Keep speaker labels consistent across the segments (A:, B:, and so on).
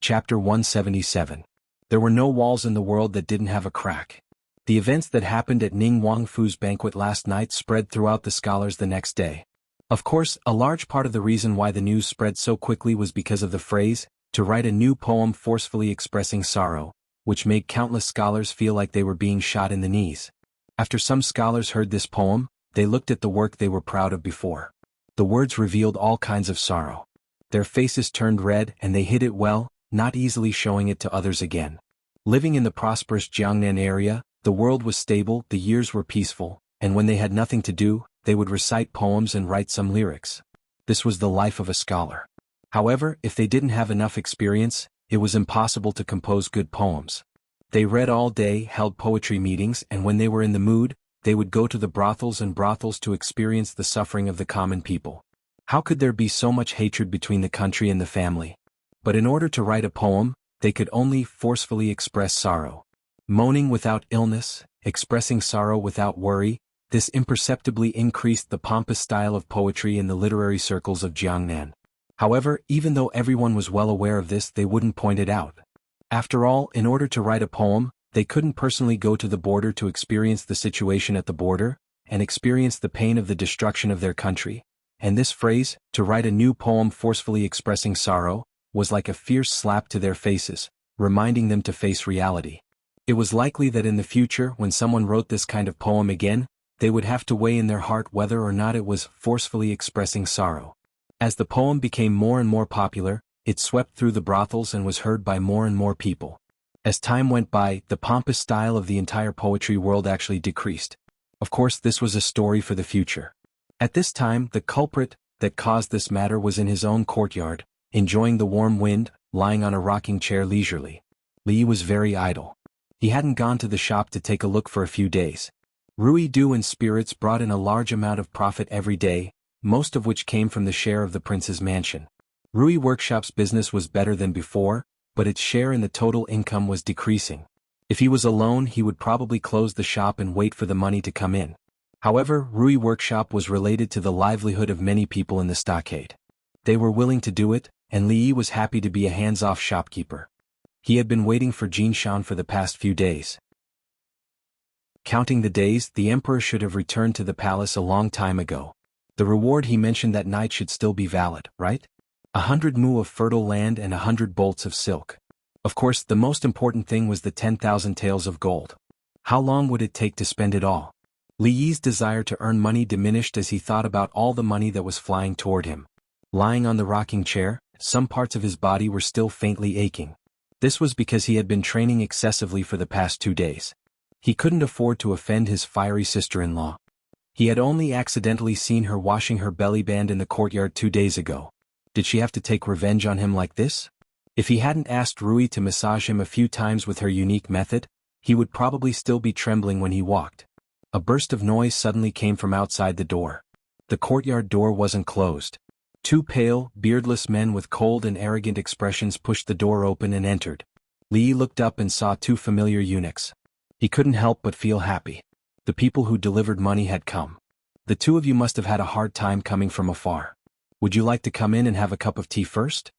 A: Chapter 177. There were no walls in the world that didn't have a crack. The events that happened at Ning Wangfu's banquet last night spread throughout the scholars the next day. Of course, a large part of the reason why the news spread so quickly was because of the phrase, to write a new poem forcefully expressing sorrow, which made countless scholars feel like they were being shot in the knees. After some scholars heard this poem, they looked at the work they were proud of before. The words revealed all kinds of sorrow. Their faces turned red and they hid it well, not easily showing it to others again. Living in the prosperous Jiangnan area, the world was stable, the years were peaceful, and when they had nothing to do, they would recite poems and write some lyrics. This was the life of a scholar. However, if they didn't have enough experience, it was impossible to compose good poems. They read all day, held poetry meetings, and when they were in the mood, they would go to the brothels to experience the suffering of the common people. How could there be so much hatred between the country and the family? But in order to write a poem, they could only forcefully express sorrow. Moaning without illness, expressing sorrow without worry, this imperceptibly increased the pompous style of poetry in the literary circles of Jiangnan. However, even though everyone was well aware of this, they wouldn't point it out. After all, in order to write a poem, they couldn't personally go to the border to experience the situation at the border, and experience the pain of the destruction of their country. And this phrase, to write a new poem forcefully expressing sorrow, was like a fierce slap to their faces, reminding them to face reality. It was likely that in the future, when someone wrote this kind of poem again, they would have to weigh in their heart whether or not it was forcefully expressing sorrow. As the poem became more and more popular, it swept through the brothels and was heard by more and more people. As time went by, the pompous style of the entire poetry world actually decreased. Of course, this was a story for the future. At this time, the culprit that caused this matter was in his own courtyard, enjoying the warm wind, lying on a rocking chair leisurely. Li was very idle. He hadn't gone to the shop to take a look for a few days. Ruidu and spirits brought in a large amount of profit every day, most of which came from the share of the prince's mansion. Rui Workshop's business was better than before, but its share in the total income was decreasing. If he was alone, he would probably close the shop and wait for the money to come in. However, Rui Workshop was related to the livelihood of many people in the stockade. They were willing to do it, and Li Yi was happy to be a hands-off shopkeeper. He had been waiting for Jin Shan for the past few days. Counting the days, the emperor should have returned to the palace a long time ago. The reward he mentioned that night should still be valid, right? 100 mu of fertile land and 100 bolts of silk. Of course, the most important thing was the 10,000 taels of gold. How long would it take to spend it all? Li Yi's desire to earn money diminished as he thought about all the money that was flying toward him. Lying on the rocking chair, some parts of his body were still faintly aching. This was because he had been training excessively for the past 2 days. He couldn't afford to offend his fiery sister-in-law. He had only accidentally seen her washing her belly band in the courtyard 2 days ago. Did she have to take revenge on him like this? If he hadn't asked Rui to massage him a few times with her unique method, he would probably still be trembling when he walked. A burst of noise suddenly came from outside the door. The courtyard door wasn't closed. 2 pale, beardless men with cold and arrogant expressions pushed the door open and entered. Li looked up and saw 2 familiar eunuchs. He couldn't help but feel happy. The people who delivered money had come. The 2 of you must have had a hard time coming from afar. Would you like to come in and have a cup of tea first?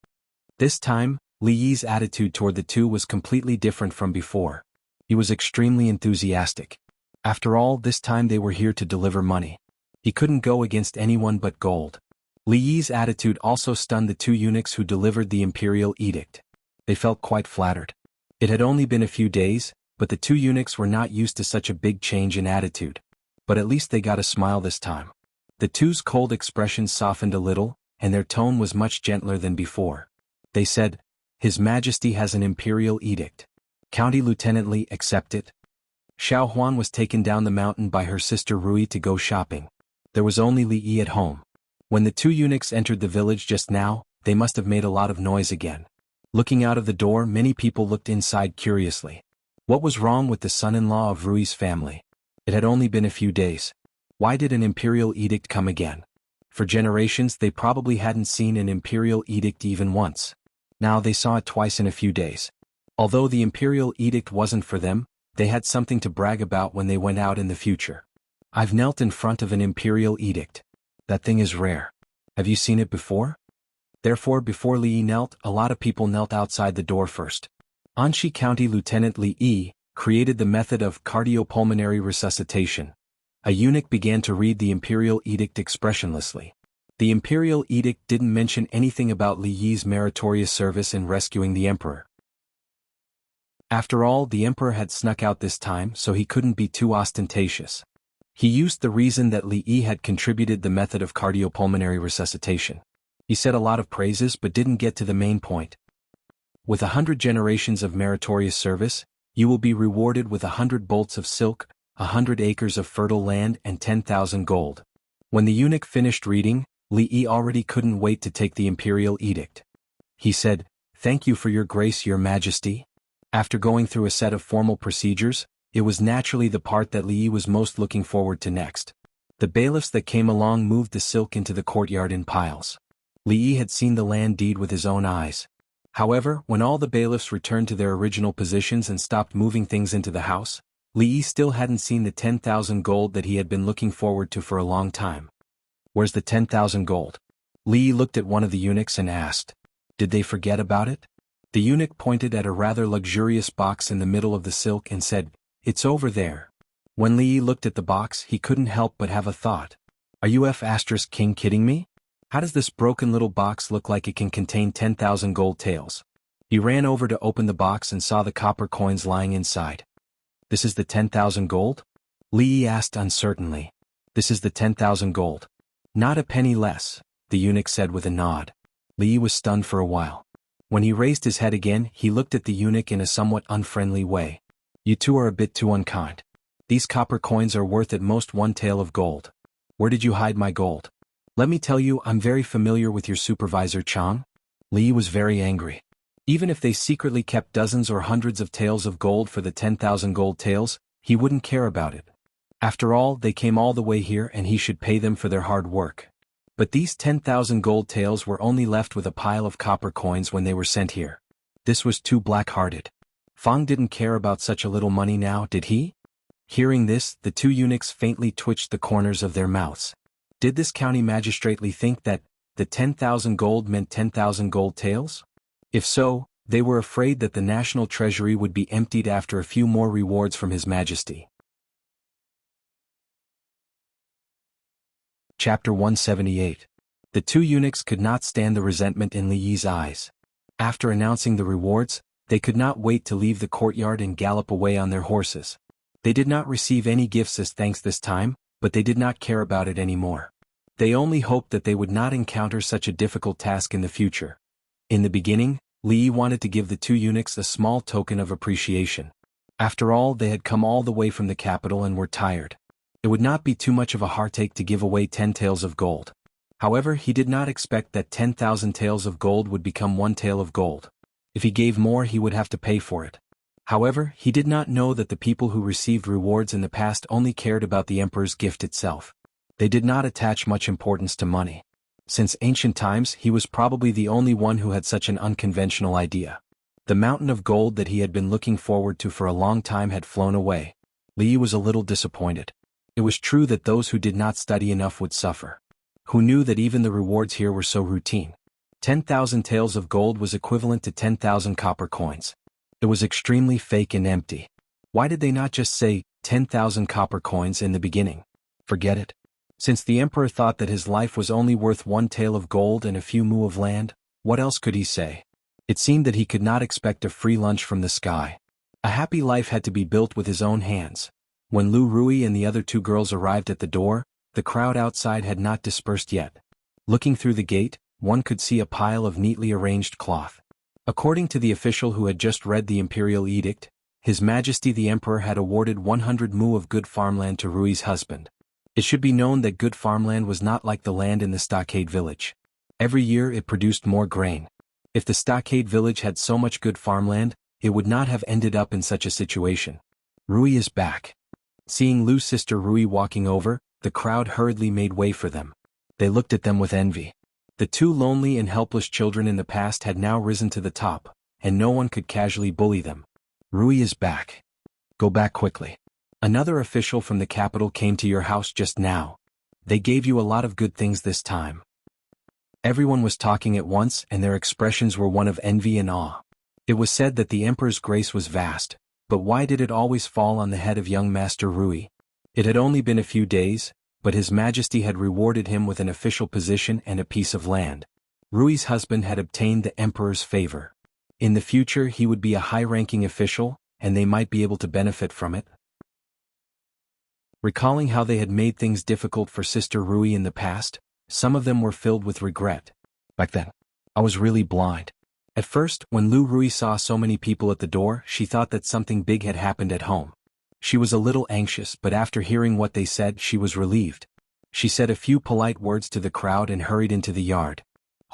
A: This time, Li Yi's attitude toward the 2 was completely different from before. He was extremely enthusiastic. After all, this time they were here to deliver money. He couldn't go against anyone but gold. Li Yi's attitude also stunned the 2 eunuchs who delivered the imperial edict. They felt quite flattered. It had only been a few days, but the 2 eunuchs were not used to such a big change in attitude. But at least they got a smile this time. The 2's cold expressions softened a little, and their tone was much gentler than before. They said, "His Majesty has an imperial edict. County Lieutenant Li, accept it." Xiao Huan was taken down the mountain by her sister Rui to go shopping. There was only Li Yi at home. When the 2 eunuchs entered the village just now, they must have made a lot of noise again. Looking out of the door, many people looked inside curiously. What was wrong with the son-in-law of Rui's family? It had only been a few days. Why did an imperial edict come again? For generations they probably hadn't seen an imperial edict even once. Now they saw it twice in a few days. Although the imperial edict wasn't for them, they had something to brag about when they went out in the future. I've knelt in front of an imperial edict. That thing is rare. Have you seen it before? Therefore before Li Yi knelt, a lot of people knelt outside the door first. Anxi County Lieutenant Li Yi created the method of cardiopulmonary resuscitation. A eunuch began to read the imperial edict expressionlessly. The imperial edict didn't mention anything about Li Yi's meritorious service in rescuing the emperor. After all, the emperor had snuck out this time, so he couldn't be too ostentatious. He used the reason that Li Yi had contributed the method of cardiopulmonary resuscitation. He said a lot of praises but didn't get to the main point. With 100 generations of meritorious service, you will be rewarded with 100 bolts of silk, 100 acres of fertile land and 10,000 gold. When the eunuch finished reading, Li Yi already couldn't wait to take the imperial edict. He said, "Thank you for your grace, your majesty." After going through a set of formal procedures, it was naturally the part that Li Yi was most looking forward to next. The bailiffs that came along moved the silk into the courtyard in piles. Li Yi had seen the land deed with his own eyes. However, when all the bailiffs returned to their original positions and stopped moving things into the house, Li Yi still hadn't seen the 10,000 gold that he had been looking forward to for a long time. "Where's the 10,000 gold?" Li Yi looked at one of the eunuchs and asked. "Did they forget about it?" The eunuch pointed at a rather luxurious box in the middle of the silk and said, "It's over there." When Li Yi looked at the box, he couldn't help but have a thought. "Are you King kidding me? How does this broken little box look like it can contain 10,000 gold taels?" He ran over to open the box and saw the copper coins lying inside. "This is the 10,000 gold?" Li Yi asked uncertainly. "This is the 10,000 gold. Not a penny less," the eunuch said with a nod. Li Yi was stunned for a while. When he raised his head again, he looked at the eunuch in a somewhat unfriendly way. "You two are a bit too unkind. These copper coins are worth at most 1 tael of gold. Where did you hide my gold? Let me tell you, I'm very familiar with your supervisor Chang." Li Yi was very angry. Even if they secretly kept dozens or hundreds of taels of gold for the 10,000 gold taels, he wouldn't care about it. After all, they came all the way here and he should pay them for their hard work. But these 10,000 gold taels were only left with a pile of copper coins when they were sent here. This was too black-hearted. Fang didn't care about such a little money now, did he? Hearing this, the two eunuchs faintly twitched the corners of their mouths. Did this county magistrately think that the 10,000 gold meant 10,000 gold taels? If so, they were afraid that the national treasury would be emptied after a few more rewards from His Majesty. Chapter 178. The two eunuchs could not stand the resentment in Li Yi's eyes. After announcing the rewards, they could not wait to leave the courtyard and gallop away on their horses. They did not receive any gifts as thanks this time, but they did not care about it anymore. They only hoped that they would not encounter such a difficult task in the future. In the beginning, Li Yi wanted to give the two eunuchs a small token of appreciation. After all, they had come all the way from the capital and were tired. It would not be too much of a heartache to give away 10 taels of gold. However, he did not expect that 10,000 taels of gold would become 1 tael of gold. If he gave more, he would have to pay for it. However, he did not know that the people who received rewards in the past only cared about the emperor's gift itself. They did not attach much importance to money. Since ancient times, he was probably the only one who had such an unconventional idea. The mountain of gold that he had been looking forward to for a long time had flown away. Li Yi was a little disappointed. It was true that those who did not study enough would suffer. Who knew that even the rewards here were so routine? 10,000 taels of gold was equivalent to 10,000 copper coins. It was extremely fake and empty. Why did they not just say 10,000 copper coins in the beginning? Forget it. Since the emperor thought that his life was only worth 1 tael of gold and a few mu of land, what else could he say? It seemed that he could not expect a free lunch from the sky. A happy life had to be built with his own hands. When Lu Rui and the other two girls arrived at the door, the crowd outside had not dispersed yet. Looking through the gate, one could see a pile of neatly arranged cloth. According to the official who had just read the imperial edict, His Majesty the Emperor had awarded 100 mu of good farmland to Rui's husband. It should be known that good farmland was not like the land in the stockade village. Every year it produced more grain. If the stockade village had so much good farmland, it would not have ended up in such a situation. Rui is back. Seeing Lu's sister Rui walking over, the crowd hurriedly made way for them. They looked at them with envy. The two lonely and helpless children in the past had now risen to the top, and no one could casually bully them. Rui is back. Go back quickly. Another official from the capital came to your house just now. They gave you a lot of good things this time. Everyone was talking at once and their expressions were one of envy and awe. It was said that the emperor's grace was vast, but why did it always fall on the head of young Master Rui? It had only been a few days, but His Majesty had rewarded him with an official position and a piece of land. Rui's husband had obtained the emperor's favor. In the future he would be a high-ranking official, and they might be able to benefit from it. Recalling how they had made things difficult for Sister Rui in the past, some of them were filled with regret. Back then, I was really blind. At first, when Lu Rui saw so many people at the door, she thought that something big had happened at home. She was a little anxious, but after hearing what they said, she was relieved. She said a few polite words to the crowd and hurried into the yard.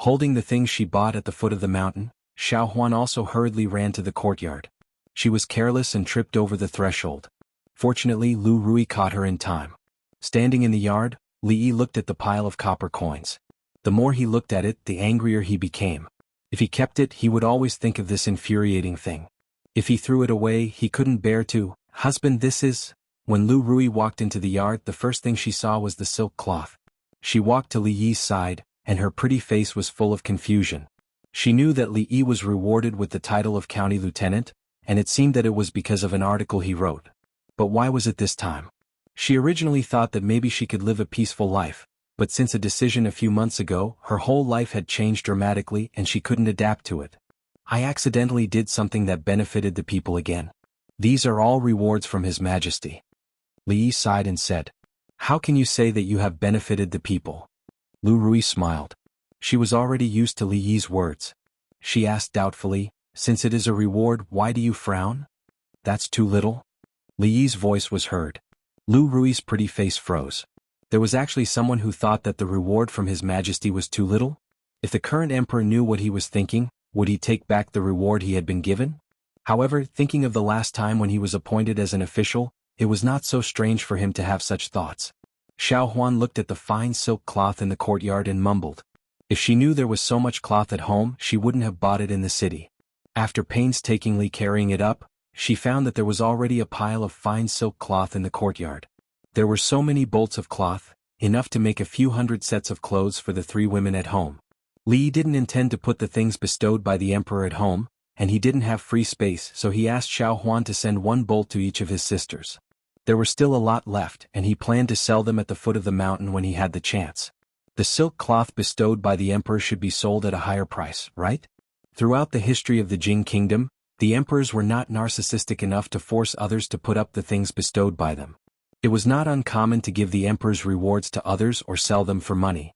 A: Holding the things she bought at the foot of the mountain, Xiao Huan also hurriedly ran to the courtyard. She was careless and tripped over the threshold. Fortunately, Lu Rui caught her in time. Standing in the yard, Li Yi looked at the pile of copper coins. The more he looked at it, the angrier he became. If he kept it, he would always think of this infuriating thing. If he threw it away, he couldn't bear to. Husband, this is... When Lu Rui walked into the yard, the first thing she saw was the silk cloth. She walked to Li Yi's side, and her pretty face was full of confusion. She knew that Li Yi was rewarded with the title of county lieutenant, and it seemed that it was because of an article he wrote. But why was it this time? She originally thought that maybe she could live a peaceful life, but since a decision a few months ago, her whole life had changed dramatically and she couldn't adapt to it. I accidentally did something that benefited the people again. These are all rewards from His Majesty. Li Yi sighed and said, "How can you say that you have benefited the people?" Lu Rui smiled. She was already used to Li Yi's words. She asked doubtfully, "Since it is a reward, why do you frown? That's too little?" Li Yi's voice was heard. Lu Rui's pretty face froze. There was actually someone who thought that the reward from His Majesty was too little? If the current emperor knew what he was thinking, would he take back the reward he had been given? However, thinking of the last time when he was appointed as an official, it was not so strange for him to have such thoughts. Xiao Huan looked at the fine silk cloth in the courtyard and mumbled. If she knew there was so much cloth at home, she wouldn't have bought it in the city. After painstakingly carrying it up, she found that there was already a pile of fine silk cloth in the courtyard. There were so many bolts of cloth, enough to make a few hundred sets of clothes for the 3 women at home. Li didn't intend to put the things bestowed by the emperor at home, and he didn't have free space, so he asked Xiao Huan to send 1 bolt to each of his sisters. There were still a lot left, and he planned to sell them at the foot of the mountain when he had the chance. The silk cloth bestowed by the emperor should be sold at a higher price, right? Throughout the history of the Jing kingdom, the emperors were not narcissistic enough to force others to put up the things bestowed by them. It was not uncommon to give the emperor's rewards to others or sell them for money.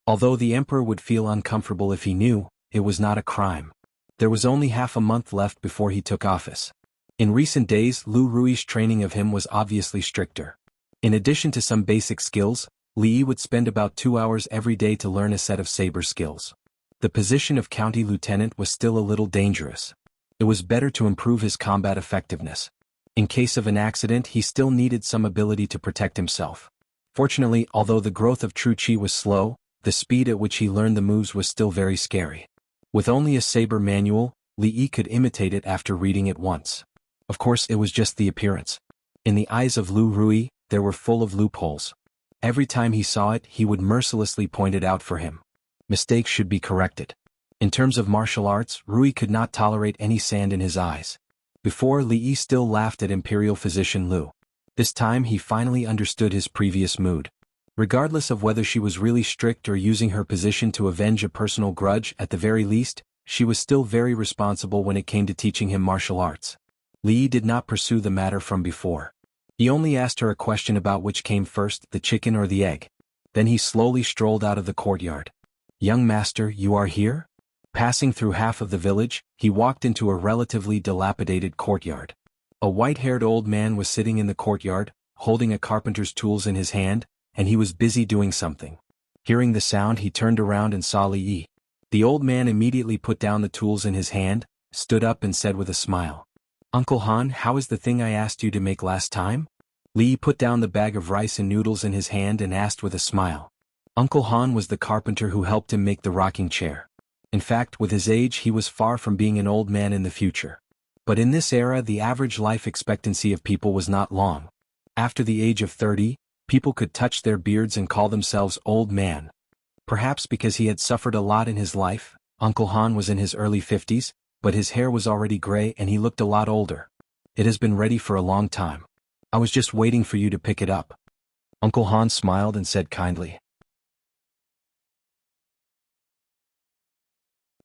A: Although the emperor would feel uncomfortable if he knew, it was not a crime. There was only half a month left before he took office. In recent days, Lu Rui's training of him was obviously stricter. In addition to some basic skills, Li Yi would spend about 2 hours every day to learn a set of saber skills. The position of county lieutenant was still a little dangerous. It was better to improve his combat effectiveness. In case of an accident, he still needed some ability to protect himself. Fortunately, although the growth of true chi was slow, the speed at which he learned the moves was still very scary. With only a saber manual, Li Yi could imitate it after reading it once. Of course, it was just the appearance. In the eyes of Lu Rui, they were full of loopholes. Every time he saw it, he would mercilessly point it out for him. Mistakes should be corrected. In terms of martial arts, Rui could not tolerate any sand in his eyes. Before, Li Yi still laughed at Imperial Physician Lu. This time he finally understood his previous mood. Regardless of whether she was really strict or using her position to avenge a personal grudge, at the very least, she was still very responsible when it came to teaching him martial arts. Li Yi did not pursue the matter from before. He only asked her a question about which came first, the chicken or the egg. Then he slowly strolled out of the courtyard. "Young master, you are here?" Passing through half of the village, he walked into a relatively dilapidated courtyard. A white-haired old man was sitting in the courtyard, holding a carpenter's tools in his hand, and he was busy doing something. Hearing the sound, he turned around and saw Li Yi. The old man immediately put down the tools in his hand, stood up and said with a smile, "Uncle Han, how is the thing I asked you to make last time?" Li Yi put down the bag of rice and noodles in his hand and asked with a smile. Uncle Han was the carpenter who helped him make the rocking chair. In fact, with his age he was far from being an old man in the future. But in this era the average life expectancy of people was not long. After the age of 30, people could touch their beards and call themselves old man. Perhaps because he had suffered a lot in his life. Uncle Han was in his early 50s, but his hair was already gray and he looked a lot older. It has been ready for a long time. I was just waiting for you to pick it up. Uncle Han smiled and said kindly.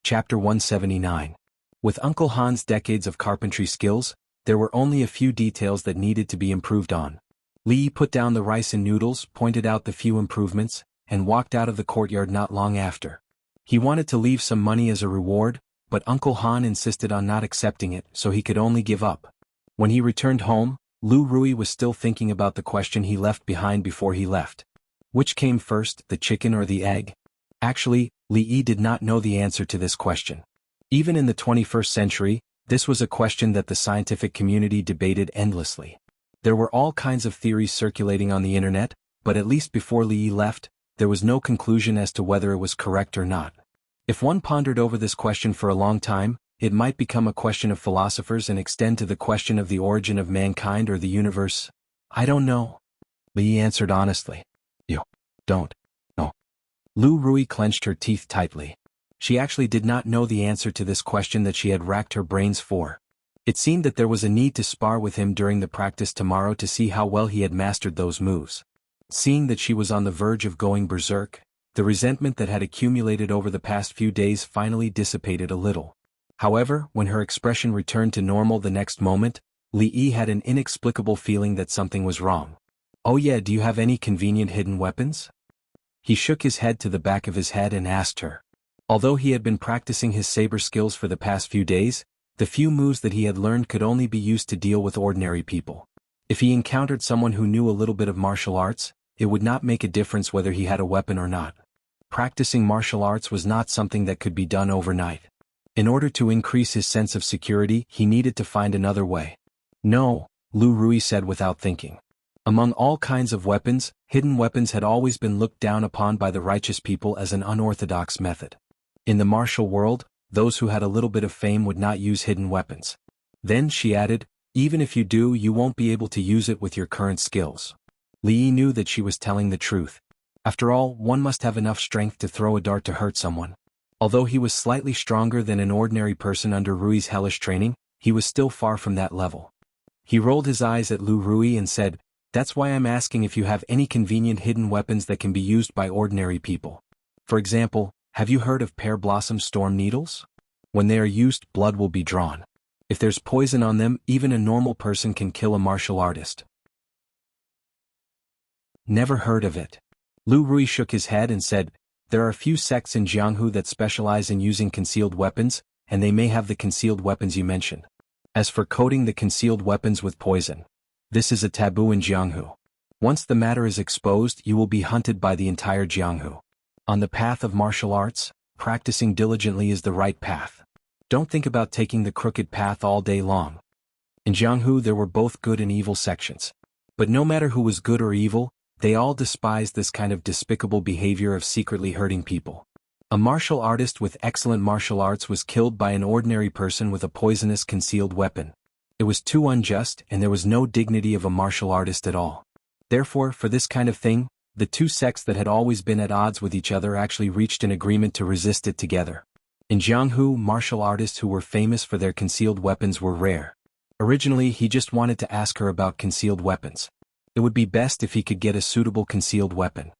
A: Chapter 179. With Uncle Han's decades of carpentry skills, there were only a few details that needed to be improved on. Li put down the rice and noodles, pointed out the few improvements, and walked out of the courtyard not long after. He wanted to leave some money as a reward, but Uncle Han insisted on not accepting it, so he could only give up. When he returned home, Lu Rui was still thinking about the question he left behind before he left. Which came first, the chicken or the egg? Actually, Li Yi did not know the answer to this question. Even in the 21st century, this was a question that the scientific community debated endlessly. There were all kinds of theories circulating on the internet, but at least before Li Yi left, there was no conclusion as to whether it was correct or not. If one pondered over this question for a long time, it might become a question of philosophers and extend to the question of the origin of mankind or the universe. I don't know. Li Yi answered honestly. You don't know. Lu Rui clenched her teeth tightly. She actually did not know the answer to this question that she had racked her brains for. It seemed that there was a need to spar with him during the practice tomorrow to see how well he had mastered those moves. Seeing that she was on the verge of going berserk, the resentment that had accumulated over the past few days finally dissipated a little. However, when her expression returned to normal the next moment, Li Yi had an inexplicable feeling that something was wrong. Oh yeah, do you have any convenient hidden weapons? He shook his head to the back of his head and asked her. Although he had been practicing his saber skills for the past few days, the few moves that he had learned could only be used to deal with ordinary people. If he encountered someone who knew a little bit of martial arts, it would not make a difference whether he had a weapon or not. Practicing martial arts was not something that could be done overnight. In order to increase his sense of security, he needed to find another way. No, Lu Rui said without thinking. Among all kinds of weapons, hidden weapons had always been looked down upon by the righteous people as an unorthodox method. In the martial world, those who had a little bit of fame would not use hidden weapons. Then she added, even if you do, you won't be able to use it with your current skills. Li Yi knew that she was telling the truth. After all, one must have enough strength to throw a dart to hurt someone. Although he was slightly stronger than an ordinary person under Rui's hellish training, he was still far from that level. He rolled his eyes at Lu Rui and said, that's why I'm asking if you have any convenient hidden weapons that can be used by ordinary people. For example, have you heard of pear blossom storm needles? When they are used, blood will be drawn. If there's poison on them, even a normal person can kill a martial artist. Never heard of it. Lu Rui shook his head and said, there are a few sects in Jianghu that specialize in using concealed weapons, and they may have the concealed weapons you mentioned. As for coating the concealed weapons with poison, this is a taboo in Jianghu. Once the matter is exposed, you will be hunted by the entire Jianghu. On the path of martial arts, practicing diligently is the right path. Don't think about taking the crooked path all day long. In Jianghu there were both good and evil sections. But no matter who was good or evil, they all despised this kind of despicable behavior of secretly hurting people. A martial artist with excellent martial arts was killed by an ordinary person with a poisonous concealed weapon. It was too unjust, and there was no dignity of a martial artist at all. Therefore, for this kind of thing, the two sects that had always been at odds with each other actually reached an agreement to resist it together. In Jianghu, martial artists who were famous for their concealed weapons were rare. Originally, he just wanted to ask her about concealed weapons. It would be best if he could get a suitable concealed weapon.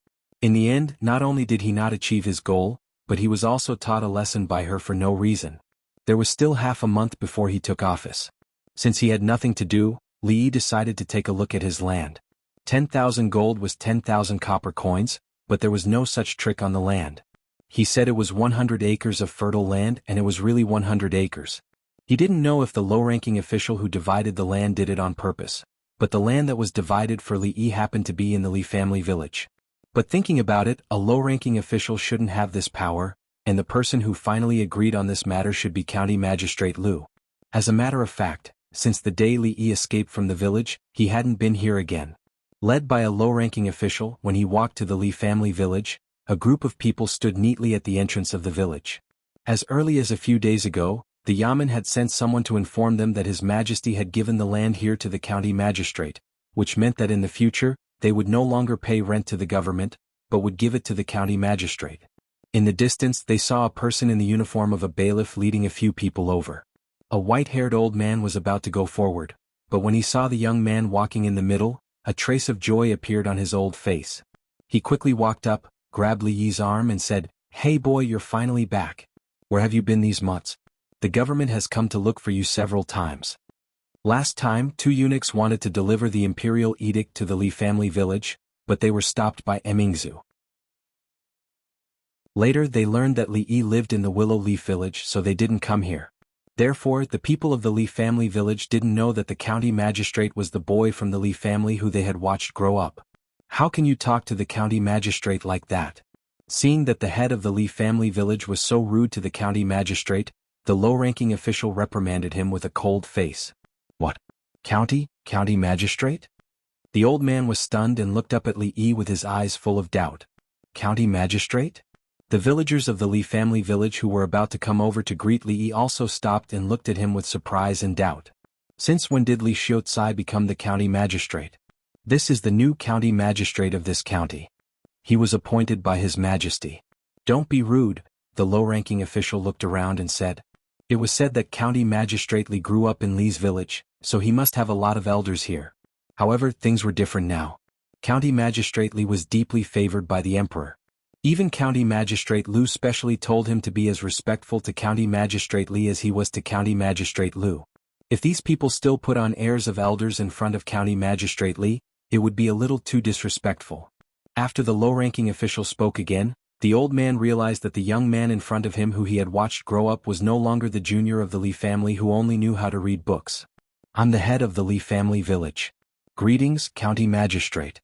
A: In the end, not only did he not achieve his goal, but he was also taught a lesson by her for no reason. There was still half a month before he took office. Since he had nothing to do, Li Yi decided to take a look at his land. 10,000 gold was 10,000 copper coins, but there was no such trick on the land. He said it was 100 acres of fertile land, and it was really 100 acres. He didn't know if the low-ranking official who divided the land did it on purpose, but the land that was divided for Li Yi happened to be in the Li family village. But thinking about it, a low-ranking official shouldn't have this power, and the person who finally agreed on this matter should be County Magistrate Lu. As a matter of fact, since the day Li Yi escaped from the village, he hadn't been here again. Led by a low-ranking official, when he walked to the Li family village, a group of people stood neatly at the entrance of the village. As early as a few days ago, the Yamen had sent someone to inform them that His Majesty had given the land here to the county magistrate, which meant that in the future, they would no longer pay rent to the government, but would give it to the county magistrate. In the distance they saw a person in the uniform of a bailiff leading a few people over. A white-haired old man was about to go forward, but when he saw the young man walking in the middle, a trace of joy appeared on his old face. He quickly walked up, grabbed Li Yi's arm and said, "Hey boy, you're finally back. Where have you been these months? The government has come to look for you several times. Last time, 2 eunuchs wanted to deliver the imperial edict to the Li family village, but they were stopped by Emingzu. Later they learned that Li Yi lived in the Willow Leaf village, so they didn't come here. Therefore, the people of the Li family village didn't know that the county magistrate was the boy from the Li family who they had watched grow up. How can you talk to the county magistrate like that?" Seeing that the head of the Li family village was so rude to the county magistrate, the low-ranking official reprimanded him with a cold face. "What? County magistrate?" The old man was stunned and looked up at Li Yi with his eyes full of doubt. "County magistrate?" The villagers of the Li family village who were about to come over to greet Li Yi also stopped and looked at him with surprise and doubt. Since when did Li Xiaotsai become the county magistrate? This is the new county magistrate of this county. He was appointed by His Majesty. "Don't be rude," the low-ranking official looked around and said. It was said that county magistrate Li grew up in Li's village, so he must have a lot of elders here. However, things were different now. County magistrate Li was deeply favored by the emperor. Even County Magistrate Lu specially told him to be as respectful to County Magistrate Li as he was to County Magistrate Lu. If these people still put on airs of elders in front of County Magistrate Li, it would be a little too disrespectful. After the low-ranking official spoke again, the old man realized that the young man in front of him who he had watched grow up was no longer the junior of the Li family who only knew how to read books. "I'm the head of the Li family village. Greetings, County Magistrate."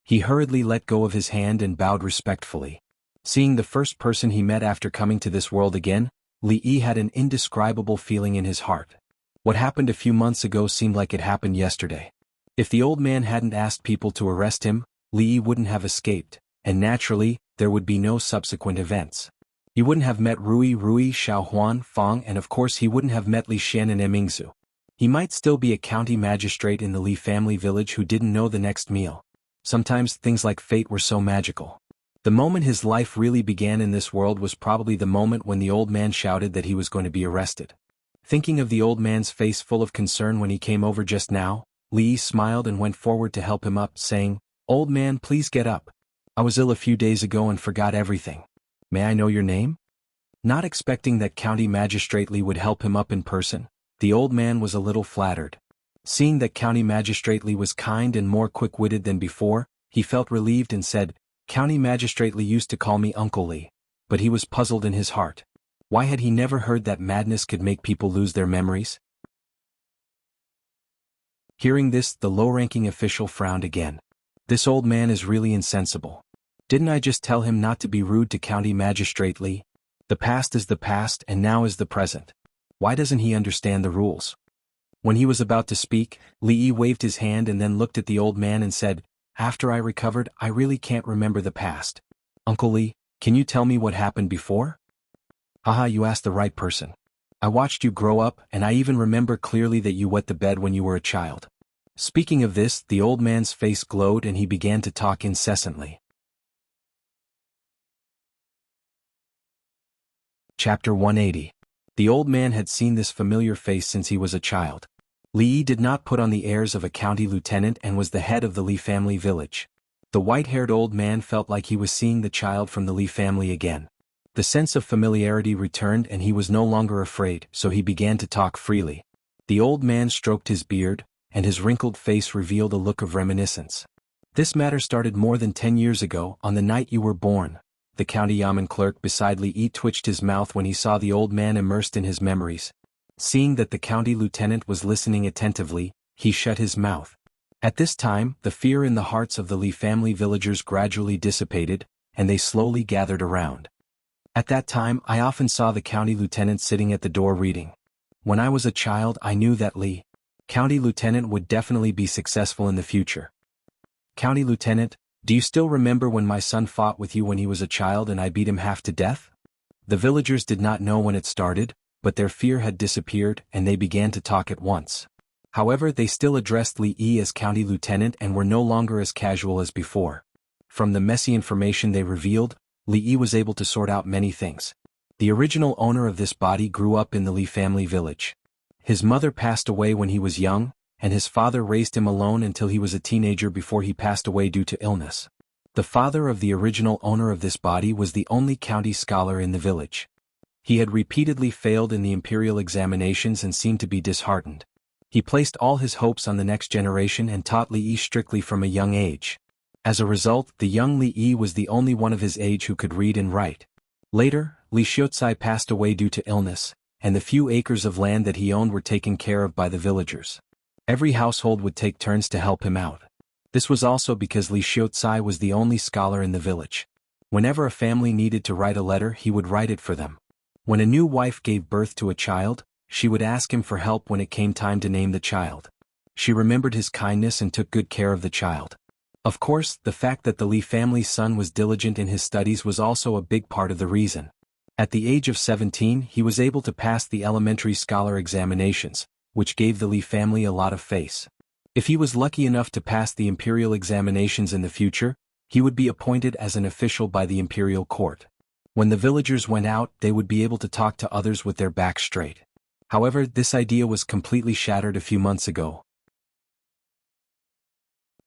A: He hurriedly let go of his hand and bowed respectfully. Seeing the first person he met after coming to this world again, Li Yi had an indescribable feeling in his heart. What happened a few months ago seemed like it happened yesterday. If the old man hadn't asked people to arrest him, Li Yi wouldn't have escaped, and naturally, there would be no subsequent events. He wouldn't have met Rui, Xiaohuan, Fang, and of course he wouldn't have met Li Xian and Emingzu. He might still be a county magistrate in the Li family village who didn't know the next meal. Sometimes things like fate were so magical. The moment his life really began in this world was probably the moment when the old man shouted that he was going to be arrested. Thinking of the old man's face full of concern when he came over just now, Li Yi smiled and went forward to help him up, saying, "Old man, please get up. I was ill a few days ago and forgot everything. May I know your name?" Not expecting that County Magistrate Li would help him up in person, the old man was a little flattered. Seeing that County Magistrate Li was kind and more quick-witted than before, he felt relieved and said, "County Magistrate Li used to call me Uncle Li," but he was puzzled in his heart. Why had he never heard that madness could make people lose their memories? Hearing this, the low-ranking official frowned again. This old man is really insensible. Didn't I just tell him not to be rude to County Magistrate Li? The past is the past and now is the present. Why doesn't he understand the rules? When he was about to speak, Li Yi waved his hand and then looked at the old man and said, "After I recovered, I really can't remember the past. Uncle Li, can you tell me what happened before?" "Haha, you asked the right person. I watched you grow up and I even remember clearly that you wet the bed when you were a child." Speaking of this, the old man's face glowed and he began to talk incessantly. Chapter 180. The old man had seen this familiar face since he was a child. Li Yi did not put on the airs of a county lieutenant and was the head of the Li family village. The white-haired old man felt like he was seeing the child from the Li family again. The sense of familiarity returned and he was no longer afraid, so he began to talk freely. The old man stroked his beard, and his wrinkled face revealed a look of reminiscence. "This matter started more than 10 years ago, on the night you were born." The county yamen clerk beside Li Yi twitched his mouth when he saw the old man immersed in his memories. Seeing that the county lieutenant was listening attentively, he shut his mouth. At this time, the fear in the hearts of the Li family villagers gradually dissipated, and they slowly gathered around. "At that time, I often saw the county lieutenant sitting at the door reading. When I was a child, I knew that Li, county lieutenant, would definitely be successful in the future." "County lieutenant, do you still remember when my son fought with you when he was a child and I beat him half to death?" The villagers did not know when it started, but their fear had disappeared and they began to talk at once. However, they still addressed Li Yi as county lieutenant and were no longer as casual as before. From the messy information they revealed, Li Yi was able to sort out many things. The original owner of this body grew up in the Li family village. His mother passed away when he was young, and his father raised him alone until he was a teenager before he passed away due to illness. The father of the original owner of this body was the only county scholar in the village. He had repeatedly failed in the imperial examinations and seemed to be disheartened. He placed all his hopes on the next generation and taught Li Yi strictly from a young age. As a result, the young Li Yi was the only one of his age who could read and write. Later, Li Xiucai passed away due to illness, and the few acres of land that he owned were taken care of by the villagers. Every household would take turns to help him out. This was also because Li Xiucai was the only scholar in the village. Whenever a family needed to write a letter, he would write it for them. When a new wife gave birth to a child, she would ask him for help when it came time to name the child. She remembered his kindness and took good care of the child. Of course, the fact that the Li family's son was diligent in his studies was also a big part of the reason. At the age of 17, he was able to pass the elementary scholar examinations, which gave the Li family a lot of faith. If he was lucky enough to pass the imperial examinations in the future, he would be appointed as an official by the imperial court. When the villagers went out, they would be able to talk to others with their backs straight. However, this idea was completely shattered a few months ago.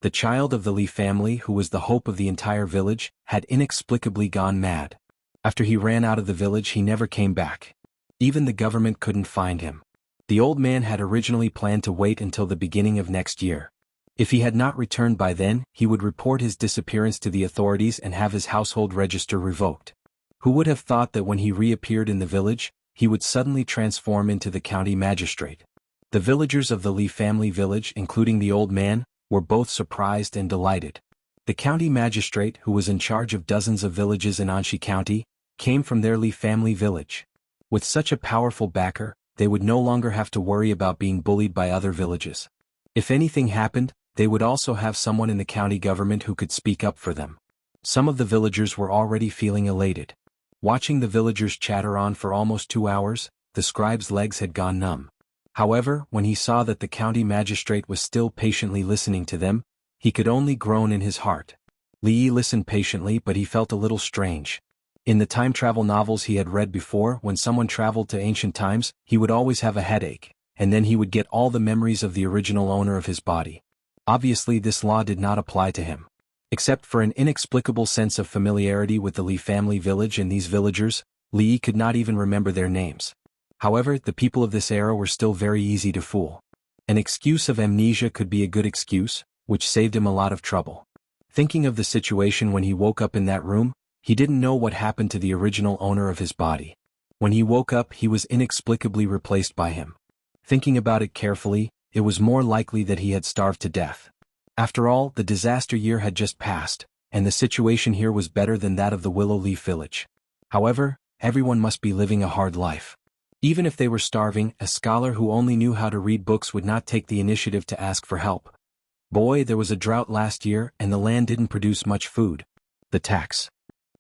A: The child of the Li family, who was the hope of the entire village, had inexplicably gone mad. After he ran out of the village, he never came back. Even the government couldn't find him. The old man had originally planned to wait until the beginning of next year. If he had not returned by then, he would report his disappearance to the authorities and have his household register revoked. Who would have thought that when he reappeared in the village, he would suddenly transform into the county magistrate? The villagers of the Li family village, including the old man, were both surprised and delighted. The county magistrate, who was in charge of dozens of villages in Anshi County, came from their Li family village. With such a powerful backer, they would no longer have to worry about being bullied by other villages. If anything happened, they would also have someone in the county government who could speak up for them. Some of the villagers were already feeling elated. Watching the villagers chatter on for almost 2 hours, the scribe's legs had gone numb. However, when he saw that the county magistrate was still patiently listening to them, he could only groan in his heart. Li Yi listened patiently, but he felt a little strange. In the time travel novels he had read before, when someone traveled to ancient times, he would always have a headache, and then he would get all the memories of the original owner of his body. Obviously, this law did not apply to him. Except for an inexplicable sense of familiarity with the Li family village and these villagers, Li Yi could not even remember their names. However, the people of this era were still very easy to fool. An excuse of amnesia could be a good excuse, which saved him a lot of trouble. Thinking of the situation when he woke up in that room, he didn't know what happened to the original owner of his body. When he woke up, he was inexplicably replaced by him. Thinking about it carefully, it was more likely that he had starved to death. After all, the disaster year had just passed, and the situation here was better than that of the Willow Leaf village. However, everyone must be living a hard life. Even if they were starving, a scholar who only knew how to read books would not take the initiative to ask for help. Boy, there was a drought last year and the land didn't produce much food. The tax.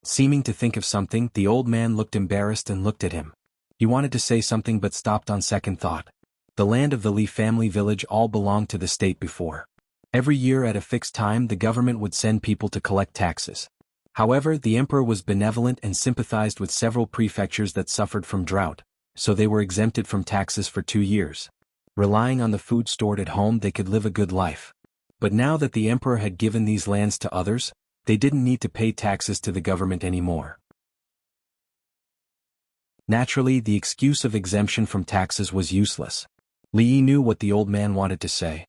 A: Seeming to think of something, the old man looked embarrassed and looked at him. He wanted to say something but stopped on second thought. The land of the Li family village all belonged to the state before. Every year at a fixed time the government would send people to collect taxes. However, the emperor was benevolent and sympathized with several prefectures that suffered from drought, so they were exempted from taxes for 2 years. Relying on the food stored at home, they could live a good life. But now that the emperor had given these lands to others, they didn't need to pay taxes to the government anymore. Naturally, the excuse of exemption from taxes was useless. Li Yi knew what the old man wanted to say.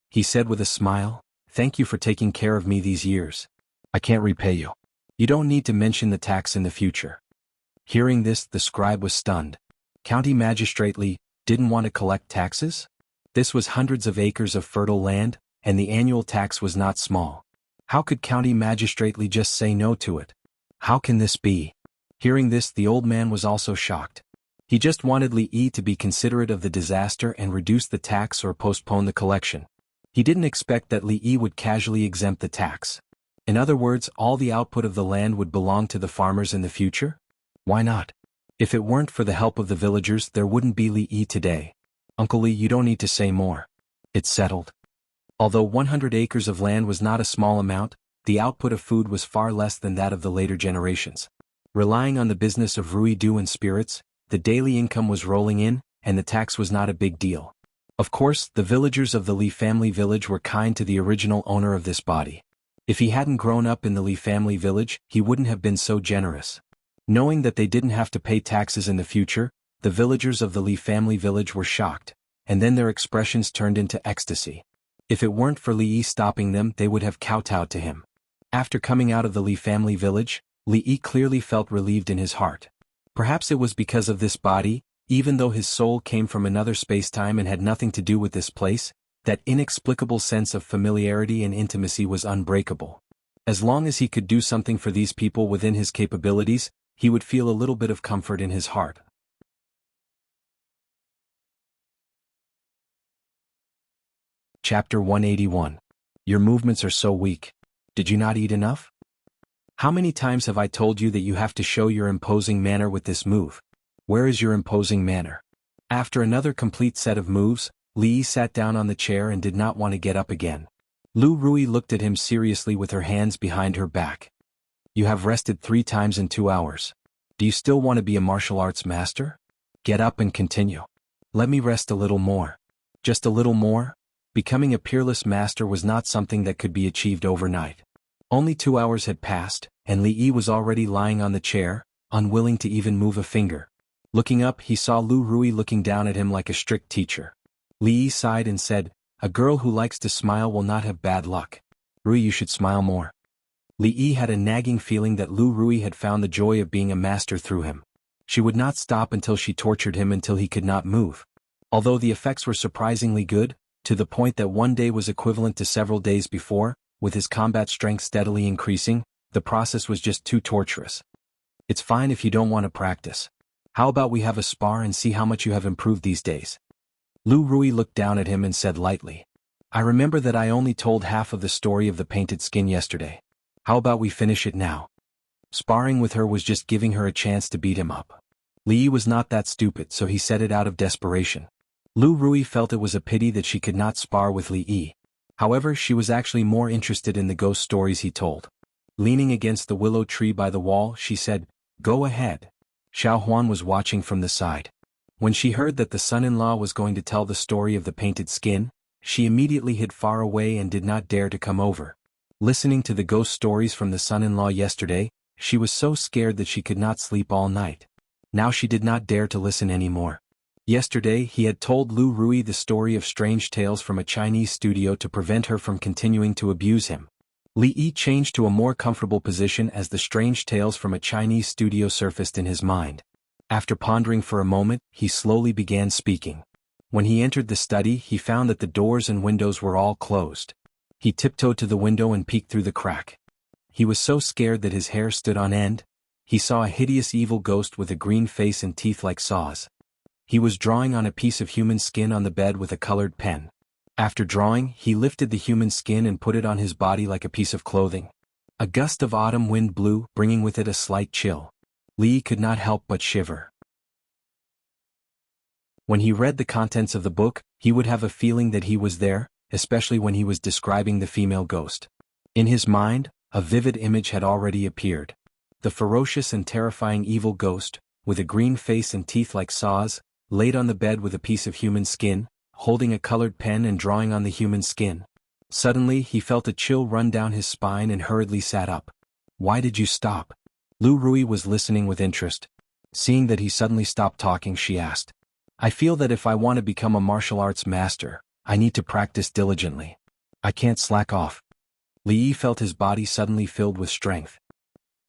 A: He said with a smile, "Thank you for taking care of me these years. I can't repay you. You don't need to mention the tax in the future." Hearing this, the scribe was stunned. County Magistrate Li didn't want to collect taxes? This was hundreds of acres of fertile land, and the annual tax was not small. How could County Magistrate Li just say no to it? How can this be? Hearing this, the old man was also shocked. He just wanted Li Yi to be considerate of the disaster and reduce the tax or postpone the collection. He didn't expect that Li Yi would casually exempt the tax. In other words, all the output of the land would belong to the farmers in the future? Why not? If it weren't for the help of the villagers, there wouldn't be Li Yi today. Uncle Li, you don't need to say more. It's settled. Although 100 acres of land was not a small amount, the output of food was far less than that of the later generations. Relying on the business of ruidu and spirits, the daily income was rolling in, and the tax was not a big deal. Of course, the villagers of the Li family village were kind to the original owner of this body. If he hadn't grown up in the Li family village, he wouldn't have been so generous. Knowing that they didn't have to pay taxes in the future, the villagers of the Li family village were shocked, and then their expressions turned into ecstasy. If it weren't for Li Yi stopping them, they would have kowtowed to him. After coming out of the Li family village, Li Yi clearly felt relieved in his heart. Perhaps it was because of this body, even though his soul came from another spacetime and had nothing to do with this place, that inexplicable sense of familiarity and intimacy was unbreakable. As long as he could do something for these people within his capabilities, he would feel a little bit of comfort in his heart. Chapter 181. Your movements are so weak. Did you not eat enough? How many times have I told you that you have to show your imposing manner with this move? Where is your imposing manner? After another complete set of moves, Li Yi sat down on the chair and did not want to get up again. Lu Rui looked at him seriously with her hands behind her back. You have rested 3 times in 2 hours. Do you still want to be a martial arts master? Get up and continue. Let me rest a little more. Just a little more? Becoming a peerless master was not something that could be achieved overnight. Only 2 hours had passed, and Li Yi was already lying on the chair, unwilling to even move a finger. Looking up, he saw Lu Rui looking down at him like a strict teacher. Li Yi sighed and said, "A girl who likes to smile will not have bad luck. Rui, you should smile more." Li Yi had a nagging feeling that Lu Rui had found the joy of being a master through him. She would not stop until she tortured him until he could not move. Although the effects were surprisingly good, to the point that one day was equivalent to several days before, with his combat strength steadily increasing, the process was just too torturous. It's fine if you don't want to practice. How about we have a spar and see how much you have improved these days? Lu Rui looked down at him and said lightly, I remember that I only told half of the story of the painted skin yesterday. How about we finish it now? Sparring with her was just giving her a chance to beat him up. Li Yi was not that stupid, so he said it out of desperation. Lu Rui felt it was a pity that she could not spar with Li Yi. However, she was actually more interested in the ghost stories he told. Leaning against the willow tree by the wall, she said, Go ahead. Xiao Huan was watching from the side. When she heard that the son-in-law was going to tell the story of the painted skin, she immediately hid far away and did not dare to come over. Listening to the ghost stories from the son-in-law yesterday, she was so scared that she could not sleep all night. Now she did not dare to listen anymore. Yesterday he had told Lu Rui the story of strange tales from a Chinese studio to prevent her from continuing to abuse him. Li Yi changed to a more comfortable position as the strange tales from a Chinese studio surfaced in his mind. After pondering for a moment, he slowly began speaking. When he entered the study, he found that the doors and windows were all closed. He tiptoed to the window and peeked through the crack. He was so scared that his hair stood on end. He saw a hideous evil ghost with a green face and teeth like saws. He was drawing on a piece of human skin on the bed with a colored pen. After drawing, he lifted the human skin and put it on his body like a piece of clothing. A gust of autumn wind blew, bringing with it a slight chill. Li could not help but shiver. When he read the contents of the book, he would have a feeling that he was there, especially when he was describing the female ghost. In his mind, a vivid image had already appeared. The ferocious and terrifying evil ghost, with a green face and teeth like saws, laid on the bed with a piece of human skin, holding a colored pen and drawing on the human skin. Suddenly he felt a chill run down his spine and hurriedly sat up. Why did you stop? Lu Rui was listening with interest. Seeing that he suddenly stopped talking, she asked. I feel that if I want to become a martial arts master, I need to practice diligently. I can't slack off. Li Yi felt his body suddenly filled with strength.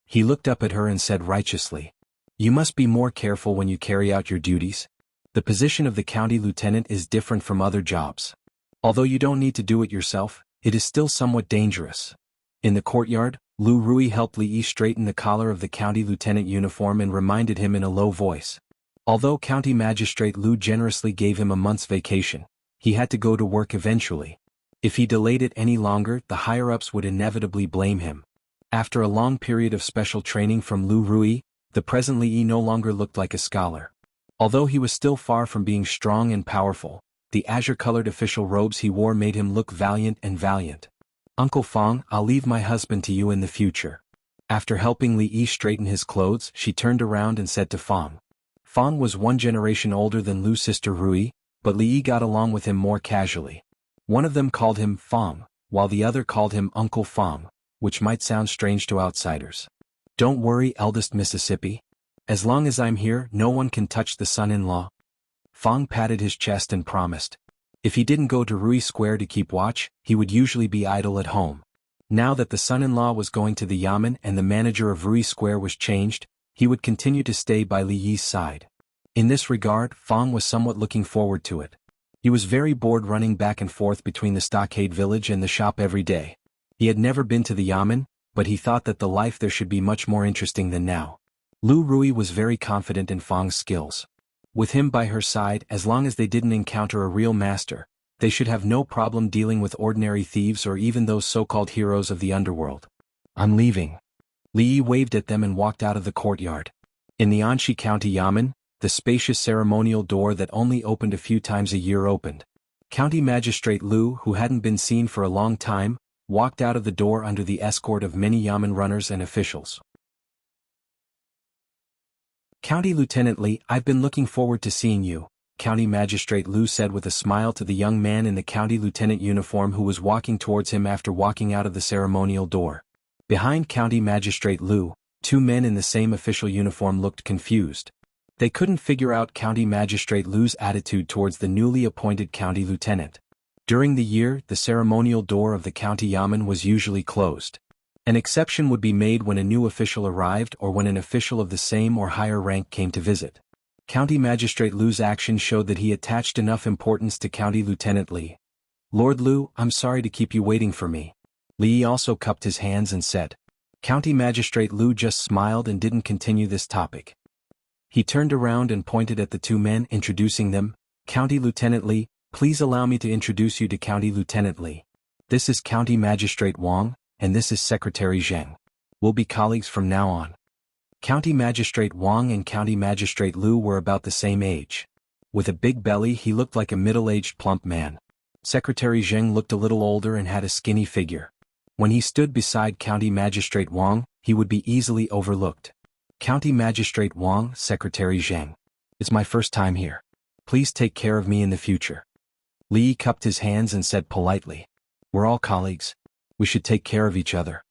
A: He looked up at her and said righteously, You must be more careful when you carry out your duties. The position of the county lieutenant is different from other jobs. Although you don't need to do it yourself, it is still somewhat dangerous. In the courtyard, Lu Rui helped Li Yi straighten the collar of the county lieutenant uniform and reminded him in a low voice. Although County Magistrate Lu generously gave him a month's vacation, he had to go to work eventually. If he delayed it any longer, the higher-ups would inevitably blame him. After a long period of special training from Lu Rui, the present Li Yi no longer looked like a scholar. Although he was still far from being strong and powerful, the azure-colored official robes he wore made him look valiant. Uncle Fong, I'll leave my husband to you in the future. After helping Li Yi straighten his clothes, she turned around and said to Fong. Fong was 1 generation older than Lu's sister Rui, but Li Yi got along with him more casually. One of them called him Fong, while the other called him Uncle Fong, which might sound strange to outsiders. Don't worry, eldest Mississippi. As long as I'm here, no one can touch the son-in-law. Fong patted his chest and promised. If he didn't go to Rui Square to keep watch, he would usually be idle at home. Now that the son-in-law was going to the yamen and the manager of Rui Square was changed, he would continue to stay by Li Yi's side. In this regard, Fong was somewhat looking forward to it. He was very bored running back and forth between the stockade village and the shop every day. He had never been to the yamen, but he thought that the life there should be much more interesting than now. Lu Rui was very confident in Fong's skills. With him by her side, as long as they didn't encounter a real master, they should have no problem dealing with ordinary thieves or even those so-called heroes of the underworld. I'm leaving. Li Yi waved at them and walked out of the courtyard. In the Anxi County Yamen, the spacious ceremonial door that only opened a few times a year opened. County Magistrate Lu, who hadn't been seen for a long time, walked out of the door under the escort of many yamen runners and officials. County Lieutenant Li, I've been looking forward to seeing you, County Magistrate Lu said with a smile to the young man in the county lieutenant uniform who was walking towards him after walking out of the ceremonial door. Behind County Magistrate Lu, 2 men in the same official uniform looked confused. They couldn't figure out County Magistrate Lu's attitude towards the newly appointed county lieutenant. During the year, the ceremonial door of the county yamen was usually closed. An exception would be made when a new official arrived or when an official of the same or higher rank came to visit. County Magistrate Lu's action showed that he attached enough importance to County Lieutenant Li. Lord Lu, I'm sorry to keep you waiting for me. Li also cupped his hands and said. County Magistrate Lu just smiled and didn't continue this topic. He turned around and pointed at the 2 men, introducing them. County Lieutenant Li, please allow me to introduce you to County Lieutenant Li. This is County Magistrate Wang, and this is Secretary Zheng. We'll be colleagues from now on. County Magistrate Wang and County Magistrate Lu were about the same age. With a big belly, he looked like a middle-aged plump man. Secretary Zheng looked a little older and had a skinny figure. When he stood beside County Magistrate Wang, he would be easily overlooked. County Magistrate Wang, Secretary Zheng. It's my first time here. Please take care of me in the future. Li cupped his hands and said politely. We're all colleagues. We should take care of each other.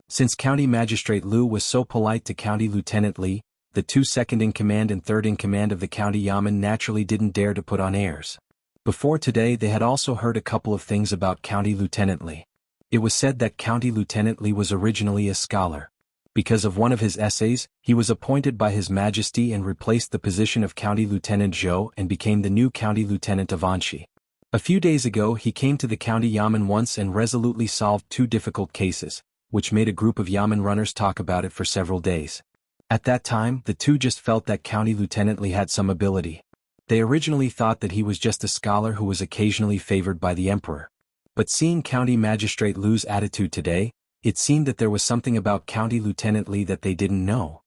A: Since County Magistrate Lu was so polite to County Lieutenant Li, the 2 second-in-command and third-in-command of the county yamen naturally didn't dare to put on airs. Before today they had also heard a couple of things about County Lieutenant Li. It was said that County Lieutenant Li was originally a scholar. Because of one of his essays, he was appointed by His Majesty and replaced the position of County Lieutenant Zhou and became the new County Lieutenant of Anxi. A few days ago he came to the county yamen once and resolutely solved 2 difficult cases, which made a group of yamen runners talk about it for several days. At that time, the 2 just felt that County Lieutenant Li had some ability. They originally thought that he was just a scholar who was occasionally favored by the emperor. But seeing County Magistrate Lu's attitude today, it seemed that there was something about County Lieutenant Li that they didn't know.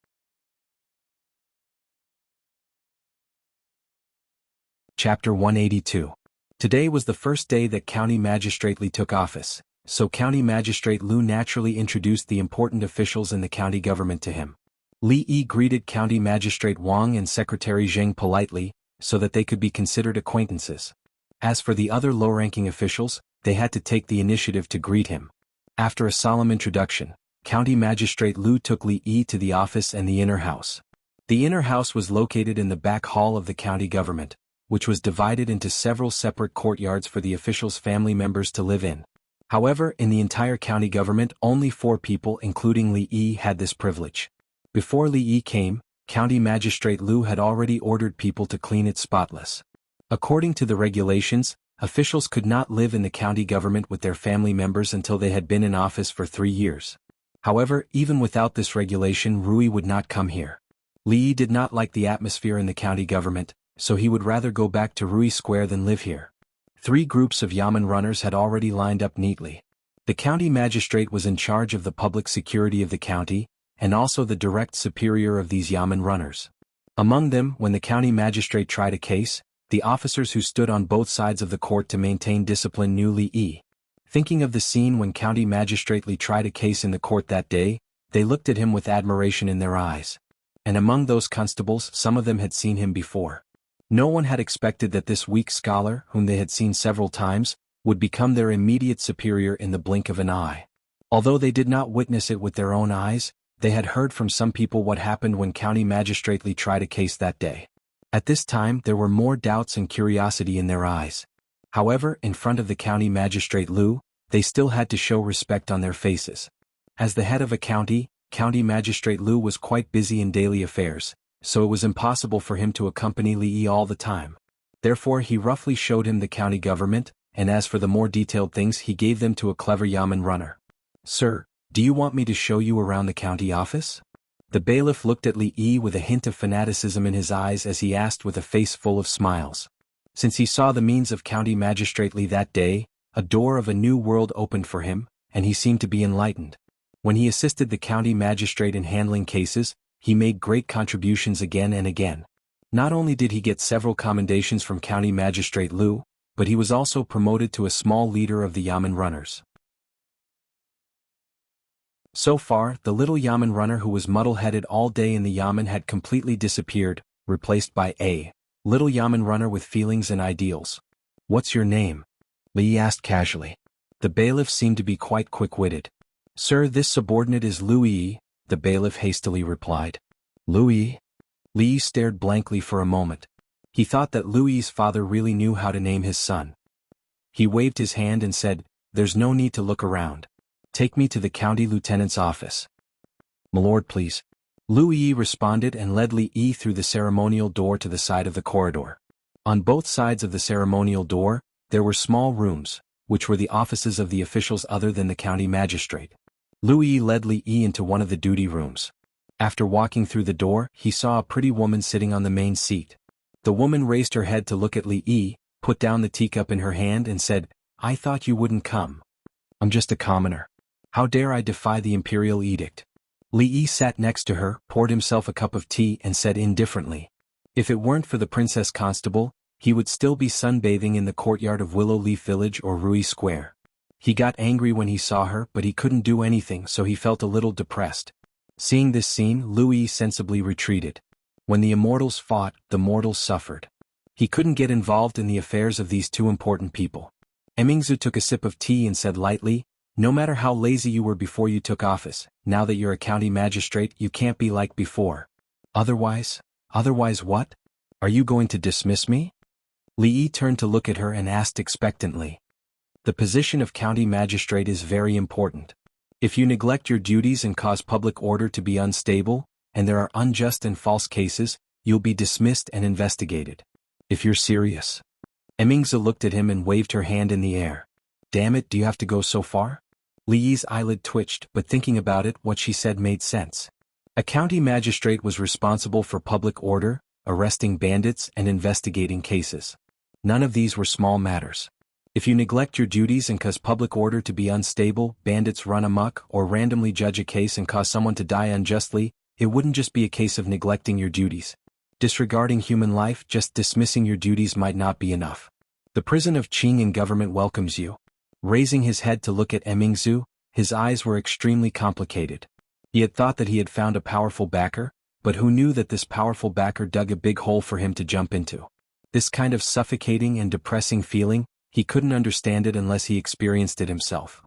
A: Chapter 182. Today was the first day that County Magistrate Li took office, so County Magistrate Lu naturally introduced the important officials in the county government to him. Li Yi greeted County Magistrate Wang and Secretary Zheng politely, so that they could be considered acquaintances. As for the other low-ranking officials, they had to take the initiative to greet him. After a solemn introduction, County Magistrate Lu took Li Yi to the office and the inner house. The inner house was located in the back hall of the county government, which was divided into several separate courtyards for the officials' family members to live in. However, in the entire county government, only 4 people including Li Yi had this privilege. Before Li Yi came, County Magistrate Lu had already ordered people to clean it spotless. According to the regulations, officials could not live in the county government with their family members until they had been in office for 3 years. However, even without this regulation, Rui would not come here. Li Yi did not like the atmosphere in the county government, so he would rather go back to Rui Square than live here. 3 groups of yamen runners had already lined up neatly. The county magistrate was in charge of the public security of the county, and also the direct superior of these yamen runners. Among them, when the county magistrate tried a case, the officers who stood on both sides of the court to maintain discipline knew Li Yi. Thinking of the scene when County Magistrate Li tried a case in the court that day, they looked at him with admiration in their eyes. And among those constables, some of them had seen him before. No one had expected that this weak scholar, whom they had seen several times, would become their immediate superior in the blink of an eye. Although they did not witness it with their own eyes, they had heard from some people what happened when County Magistrate Li tried a case that day. At this time there were more doubts and curiosity in their eyes. However, in front of the County Magistrate Lu, they still had to show respect on their faces. As the head of a county, County Magistrate Lu was quite busy in daily affairs, so it was impossible for him to accompany Li Yi all the time. Therefore he roughly showed him the county government, and as for the more detailed things he gave them to a clever yamen runner. "Sir, do you want me to show you around the county office?" The bailiff looked at Li Yi with a hint of fanaticism in his eyes as he asked with a face full of smiles. Since he saw the means of County Magistrate Li that day, a door of a new world opened for him, and he seemed to be enlightened. When he assisted the county magistrate in handling cases, he made great contributions again and again. Not only did he get several commendations from County Magistrate Lu, but he was also promoted to a small leader of the yamen runners. So far, the little yamen runner who was muddle-headed all day in the yamen had completely disappeared, replaced by a little yamen runner with feelings and ideals. "What's your name?" Li asked casually. The bailiff seemed to be quite quick-witted. "Sir, this subordinate is Louis," the bailiff hastily replied. "Louis?" Li stared blankly for a moment. He thought that Louis's father really knew how to name his son. He waved his hand and said, "There's no need to look around. Take me to the county lieutenant's office." "M'lord, please." Louis responded and led Li Yi through the ceremonial door to the side of the corridor. On both sides of the ceremonial door, there were small rooms, which were the offices of the officials other than the county magistrate. Louis led Li Yi into one of the duty rooms. After walking through the door, he saw a pretty woman sitting on the main seat. The woman raised her head to look at Li Yi, put down the teacup in her hand and said, "I thought you wouldn't come. I'm just a commoner. How dare I defy the imperial edict?" Li Yi sat next to her, poured himself a cup of tea and said indifferently, "If it weren't for the Princess Constable, he would still be sunbathing in the courtyard of Willow Leaf Village or Rui Square." He got angry when he saw her, but he couldn't do anything, so he felt a little depressed. Seeing this scene, Louis sensibly retreated. When the immortals fought, the mortals suffered. He couldn't get involved in the affairs of these two important people. Emingzu took a sip of tea and said lightly, "No matter how lazy you were before you took office, now that you're a county magistrate you can't be like before." Otherwise what? Are you going to dismiss me?" Li Yi turned to look at her and asked expectantly. "The position of county magistrate is very important. If you neglect your duties and cause public order to be unstable, and there are unjust and false cases, you'll be dismissed and investigated. If you're serious." Emingzu looked at him and waved her hand in the air. "Damn it, do you have to go so far?" Li Yi's eyelid twitched, but thinking about it, what she said made sense. A county magistrate was responsible for public order, arresting bandits and investigating cases. None of these were small matters. If you neglect your duties and cause public order to be unstable, bandits run amok, or randomly judge a case and cause someone to die unjustly, it wouldn't just be a case of neglecting your duties. Disregarding human life, just dismissing your duties might not be enough. The prison of Qing in government welcomes you. Raising his head to look at Emingzu, his eyes were extremely complicated. He had thought that he had found a powerful backer, but who knew that this powerful backer dug a big hole for him to jump into? This kind of suffocating and depressing feeling, he couldn't understand it unless he experienced it himself.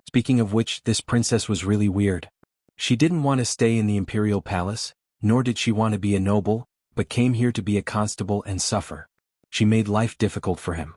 A: Speaking of which, this princess was really weird. She didn't want to stay in the imperial palace, nor did she want to be a noble, but came here to be a constable and suffer. She made life difficult for him.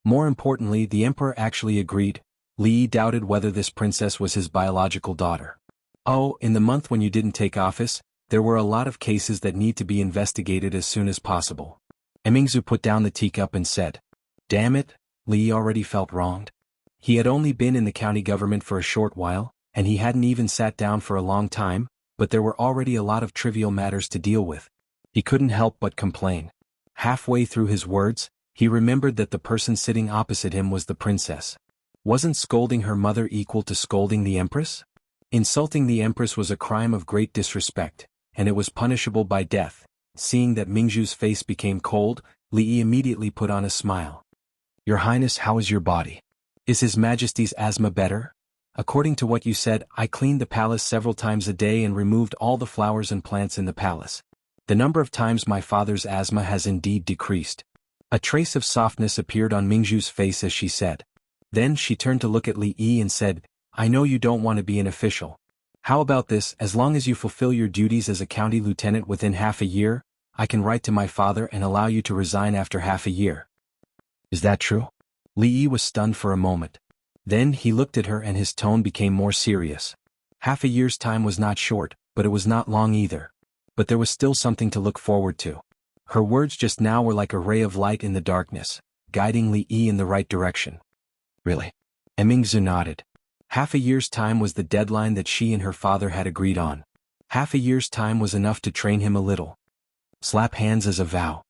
A: More importantly, the emperor actually agreed. Li Yi doubted whether this princess was his biological daughter. "Oh, in the month when you didn't take office, there were a lot of cases that need to be investigated as soon as possible." Emingzu put down the teacup and said, "Damn it," Li Yi already felt wronged. He had only been in the county government for a short while, and he hadn't even sat down for a long time, but there were already a lot of trivial matters to deal with. He couldn't help but complain. Halfway through his words, he remembered that the person sitting opposite him was the princess. Wasn't scolding her mother equal to scolding the empress? Insulting the empress was a crime of great disrespect, and it was punishable by death. Seeing that Mingzhu's face became cold, Li Yi immediately put on a smile. Your Highness, how is your body? Is His Majesty's asthma better? According to what you said, I cleaned the palace several times a day and removed all the flowers and plants in the palace. The number of times my father's asthma has indeed decreased. A trace of softness appeared on Mingzhu's face as she said. Then she turned to look at Li Yi and said, I know you don't want to be an official. How about this, as long as you fulfill your duties as a county lieutenant within half a year, I can write to my father and allow you to resign after half a year. Is that true? Li Yi was stunned for a moment. Then he looked at her and his tone became more serious. Half a year's time was not short, but it was not long either. But there was still something to look forward to. Her words just now were like a ray of light in the darkness, guiding Li Yi in the right direction. Really? Mingzhu nodded. Half a year's time was the deadline that she and her father had agreed on. Half a year's time was enough to train him a little. Slap hands as a vow.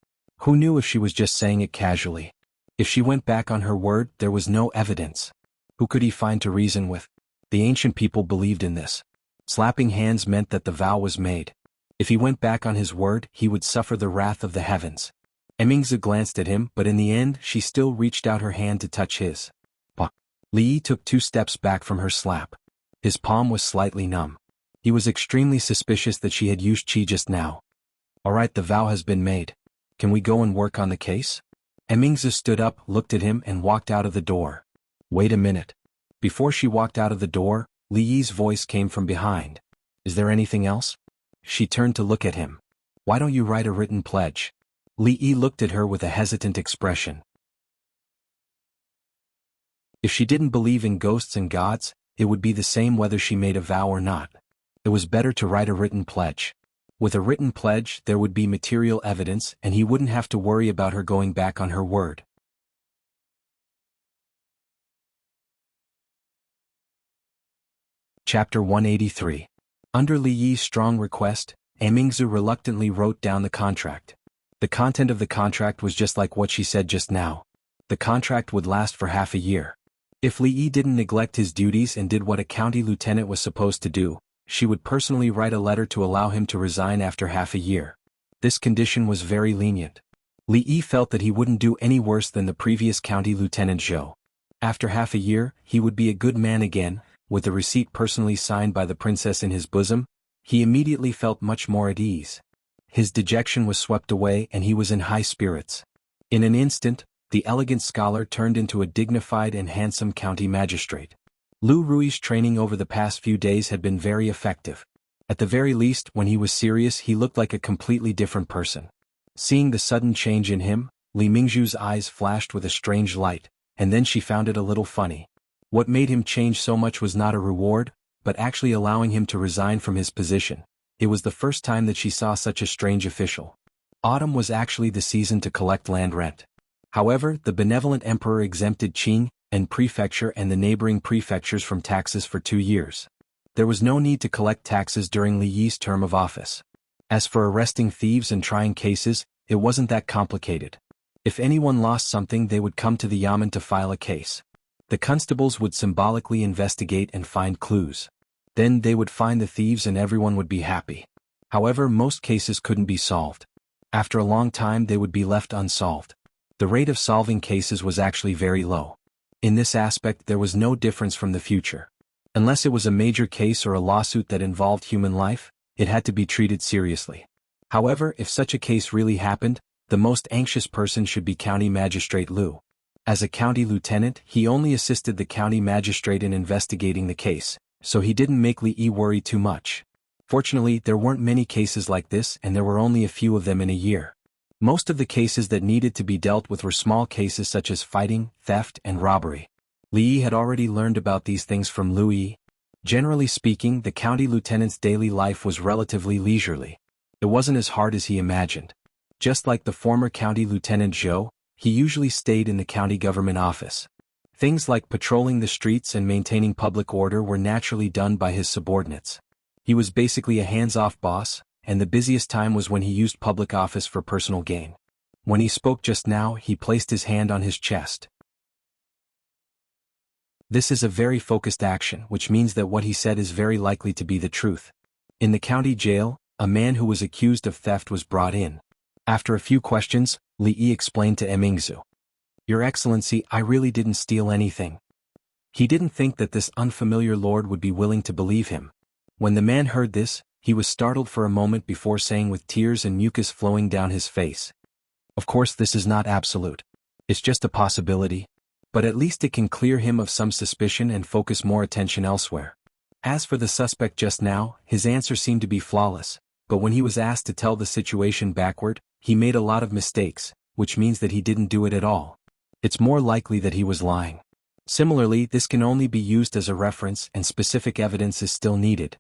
A: Who knew if she was just saying it casually? If she went back on her word, there was no evidence. Who could he find to reason with? The ancient people believed in this. Slapping hands meant that the vow was made. If he went back on his word, he would suffer the wrath of the heavens. Mingzhu glanced at him, but in the end she still reached out her hand to touch his. Li Yi took 2 steps back from her slap. His palm was slightly numb. He was extremely suspicious that she had used qi just now. Alright, the vow has been made. Can we go and work on the case? Mingzhu stood up, looked at him and walked out of the door. Wait a minute. Before she walked out of the door, Li Yi's voice came from behind. Is there anything else? She turned to look at him. Why don't you write a written pledge? Li Yi looked at her with a hesitant expression. If she didn't believe in ghosts and gods, it would be the same whether she made a vow or not. It was better to write a written pledge. With a written pledge, there would be material evidence and he wouldn't have to worry about her going back on her word. Chapter 183. Under Li Yi's strong request, Mingzhu reluctantly wrote down the contract. The content of the contract was just like what she said just now. The contract would last for half a year. If Li Yi didn't neglect his duties and did what a county lieutenant was supposed to do, she would personally write a letter to allow him to resign after half a year. This condition was very lenient. Li Yi felt that he wouldn't do any worse than the previous county lieutenant Zhou. After half a year, he would be a good man again, with the receipt personally signed by the princess in his bosom. He immediately felt much more at ease. His dejection was swept away and he was in high spirits. In an instant, the elegant scholar turned into a dignified and handsome county magistrate. Lu Rui's training over the past few days had been very effective. At the very least, when he was serious, he looked like a completely different person. Seeing the sudden change in him, Li Mingzhu's eyes flashed with a strange light, and then she found it a little funny. What made him change so much was not a reward, but actually allowing him to resign from his position. It was the first time that she saw such a strange official. Autumn was actually the season to collect land rent. However, the benevolent emperor exempted Qing and prefecture and the neighboring prefectures from taxes for 2 years. There was no need to collect taxes during Li Yi's term of office. As for arresting thieves and trying cases, it wasn't that complicated. If anyone lost something, they would come to the yamen to file a case. The constables would symbolically investigate and find clues. Then they would find the thieves and everyone would be happy. However, most cases couldn't be solved. After a long time, they would be left unsolved. The rate of solving cases was actually very low. In this aspect, there was no difference from the future. Unless it was a major case or a lawsuit that involved human life, it had to be treated seriously. However, if such a case really happened, the most anxious person should be County Magistrate Lu. As a county lieutenant, he only assisted the county magistrate in investigating the case, so he didn't make Li Yi worry too much. Fortunately, there weren't many cases like this and there were only a few of them in a year. Most of the cases that needed to be dealt with were small cases such as fighting, theft, and robbery. Li Yi had already learned about these things from Lu Yi. Generally speaking, the county lieutenant's daily life was relatively leisurely. It wasn't as hard as he imagined. Just like the former county lieutenant Zhou, he usually stayed in the county government office. Things like patrolling the streets and maintaining public order were naturally done by his subordinates. He was basically a hands-off boss, and the busiest time was when he used public office for personal gain. When he spoke just now, he placed his hand on his chest. This is a very focused action, which means that what he said is very likely to be the truth. In the county jail, a man who was accused of theft was brought in. After a few questions, Li Yi explained to Mingzhu. "Your Excellency, I really didn't steal anything." He didn't think that this unfamiliar lord would be willing to believe him. When the man heard this, he was startled for a moment before saying with tears and mucus flowing down his face, "Of course this is not absolute. It's just a possibility. But at least it can clear him of some suspicion and focus more attention elsewhere." As for the suspect just now, his answer seemed to be flawless, but when he was asked to tell the situation backward, he made a lot of mistakes, which means that he didn't do it at all. It's more likely that he was lying. Similarly, this can only be used as a reference and specific evidence is still needed.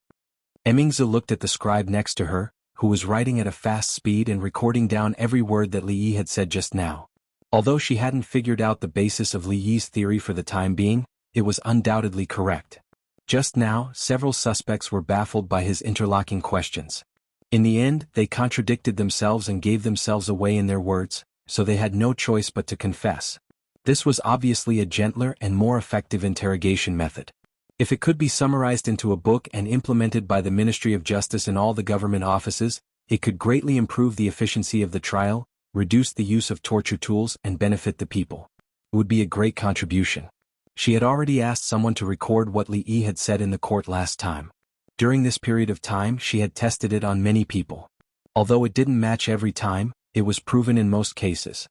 A: Emingzi looked at the scribe next to her, who was writing at a fast speed and recording down every word that Li Yi had said just now. Although she hadn't figured out the basis of Li Yi's theory for the time being, it was undoubtedly correct. Just now, several suspects were baffled by his interlocking questions. In the end, they contradicted themselves and gave themselves away in their words, so they had no choice but to confess. This was obviously a gentler and more effective interrogation method. If it could be summarized into a book and implemented by the Ministry of Justice in all the government offices, it could greatly improve the efficiency of the trial, reduce the use of torture tools and benefit the people. It would be a great contribution. She had already asked someone to record what Li Yi had said in the court last time. During this period of time she had tested it on many people. Although it didn't match every time, it was proven in most cases.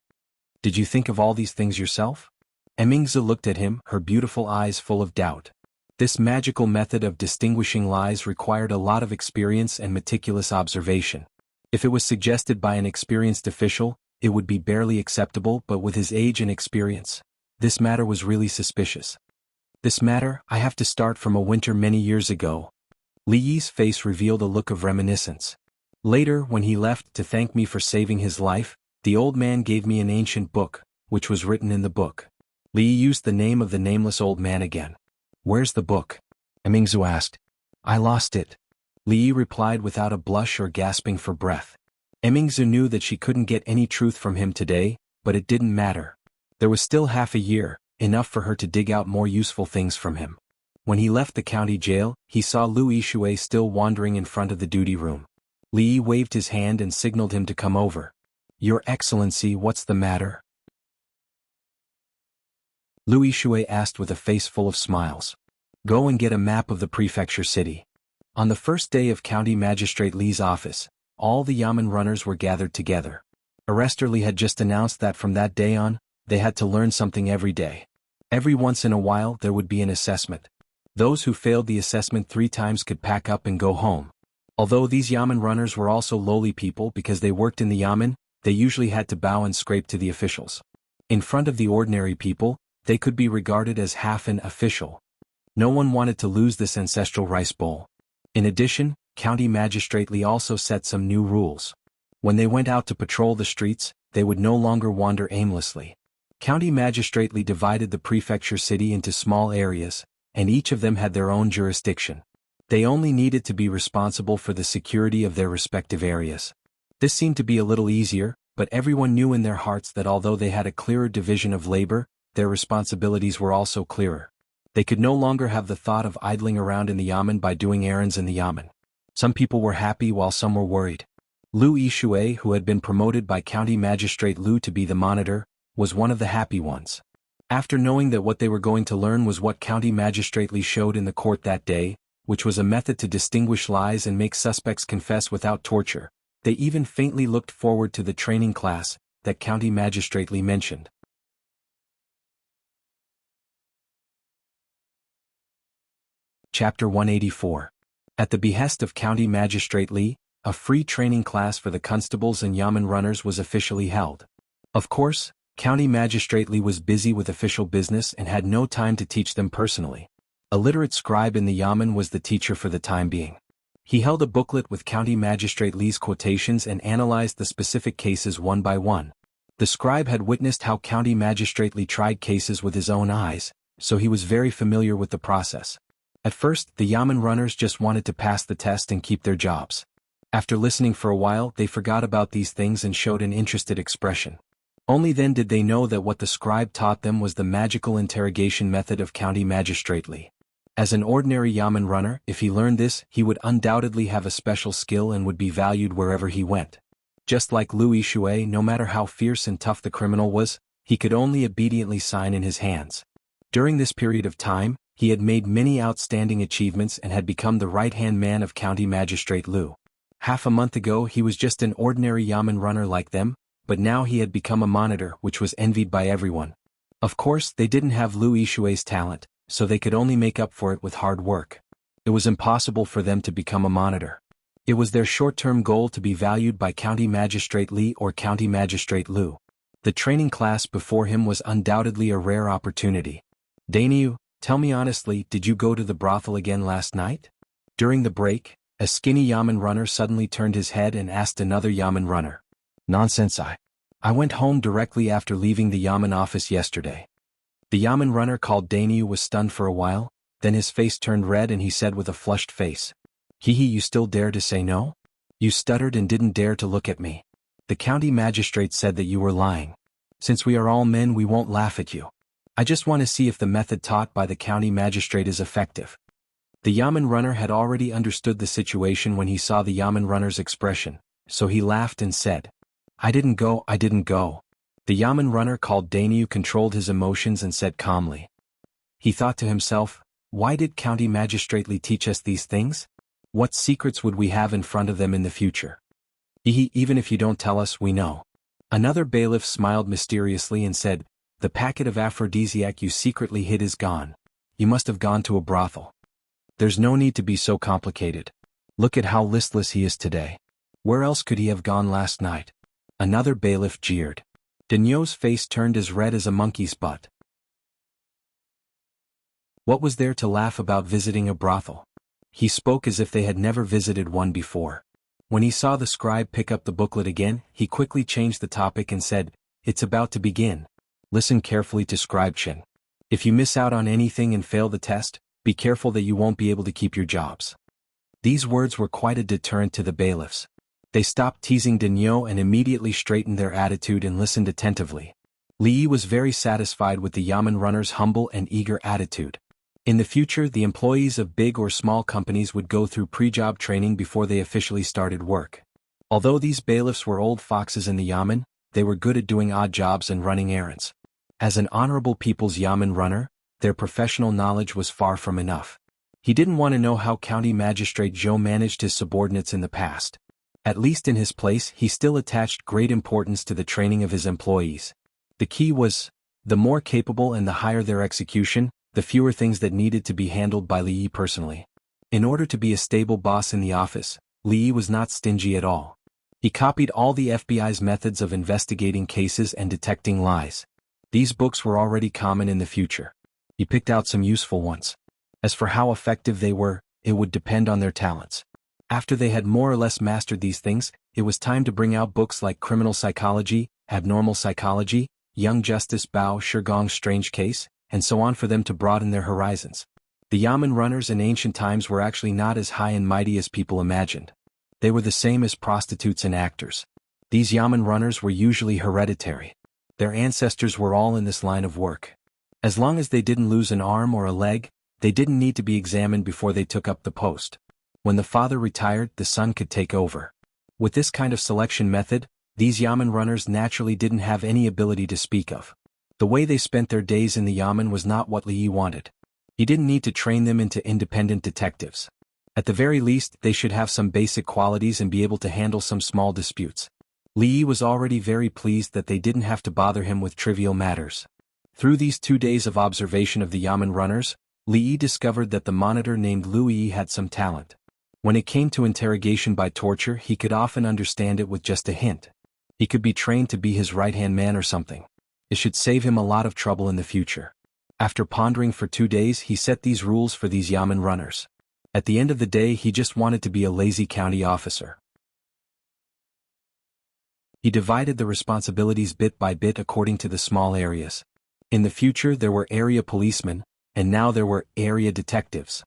A: "Did you think of all these things yourself?" Emingzi looked at him, her beautiful eyes full of doubt. This magical method of distinguishing lies required a lot of experience and meticulous observation. If it was suggested by an experienced official, it would be barely acceptable, but with his age and experience, this matter was really suspicious. "This matter, I have to start from a winter many years ago." Li Yi's face revealed a look of reminiscence. "Later, when he left to thank me for saving his life, the old man gave me an ancient book, which was written in the book." Li Yi used the name of the nameless old man again. "Where's the book?" Emingzi asked. "I lost it." Li Yi replied without a blush or gasping for breath. Emingzi knew that she couldn't get any truth from him today, but it didn't matter. There was still half a year, enough for her to dig out more useful things from him. When he left the county jail, he saw Lu Yishui still wandering in front of the duty room. Li Yi waved his hand and signaled him to come over. "Your Excellency, what's the matter?" Lu Yishui asked with a face full of smiles. "Go and get a map of the prefecture city." On the first day of County Magistrate Li's office, all the yamen runners were gathered together. Arrestor Li had just announced that from that day on, they had to learn something every day. Every once in a while there would be an assessment. Those who failed the assessment 3 times could pack up and go home. Although these yamen runners were also lowly people because they worked in the yamen, they usually had to bow and scrape to the officials. In front of the ordinary people, they could be regarded as half an official. No one wanted to lose this ancestral rice bowl. In addition, County Magistrate Li also set some new rules. When they went out to patrol the streets, they would no longer wander aimlessly. County Magistrate Li divided the prefecture city into small areas, and each of them had their own jurisdiction. They only needed to be responsible for the security of their respective areas. This seemed to be a little easier, but everyone knew in their hearts that although they had a clearer division of labor, their responsibilities were also clearer. They could no longer have the thought of idling around in the yamen by doing errands in the yamen. Some people were happy while some were worried. Lu Yishui, who had been promoted by County Magistrate Lu to be the monitor, was one of the happy ones. After knowing that what they were going to learn was what County Magistrate Li showed in the court that day, which was a method to distinguish lies and make suspects confess without torture, they even faintly looked forward to the training class that County Magistrate Li mentioned. Chapter 184. At the behest of County Magistrate Li, a free training class for the constables and yamen runners was officially held. Of course, County Magistrate Li was busy with official business and had no time to teach them personally. A literate scribe in the yamen was the teacher for the time being. He held a booklet with County Magistrate Li's quotations and analyzed the specific cases one by one. The scribe had witnessed how County Magistrate Li tried cases with his own eyes, so he was very familiar with the process. At first, the yamen runners just wanted to pass the test and keep their jobs. After listening for a while, they forgot about these things and showed an interested expression. Only then did they know that what the scribe taught them was the magical interrogation method of County Magistrate Li. As an ordinary yamen runner, if he learned this, he would undoubtedly have a special skill and would be valued wherever he went. Just like Lu Yishui, no matter how fierce and tough the criminal was, He could only obediently sign in his hands. During this period of time, he had made many outstanding achievements and had become the right-hand man of County Magistrate Liu. Half a month ago he was just an ordinary yamen runner like them, but now he had become a monitor which was envied by everyone. Of course, they didn't have Liu Yishui's talent, so they could only make up for it with hard work. It was impossible for them to become a monitor. It was their short-term goal to be valued by County Magistrate Li or County Magistrate Liu. The training class before him was undoubtedly a rare opportunity. Dainyu, tell me honestly, did you go to the brothel again last night? During the break, a skinny yamen runner suddenly turned his head and asked another yamen runner. Nonsense, I went home directly after leaving the yamen office yesterday. The yamen runner called Dainyu was stunned for a while, then his face turned red and he said with a flushed face. Hihi, you still dare to say no? You stuttered and didn't dare to look at me. The county magistrate said that you were lying. Since we are all men, we won't laugh at you. I just want to see if the method taught by the county magistrate is effective. The yamen runner had already understood the situation when he saw the yamen runner's expression, so he laughed and said, I didn't go. The yamen runner called Dainyu controlled his emotions and said calmly. He thought to himself, why did County Magistrate Li teach us these things? What secrets would we have in front of them in the future? Even if you don't tell us, we know. Another bailiff smiled mysteriously and said, the packet of aphrodisiac you secretly hid is gone. You must have gone to a brothel. There's no need to be so complicated. Look at how listless he is today. Where else could he have gone last night? Another bailiff jeered. Dainyo's face turned as red as a monkey's butt. What was there to laugh about visiting a brothel? He spoke as if they had never visited one before. When he saw the scribe pick up the booklet again, he quickly changed the topic and said, it's about to begin. Listen carefully to Scribe Chen. If you miss out on anything and fail the test, be careful that you won't be able to keep your jobs. These words were quite a deterrent to the bailiffs. They stopped teasing Dainyo and immediately straightened their attitude and listened attentively. Li Yi was very satisfied with the yamen runner's humble and eager attitude. In the future, the employees of big or small companies would go through pre-job training before they officially started work. Although these bailiffs were old foxes in the yamen, they were good at doing odd jobs and running errands. As an honorable people's yamen runner, their professional knowledge was far from enough. He didn't want to know how County Magistrate Zhou managed his subordinates in the past. At least in his place, he still attached great importance to the training of his employees. The key was, the more capable and the higher their execution, the fewer things that needed to be handled by Li Yi personally. In order to be a stable boss in the office, Li Yi was not stingy at all. He copied all the FBI's methods of investigating cases and detecting lies. These books were already common in the future. He picked out some useful ones. As for how effective they were, it would depend on their talents. After they had more or less mastered these things, it was time to bring out books like Criminal Psychology, Abnormal Psychology, Young Justice Bao Shigong's Strange Case, and so on for them to broaden their horizons. The yamen runners in ancient times were actually not as high and mighty as people imagined. They were the same as prostitutes and actors. These yamen runners were usually hereditary. Their ancestors were all in this line of work. As long as they didn't lose an arm or a leg, they didn't need to be examined before they took up the post. When the father retired, the son could take over. With this kind of selection method, these yamen runners naturally didn't have any ability to speak of. The way they spent their days in the yamen was not what Li Yi wanted. He didn't need to train them into independent detectives. At the very least, they should have some basic qualities and be able to handle some small disputes. Li Yi was already very pleased that they didn't have to bother him with trivial matters. Through these 2 days of observation of the yamen runners, Li Yi discovered that the monitor named Liu Yi had some talent. When it came to interrogation by torture, he could often understand it with just a hint. He could be trained to be his right-hand man or something. It should save him a lot of trouble in the future. After pondering for 2 days, he set these rules for these yamen runners. At the end of the day, he just wanted to be a lazy county officer. He divided the responsibilities bit by bit according to the small areas. In the future there were area policemen, and now there were area detectives.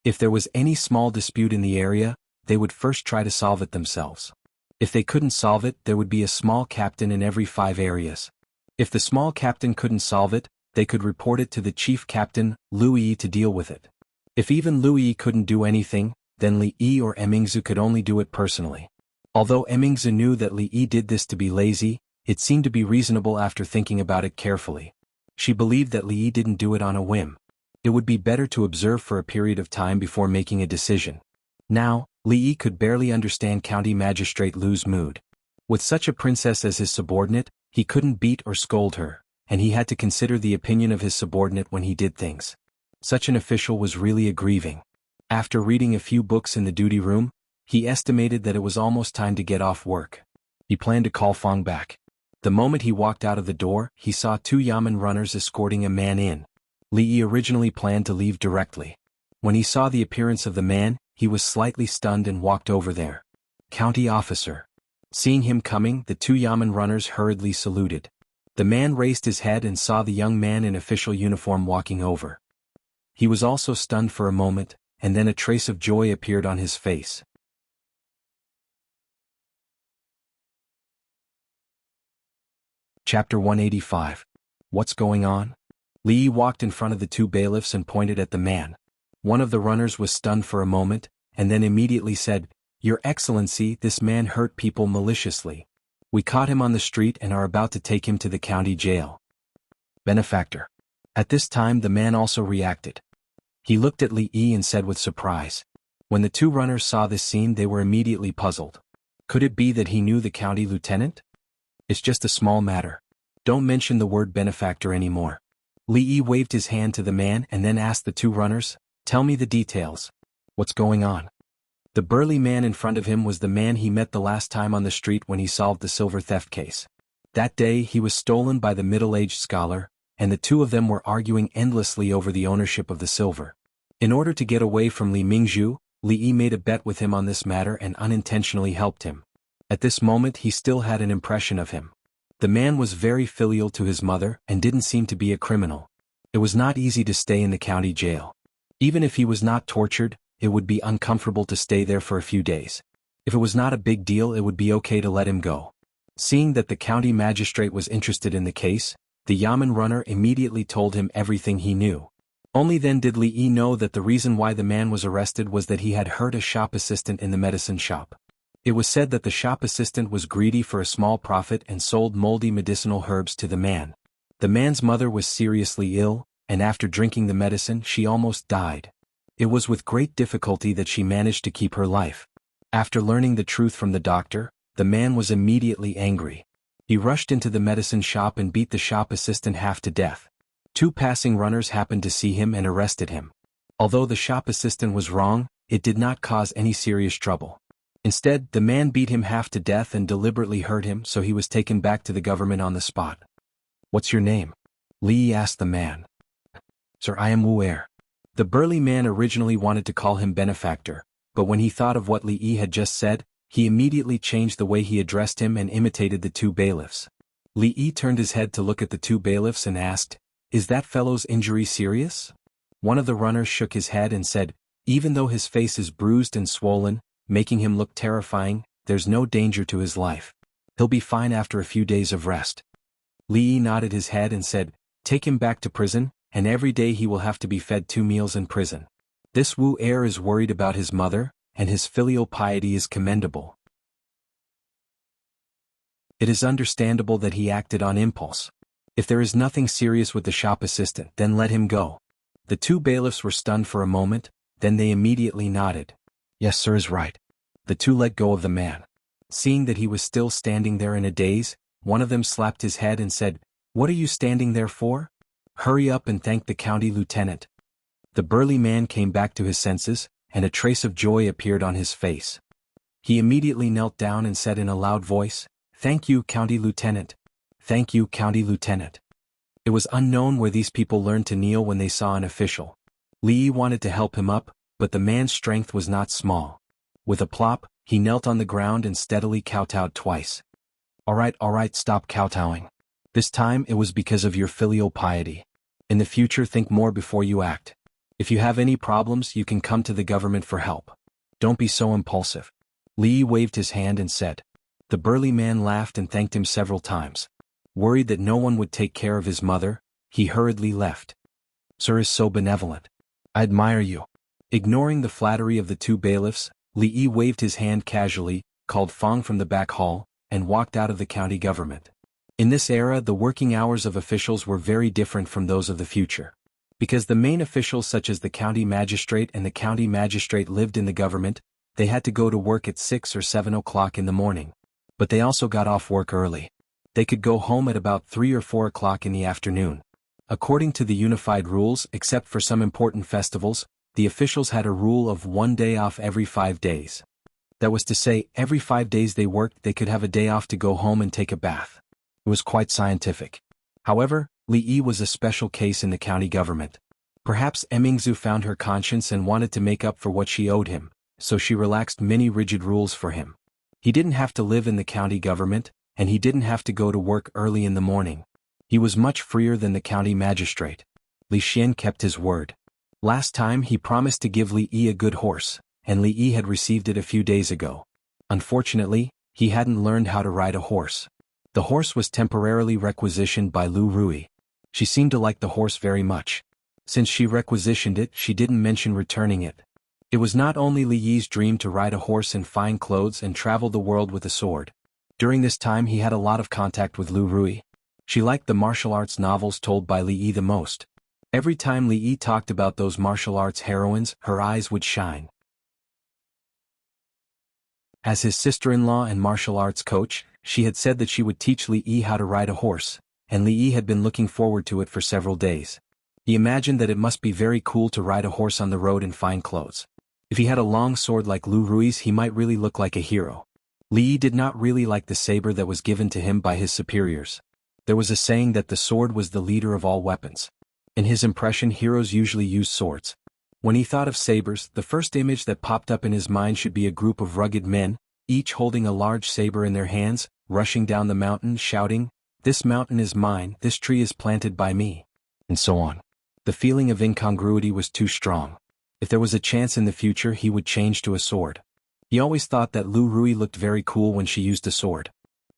A: If there was any small dispute in the area, they would first try to solve it themselves. If they couldn't solve it, there would be a small captain in every 5 areas. If the small captain couldn't solve it, they could report it to the chief captain, Liu Yi, to deal with it. If even Liu Yi couldn't do anything, then Li Yi or Emingzu could only do it personally. Although Emingzu knew that Li Yi did this to be lazy, It seemed to be reasonable after thinking about it carefully. She believed that Li Yi didn't do it on a whim. It would be better to observe for a period of time before making a decision. Now, Li Yi could barely understand County Magistrate Lu's mood. With such a princess as his subordinate, he couldn't beat or scold her, and he had to consider the opinion of his subordinate when he did things. Such an official was really aggrieving. After reading a few books in the duty room, he estimated that it was almost time to get off work. He planned to call Fong back. The moment he walked out of the door, he saw 2 yamen runners escorting a man in. Li Yi originally planned to leave directly. When he saw the appearance of the man, he was slightly stunned and walked over there. County officer. Seeing him coming, the 2 yamen runners hurriedly saluted. The man raised his head and saw the young man in official uniform walking over. He was also stunned for a moment, and then a trace of joy appeared on his face. Chapter 185. What's going on? Li Yi walked in front of the 2 bailiffs and pointed at the man. One of the runners was stunned for a moment, and then immediately said, "Your Excellency, this man hurt people maliciously. We caught him on the street and are about to take him to the county jail." Benefactor. At this time the man also reacted. He looked at Li Yi and said with surprise. When the 2 runners saw this scene, they were immediately puzzled. Could it be that he knew the county lieutenant? It's just a small matter. Don't mention the word benefactor anymore. Li Yi waved his hand to the man and then asked the 2 runners, "Tell me the details. What's going on?" The burly man in front of him was the man he met the last time on the street when he solved the silver theft case. That day he was stolen by the middle-aged scholar, and the 2 of them were arguing endlessly over the ownership of the silver. In order to get away from Li Mingzhu, Li Yi made a bet with him on this matter and unintentionally helped him. At this moment he still had an impression of him. The man was very filial to his mother and didn't seem to be a criminal. It was not easy to stay in the county jail. Even if he was not tortured, it would be uncomfortable to stay there for a few days. If it was not a big deal, it would be okay to let him go. Seeing that the county magistrate was interested in the case, the yamen runner immediately told him everything he knew. Only then did Li Yi know that the reason why the man was arrested was that he had hurt a shop assistant in the medicine shop. It was said that the shop assistant was greedy for a small profit and sold moldy medicinal herbs to the man. The man's mother was seriously ill, and after drinking the medicine she almost died. It was with great difficulty that she managed to keep her life. After learning the truth from the doctor, the man was immediately angry. He rushed into the medicine shop and beat the shop assistant half to death. 2 passing runners happened to see him and arrested him. Although the shop assistant was wrong, it did not cause any serious trouble. Instead, the man beat him half to death and deliberately hurt him, so he was taken back to the government on the spot. "What's your name?" Li Yi asked the man. "Sir, I am Wu Er." The burly man originally wanted to call him benefactor, but when he thought of what Li Yi had just said, he immediately changed the way he addressed him and imitated the 2 bailiffs. Li Yi turned his head to look at the 2 bailiffs and asked, "Is that fellow's injury serious?" One of the runners shook his head and said, "Even though his face is bruised and swollen, making him look terrifying, there's no danger to his life. He'll be fine after a few days of rest." Li Yi nodded his head and said, "Take him back to prison, and every day he will have to be fed 2 meals in prison." This Wu Er is worried about his mother, and his filial piety is commendable. It is understandable that he acted on impulse. If there is nothing serious with the shop assistant, then let him go. The 2 bailiffs were stunned for a moment, then they immediately nodded. "Yes, sir is right." The 2 let go of the man. Seeing that he was still standing there in a daze, one of them slapped his head and said, "What are you standing there for? Hurry up and thank the county lieutenant." The burly man came back to his senses, and a trace of joy appeared on his face. He immediately knelt down and said in a loud voice, "Thank you, county lieutenant. Thank you, county lieutenant." It was unknown where these people learned to kneel when they saw an official. Li Yi wanted to help him up, but the man's strength was not small. With a plop, he knelt on the ground and steadily kowtowed twice. All right, stop kowtowing. This time it was because of your filial piety. In the future, think more before you act. If you have any problems, you can come to the government for help. Don't be so impulsive." Li Yi waved his hand and said. The burly man laughed and thanked him several times. Worried that no one would take care of his mother, he hurriedly left. "Sir is so benevolent. I admire you." Ignoring the flattery of the 2 bailiffs, Li Yi waved his hand casually, called Fong from the back hall, and walked out of the county government. In this era, the working hours of officials were very different from those of the future. Because the main officials such as the county magistrate and the county magistrate lived in the government, they had to go to work at 6 or 7 o'clock in the morning. But they also got off work early. They could go home at about 3 or 4 o'clock in the afternoon. According to the unified rules, except for some important festivals, the officials had a rule of 1 day off every 5 days. That was to say, every 5 days they worked, they could have a day off to go home and take a bath. It was quite scientific. However, Li Yi was a special case in the county government. Perhaps Mingzu found her conscience and wanted to make up for what she owed him, so she relaxed many rigid rules for him. He didn't have to live in the county government, and he didn't have to go to work early in the morning. He was much freer than the county magistrate. Li Xian kept his word. Last time he promised to give Li Yi a good horse, and Li Yi had received it a few days ago. Unfortunately, he hadn't learned how to ride a horse. The horse was temporarily requisitioned by Lu Rui. She seemed to like the horse very much. Since she requisitioned it, she didn't mention returning it. It was not only Li Yi's dream to ride a horse in fine clothes and travel the world with a sword. During this time he had a lot of contact with Lu Rui. She liked the martial arts novels told by Li Yi the most. Every time Li Yi talked about those martial arts heroines, her eyes would shine. As his sister-in-law and martial arts coach, she had said that she would teach Li Yi how to ride a horse, and Li Yi had been looking forward to it for several days. He imagined that it must be very cool to ride a horse on the road in fine clothes. If he had a long sword like Lu Rui's, he might really look like a hero. Li Yi did not really like the saber that was given to him by his superiors. There was a saying that the sword was the leader of all weapons. In his impression, heroes usually use swords. When he thought of sabers, the first image that popped up in his mind should be a group of rugged men, each holding a large saber in their hands, rushing down the mountain, shouting, "This mountain is mine, this tree is planted by me," and so on. The feeling of incongruity was too strong. If there was a chance in the future, he would change to a sword. He always thought that Lu Rui looked very cool when she used a sword.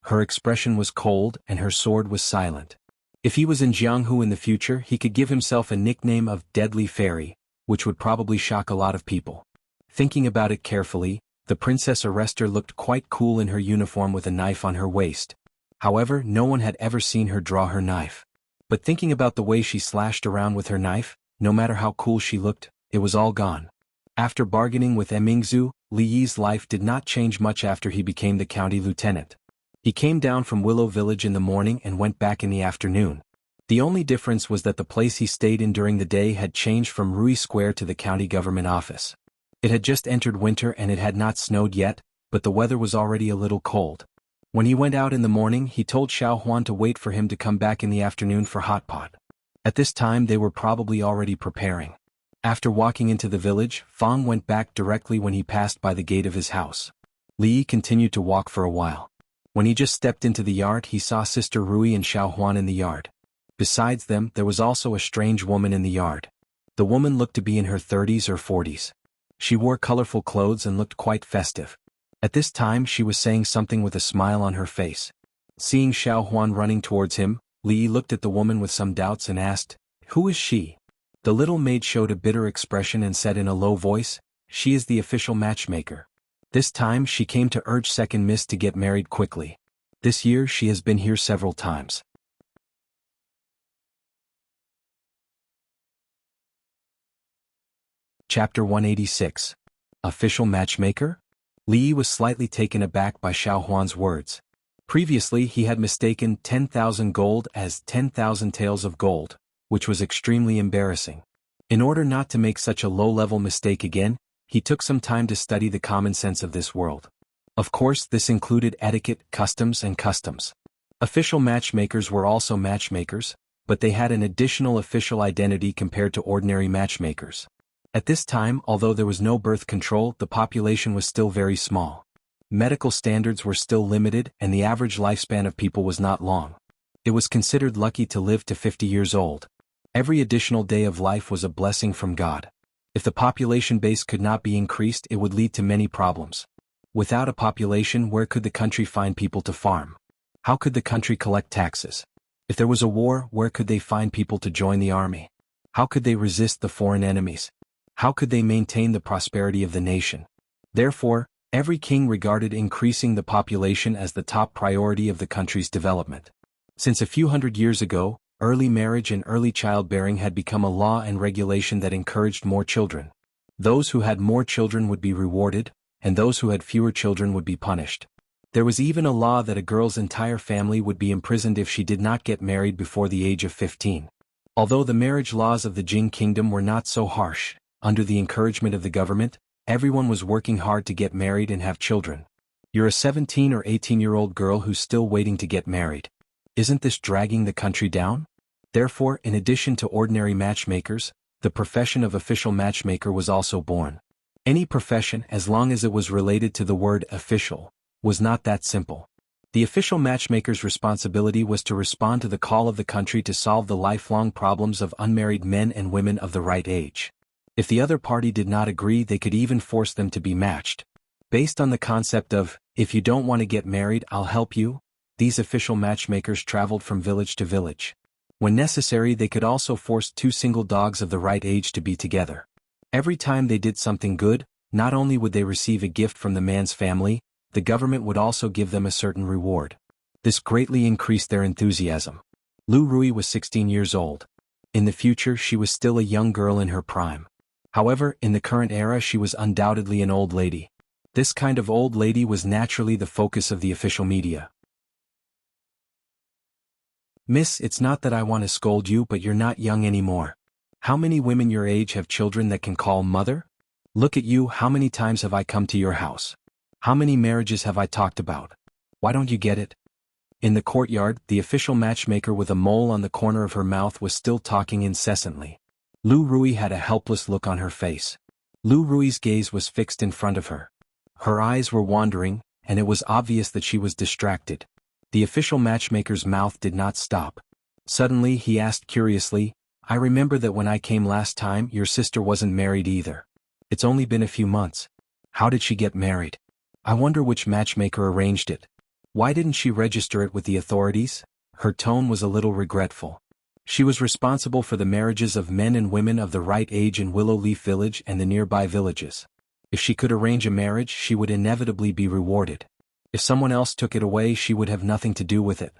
A: Her expression was cold and her sword was silent. If he was in Jianghu in the future, he could give himself a nickname of Deadly Fairy, which would probably shock a lot of people. Thinking about it carefully, the Princess Arrestor looked quite cool in her uniform with a knife on her waist. However, no one had ever seen her draw her knife. But thinking about the way she slashed around with her knife, no matter how cool she looked, it was all gone. After bargaining with Mingzu, Li Yi's life did not change much after he became the county lieutenant. He came down from Willow Village in the morning and went back in the afternoon. The only difference was that the place he stayed in during the day had changed from Rui Square to the county government office. It had just entered winter and it had not snowed yet, but the weather was already a little cold. When he went out in the morning, he told Xiao Huan to wait for him to come back in the afternoon for hot pot. At this time they were probably already preparing. After walking into the village, Fang went back directly when he passed by the gate of his house. Li Yi continued to walk for a while. When he just stepped into the yard, he saw Sister Rui and Xiao Huan in the yard. Besides them, there was also a strange woman in the yard. The woman looked to be in her 30s or 40s. She wore colorful clothes and looked quite festive. At this time she was saying something with a smile on her face. Seeing Xiao Huan running towards him, Li Yi looked at the woman with some doubts and asked, "Who is she?" The little maid showed a bitter expression and said in a low voice, "She is the official matchmaker. This time she came to urge Second Miss to get married quickly. This year she has been here several times." Chapter 186. Official Matchmaker? Li Yi was slightly taken aback by Xiao Huan's words. Previously he had mistaken 10,000 gold as 10,000 taels of gold, which was extremely embarrassing. In order not to make such a low-level mistake again, he took some time to study the common sense of this world. Of course, this included etiquette, customs, and customs. Official matchmakers were also matchmakers, but they had an additional official identity compared to ordinary matchmakers. At this time, although there was no birth control, the population was still very small. Medical standards were still limited and the average lifespan of people was not long. It was considered lucky to live to 50 years old. Every additional day of life was a blessing from God. If the population base could not be increased, it would lead to many problems. Without a population, where could the country find people to farm? How could the country collect taxes? If there was a war, where could they find people to join the army? How could they resist the foreign enemies? How could they maintain the prosperity of the nation? Therefore, every king regarded increasing the population as the top priority of the country's development. Since a few hundred years ago, early marriage and early childbearing had become a law and regulation that encouraged more children. Those who had more children would be rewarded, and those who had fewer children would be punished. There was even a law that a girl's entire family would be imprisoned if she did not get married before the age of 15. Although the marriage laws of the Jing kingdom were not so harsh, under the encouragement of the government, everyone was working hard to get married and have children. You're a 17 or 18-year-old girl who's still waiting to get married. Isn't this dragging the country down? Therefore, in addition to ordinary matchmakers, the profession of official matchmaker was also born. Any profession, as long as it was related to the word official, was not that simple. The official matchmaker's responsibility was to respond to the call of the country to solve the lifelong problems of unmarried men and women of the right age. If the other party did not agree, they could even force them to be matched. Based on the concept of, if you don't want to get married, I'll help you, these official matchmakers traveled from village to village. When necessary, they could also force two single dogs of the right age to be together. Every time they did something good, not only would they receive a gift from the man's family, the government would also give them a certain reward. This greatly increased their enthusiasm. Lu Rui was 16 years old. In the future, she was still a young girl in her prime. However, in the current era, she was undoubtedly an old lady. This kind of old lady was naturally the focus of the official media. Miss, it's not that I want to scold you, but you're not young anymore. How many women your age have children that can call mother? Look at you, how many times have I come to your house? How many marriages have I talked about? Why don't you get it? In the courtyard, the official matchmaker with a mole on the corner of her mouth was still talking incessantly. Lu Rui had a helpless look on her face. Lu Rui's gaze was fixed in front of her. Her eyes were wandering, and it was obvious that she was distracted. The official matchmaker's mouth did not stop. Suddenly he asked curiously, I remember that when I came last time, your sister wasn't married either. It's only been a few months. How did she get married? I wonder which matchmaker arranged it. Why didn't she register it with the authorities? Her tone was a little regretful. She was responsible for the marriages of men and women of the right age in Willow Leaf Village and the nearby villages. If she could arrange a marriage, she would inevitably be rewarded. If someone else took it away, she would have nothing to do with it.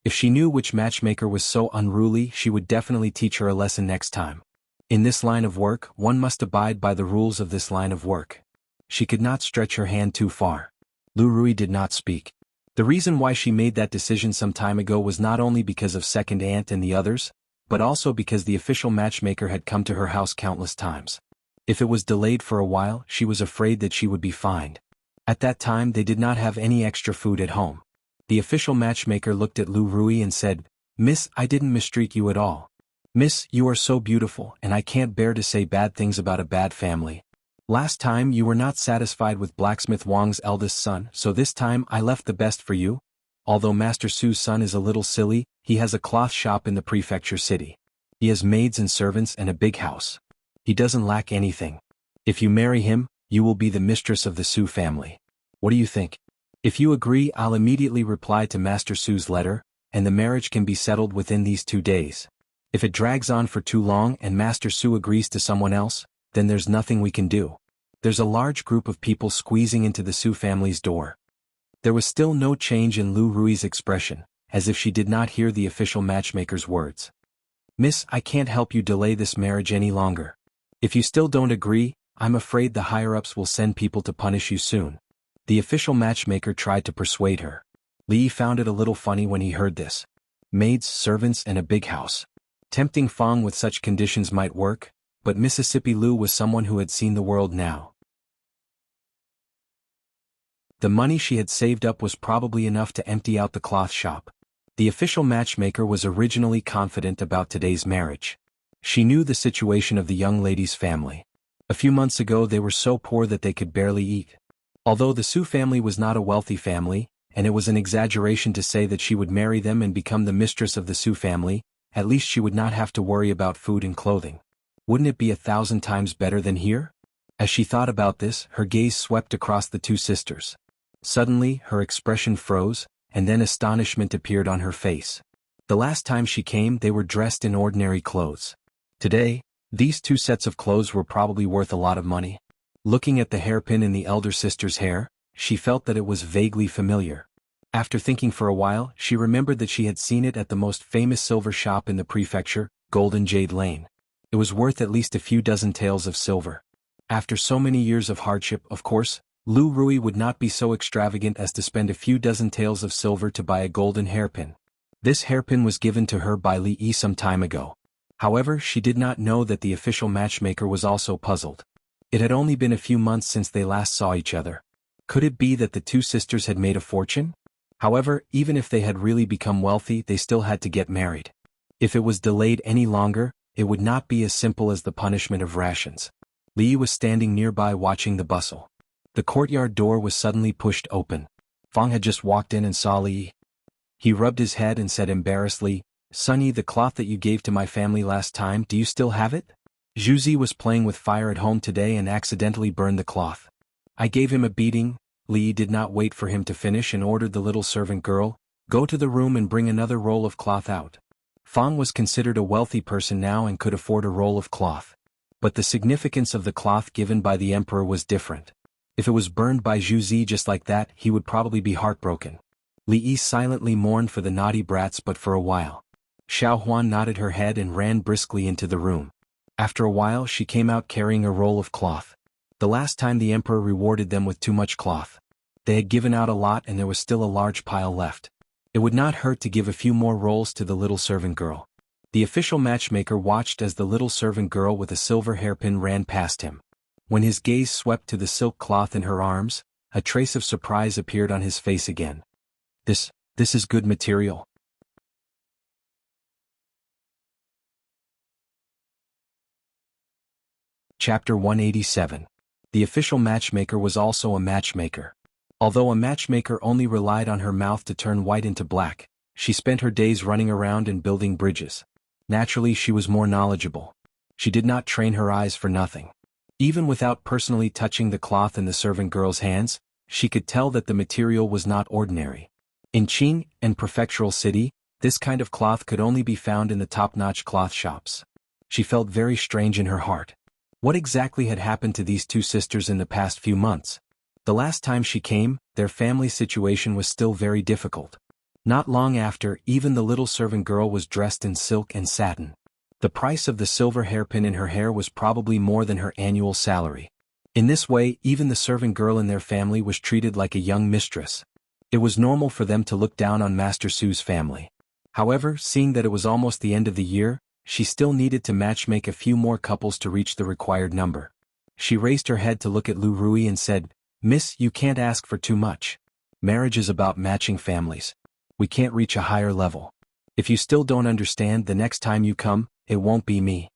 A: If she knew which matchmaker was so unruly, she would definitely teach her a lesson next time. In this line of work, one must abide by the rules of this line of work. She could not stretch her hand too far. Lu Rui did not speak. The reason why she made that decision some time ago was not only because of Second Aunt and the others, but also because the official matchmaker had come to her house countless times. If it was delayed for a while, she was afraid that she would be fined. At that time, they did not have any extra food at home. The official matchmaker looked at Lu Rui and said, Miss, I didn't mistreat you at all. Miss, you are so beautiful, and I can't bear to say bad things about a bad family. Last time you were not satisfied with Blacksmith Wang's eldest son, so this time I left the best for you. Although Master Su's son is a little silly, he has a cloth shop in the prefecture city. He has maids and servants and a big house. He doesn't lack anything. If you marry him, you will be the mistress of the Su family. What do you think? If you agree, I'll immediately reply to Master Su's letter, and the marriage can be settled within these 2 days. If it drags on for too long and Master Su agrees to someone else, then there's nothing we can do. There's a large group of people squeezing into the Su family's door. There was still no change in Lu Rui's expression, as if she did not hear the official matchmaker's words. Miss, I can't help you delay this marriage any longer. If you still don't agree, I'm afraid the higher-ups will send people to punish you soon. The official matchmaker tried to persuade her. Li found it a little funny when he heard this. Maids, servants, and a big house. Tempting Fong with such conditions might work, but Mississippi Lu was someone who had seen the world now. The money she had saved up was probably enough to empty out the cloth shop. The official matchmaker was originally confident about today's marriage. She knew the situation of the young lady's family. A few months ago they were so poor that they could barely eat. Although the Su family was not a wealthy family, and it was an exaggeration to say that she would marry them and become the mistress of the Su family, at least she would not have to worry about food and clothing. Wouldn't it be 1,000 times better than here? As she thought about this, her gaze swept across the two sisters. Suddenly, her expression froze, and then astonishment appeared on her face. The last time she came, they were dressed in ordinary clothes. Today, these two sets of clothes were probably worth a lot of money. Looking at the hairpin in the elder sister's hair, she felt that it was vaguely familiar. After thinking for a while, she remembered that she had seen it at the most famous silver shop in the prefecture, Golden Jade Lane. It was worth at least a few dozen taels of silver. After so many years of hardship, of course, Lu Rui would not be so extravagant as to spend a few dozen taels of silver to buy a golden hairpin. This hairpin was given to her by Li Yi some time ago. However, she did not know that the official matchmaker was also puzzled. It had only been a few months since they last saw each other. Could it be that the two sisters had made a fortune? However, even if they had really become wealthy, they still had to get married. If it was delayed any longer, it would not be as simple as the punishment of rations. Li Yi was standing nearby watching the bustle. The courtyard door was suddenly pushed open. Fang had just walked in and saw Li Yi. He rubbed his head and said embarrassedly, "Sonny, the cloth that you gave to my family last time, do you still have it?" Zhuzi was playing with fire at home today and accidentally burned the cloth. "I gave him a beating." Li Yi did not wait for him to finish and ordered the little servant girl, "Go to the room and bring another roll of cloth out." Fang was considered a wealthy person now and could afford a roll of cloth. But the significance of the cloth given by the emperor was different. If it was burned by Zhuzi just like that, he would probably be heartbroken. Li Yi silently mourned for the naughty brats, but for a while. Xiao Huan nodded her head and ran briskly into the room. After a while she came out carrying a roll of cloth. The last time the emperor rewarded them with too much cloth. They had given out a lot and there was still a large pile left. It would not hurt to give a few more rolls to the little servant girl. The official matchmaker watched as the little servant girl with a silver hairpin ran past him. When his gaze swept to the silk cloth in her arms, a trace of surprise appeared on his face again. This is good material. Chapter 187. The official matchmaker was also a matchmaker. Although a matchmaker only relied on her mouth to turn white into black, she spent her days running around and building bridges. Naturally, she was more knowledgeable. She did not train her eyes for nothing. Even without personally touching the cloth in the servant girl's hands, she could tell that the material was not ordinary. In Qing and prefectural city, this kind of cloth could only be found in the top-notch cloth shops. She felt very strange in her heart. What exactly had happened to these two sisters in the past few months? The last time she came, their family situation was still very difficult. Not long after, even the little servant girl was dressed in silk and satin. The price of the silver hairpin in her hair was probably more than her annual salary. In this way, even the servant girl in their family was treated like a young mistress. It was normal for them to look down on Master Su's family. However, seeing that it was almost the end of the year, she still needed to matchmake a few more couples to reach the required number. She raised her head to look at Lu Rui and said, "Miss, you can't ask for too much. Marriage is about matching families. We can't reach a higher level. If you still don't understand, the next time you come, it won't be me."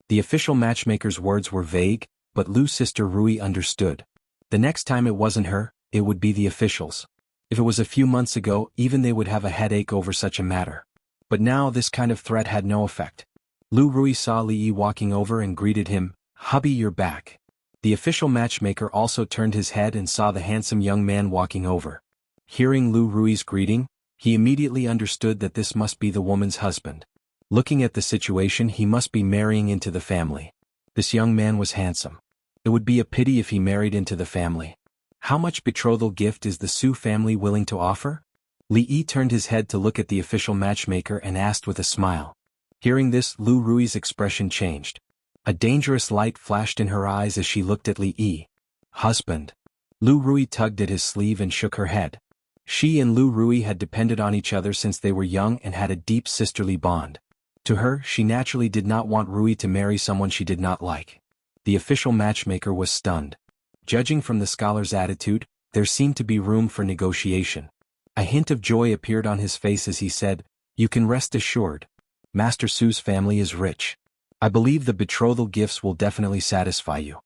A: The official matchmaker's words were vague, but Lu's sister Rui understood. The next time it wasn't her, it would be the officials. If it was a few months ago, even they would have a headache over such a matter. But now this kind of threat had no effect. Lu Rui saw Li Yi walking over and greeted him, "Hubby, you're back." The official matchmaker also turned his head and saw the handsome young man walking over. Hearing Lu Rui's greeting, he immediately understood that this must be the woman's husband. Looking at the situation, he must be marrying into the family. This young man was handsome. It would be a pity if he married into the family. How much betrothal gift is the Su family willing to offer? Li Yi turned his head to look at the official matchmaker and asked with a smile. Hearing this, Lu Rui's expression changed. A dangerous light flashed in her eyes as she looked at Li Yi. "Husband." Lu Rui tugged at his sleeve and shook her head. She and Lu Rui had depended on each other since they were young and had a deep sisterly bond. To her, she naturally did not want Rui to marry someone she did not like. The official matchmaker was stunned. Judging from the scholar's attitude, there seemed to be room for negotiation. A hint of joy appeared on his face as he said, "You can rest assured. Master Su's family is rich. I believe the betrothal gifts will definitely satisfy you.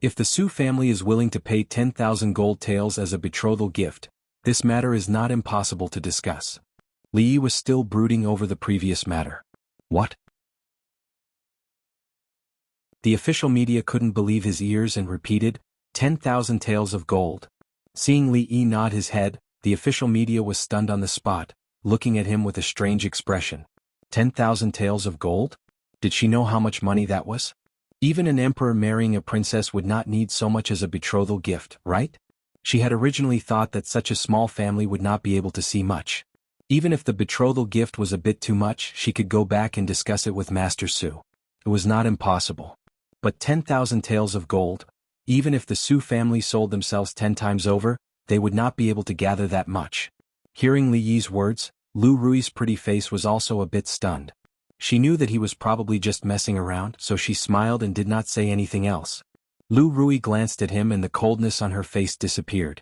A: If the Su family is willing to pay 10,000 gold taels as a betrothal gift, this matter is not impossible to discuss." Li Yi was still brooding over the previous matter. What? The official media couldn't believe his ears and repeated, 10,000 taels of gold. Seeing Li Yi nod his head, the official media was stunned on the spot, looking at him with a strange expression. 10,000 taels of gold? Did she know how much money that was? Even an emperor marrying a princess would not need so much as a betrothal gift, right? She had originally thought that such a small family would not be able to see much. Even if the betrothal gift was a bit too much, she could go back and discuss it with Master Su. It was not impossible. But 10,000 taels of gold, even if the Su family sold themselves 10 times over, they would not be able to gather that much. Hearing Li Yi's words, Lu Rui's pretty face was also a bit stunned. She knew that he was probably just messing around, so she smiled and did not say anything else. Lu Rui glanced at him and the coldness on her face disappeared.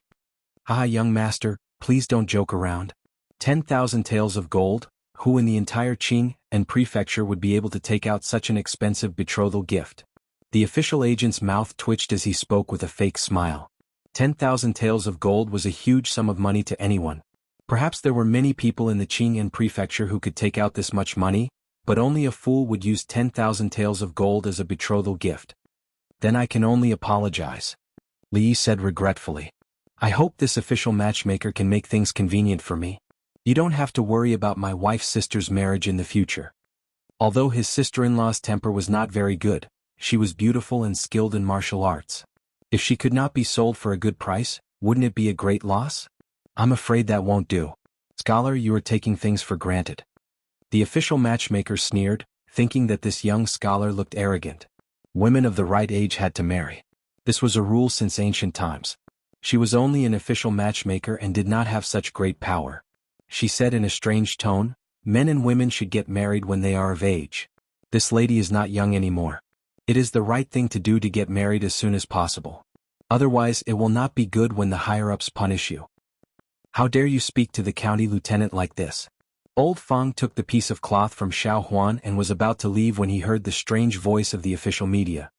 A: "Ah, young master, please don't joke around. 10,000 taels of gold, who in the entire Qing and prefecture would be able to take out such an expensive betrothal gift?" The official agent's mouth twitched as he spoke with a fake smile. 10,000 taels of gold was a huge sum of money to anyone. Perhaps there were many people in the Qing and prefecture who could take out this much money, but only a fool would use 10,000 taels of gold as a betrothal gift. "Then I can only apologize," Li Yi said regretfully. "I hope this official matchmaker can make things convenient for me. You don't have to worry about my wife's sister's marriage in the future." Although his sister-in-law's temper was not very good, she was beautiful and skilled in martial arts. If she could not be sold for a good price, wouldn't it be a great loss? "I'm afraid that won't do. Scholar, you are taking things for granted." The official matchmaker sneered, thinking that this young scholar looked arrogant. Women of the right age had to marry. This was a rule since ancient times. She was only an official matchmaker and did not have such great power. She said in a strange tone, "Men and women should get married when they are of age. This lady is not young anymore. It is the right thing to do to get married as soon as possible. Otherwise it will not be good when the higher-ups punish you. How dare you speak to the county lieutenant like this?" Old Feng took the piece of cloth from Xiao Huan and was about to leave when he heard the strange voice of the official media.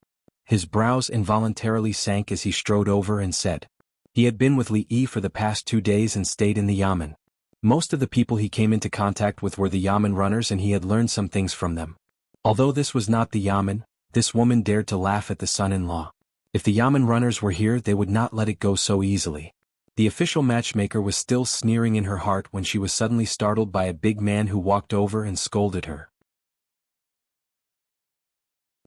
A: His brows involuntarily sank as he strode over and said. He had been with Li Yi for the past 2 days and stayed in the yamen. Most of the people he came into contact with were the yamen runners and he had learned some things from them. Although this was not the yamen, this woman dared to laugh at the son-in-law. If the yamen runners were here they would not let it go so easily. The official matchmaker was still sneering in her heart when she was suddenly startled by a big man who walked over and scolded her.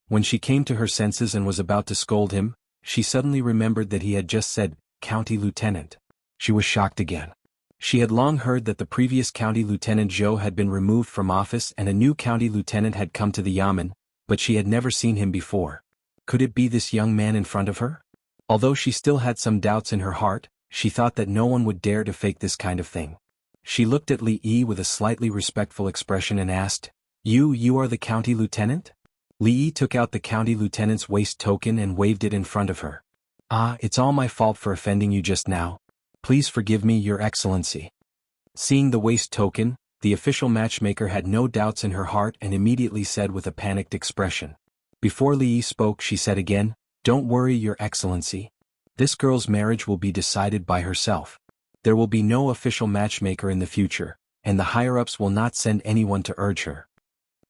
A: When she came to her senses and was about to scold him, she suddenly remembered that he had just said, "County Lieutenant." She was shocked again. She had long heard that the previous County Lieutenant Zhou had been removed from office and a new County Lieutenant had come to the yamen, but she had never seen him before. Could it be this young man in front of her? Although she still had some doubts in her heart, she thought that no one would dare to fake this kind of thing. She looked at Li Yi with a slightly respectful expression and asked, You are the County Lieutenant?" Li Yi took out the County Lieutenant's waist token and waved it in front of her. "Ah, it's all my fault for offending you just now. Please forgive me, Your Excellency." Seeing the waist token, the official matchmaker had no doubts in her heart and immediately said with a panicked expression. Before Li Yi spoke she said again, "Don't worry, Your Excellency. This girl's marriage will be decided by herself. There will be no official matchmaker in the future, and the higher-ups will not send anyone to urge her."